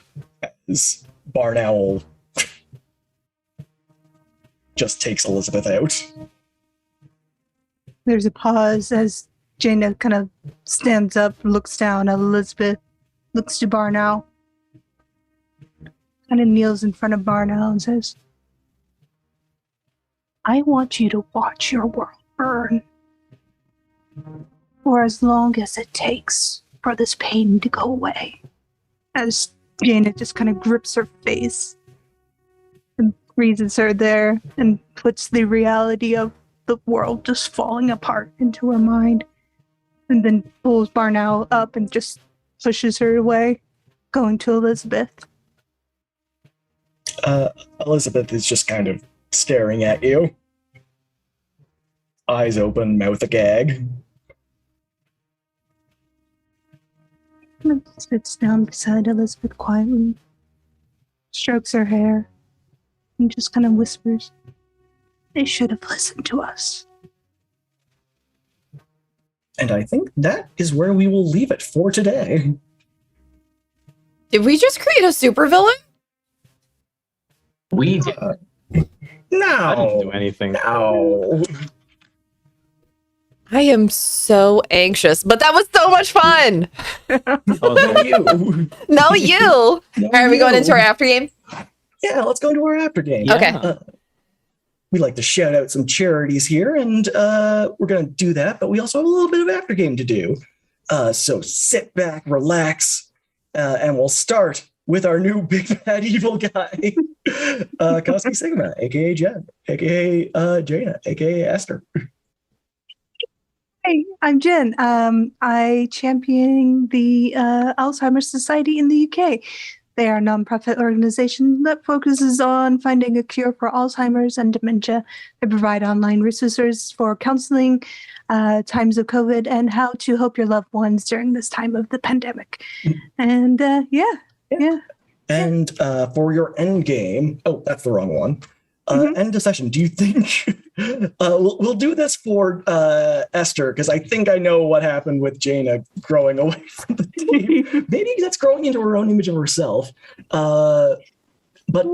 as Barn Owl just takes Elizabeth out. There's a pause as Jaina kind of stands up, looks down at Elizabeth, looks to Barnow. kind of kneels in front of Barnell and says, I want you to watch your world burn for as long as it takes for this pain to go away. As Jaina just kind of grips her face and freezes her there and puts the reality of the world just falling apart into her mind, and then pulls Barnell up and just pushes her away, going to Elizabeth. Elizabeth is just kind of staring at you. Eyes open, mouth agag. Sits down beside Elizabeth quietly, strokes her hair, and just kind of whispers, they should have listened to us. And I think that is where we will leave it for today. Did we just create a supervillain? We did. I didn't do No. anything. No. I am so anxious, but that was so much fun. Oh, No, you. No, you. All No, right, are we going you. into our after game? Yeah, let's go into our after game. Yeah. Okay. We like to shout out some charities here, and we're going to do that, but we also have a little bit of after game to do. So sit back, relax, and we'll start with our new big bad evil guy, Koski Sigma, aka Jen, aka Jaina, aka Esther. Hey, I'm Jen. I champion the Alzheimer's Society in the UK. They are a nonprofit organization that focuses on finding a cure for Alzheimer's and dementia. They provide online resources for counseling, times of COVID, and how to help your loved ones during this time of the pandemic. And yeah. And for your end game, oh, that's the wrong one. End of session. Do you think we'll do this for Esther? Because I think I know what happened with Jaina growing away from the team. Maybe that's growing into her own image of herself. But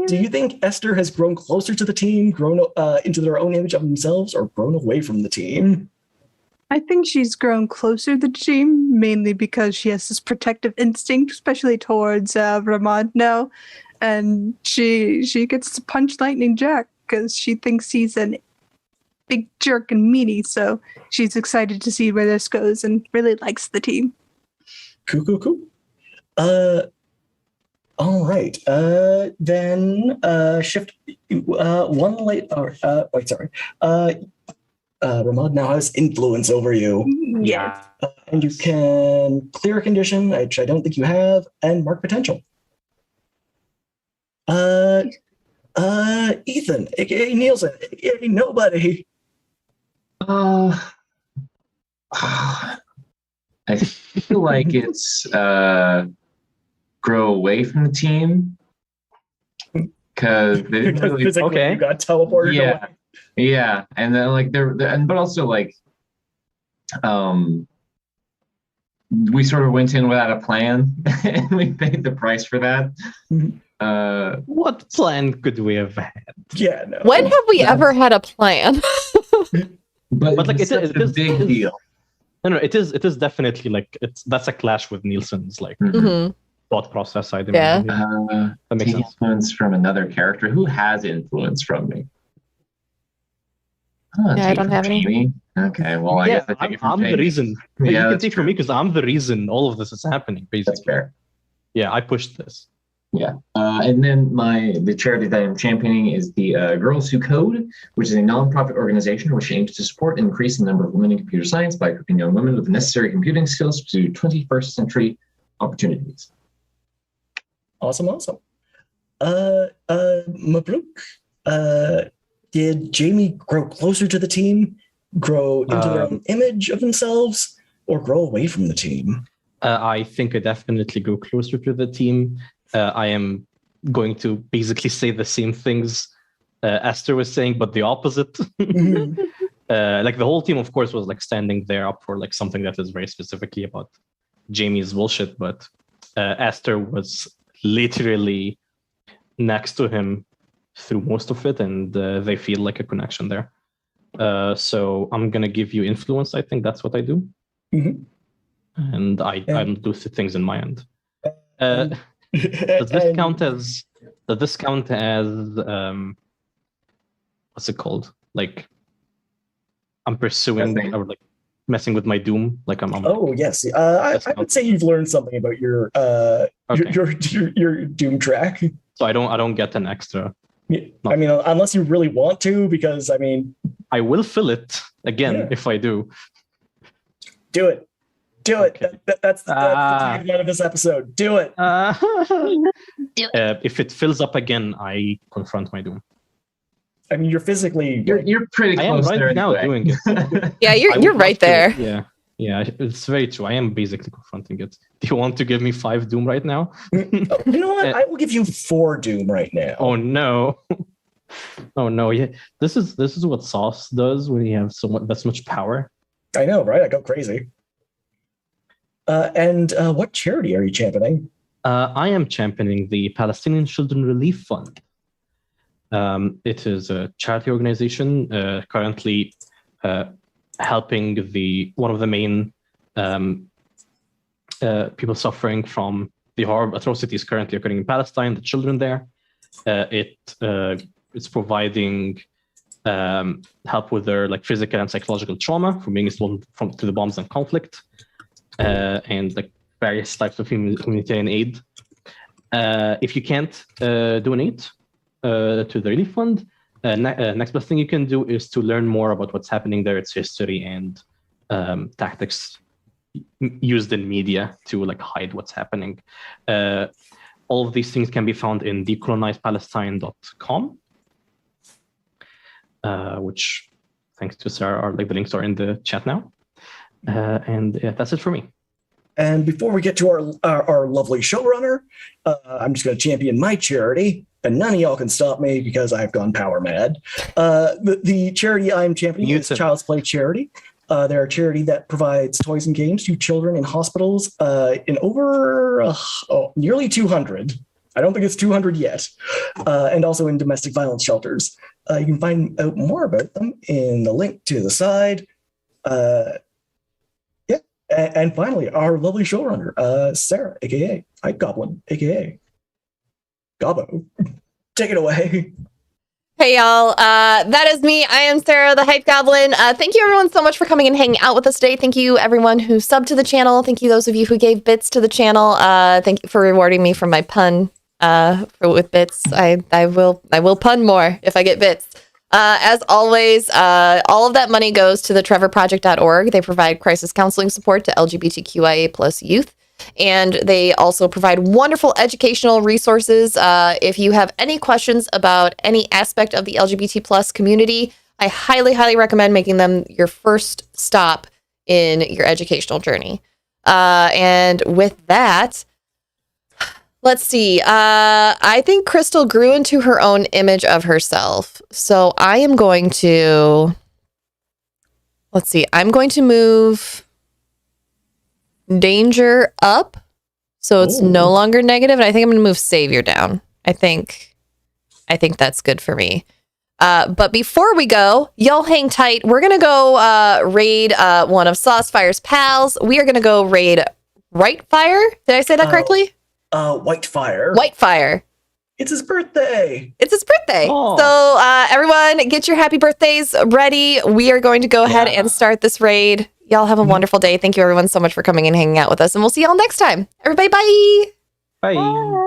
do you think Esther has grown closer to the team, grown into their own image of themselves, or grown away from the team? I think she's grown closer to the team, mainly because she has this protective instinct, especially towards Ramad now. And she gets to punch Lightning Jack because she thinks he's a big jerk and meanie. So she's excited to see where this goes and really likes the team. Cool. All right. Then shift one late. Wait, sorry. Ramad now has influence over you, Yeah. and you can clear a condition, which I don't think you have, and mark potential. Ethan, aka Nielsen, aka nobody. I feel like it's grow away from the team because they didn't Because really. physically Okay. you got teleported Yeah, away. yeah, and then like but also like, we sort of went in without a plan, and we paid the price for that. What plan could we have had? Yeah, no. When have we ever had a plan? But like, it's it such a is- big it is- deal. No, it is definitely like that's a clash with Nielsen's like Mhm. thought process. I Yeah. imagine. That makes Take sense. influence from another character. Who has influence from me? Yeah, I take it don't from have any. Jamie. Okay, well, I guess I take it from I'm the Jamie. reason. You Yeah, can that's take from true. me because I'm the reason all of this is happening. Basically, That's fair. yeah, I pushed this. Yeah, and then the charity that I'm championing is the Girls Who Code, which is a nonprofit organization which aims to support and increase the number of women in computer science by equipping young women with the necessary computing skills to 21st century opportunities. Awesome. Mabruk, did Jamie grow closer to the team, grow into their own image of themselves, or grow away from the team? I think I definitely go closer to the team. I am going to basically say the same things Esther was saying, but the opposite. Mhm. Like the whole team, of course, was like standing there up for like something that is very specifically about Jamie's bullshit, but Esther was literally next to him through most of it, and they feel like a connection there. So I'm gonna give you influence. I think that's what I do, Mhm. and I Yeah. do things in my end. And- Does this and- count as Does this count as what's it called? Like I'm pursuing Messing. or like messing with my doom. Like I'm Oh yes, I would say you've learned something about your Doom track. so I don't get an extra. I mean, unless you really want to, because I mean, I will fill it again Yeah. if I do. do it. Do it. Okay. That's the tagline of this episode. Do it. If it fills up again, I confront my doom. I mean, you're physically. You're pretty I am close right there now anyway. doing it. Yeah, I you're would right love to- there. Yeah, it's very true. I am basically confronting it. Do you want to give me 5 doom right now? You know what? I will give you 4 Doom right now. Oh no. Oh no, yeah. This is what Sauce does when you have that's much power. I know, right? I go crazy. And what charity are you championing? I am championing the Palestinian Children Relief Fund. It is a charity organization currently helping one of the main people suffering from the horrible atrocities currently occurring in Palestine, the children there. It's providing help with their like physical and psychological trauma from being exposed to the bombs and conflict, and like various types of humanitarian aid. If you can't donate to the relief fund, next best thing you can do is to learn more about what's happening there, its history and tactics used in media to like hide what's happening. All of these things can be found in decolonizepalestine.com, which, thanks to Sarah, the links are in the chat now. And yeah, that's it for me. And before we get to our lovely showrunner, I'm just going to champion my charity, and none of y'all can stop me because I've gone power mad. The charity I'm championing is Child's Play Charity. They're a charity that provides toys and games to children in hospitals in over nearly 200. I don't think it's 200 yet. And also in domestic violence shelters. You can find out more about them in the link to the side. And finally, our lovely showrunner, Sarah, aka Hype Goblin, aka Gobbo. Take it away. Hey y'all, that is me. I am Sarah, the Hype Goblin. Thank you everyone so much for coming and hanging out with us today. Thank you everyone who subbed to the channel. Thank you those of you who gave bits to the channel. Thank you for rewarding me for my pun with bits. I will pun more if I get bits. As always, all of that money goes to the trevorproject.org. They provide crisis counseling support to LGBTQIA plus youth. And they also provide wonderful educational resources. If you have any questions about any aspect of the LGBT plus community, I highly, highly recommend making them your first stop in your educational journey. And with that, let's see. I think Crystal grew into her own image of herself. So I am going to, let's see. I'm going to move danger up, so it's no longer negative, and I think I'm gonna move savior down. I think that's good for me. But before we go, y'all hang tight. We're gonna go raid one of Saucefire's pals. We are gonna go raid Rightfire. Did I say that correctly? Whitefire. Whitefire. It's his birthday. It's his birthday. Oh. So everyone get your happy birthdays ready. We are going to go ahead and start this raid. Y'all have a wonderful day. Thank you everyone so much for coming and hanging out with us, and we'll see y'all next time. Everybody, bye. Bye.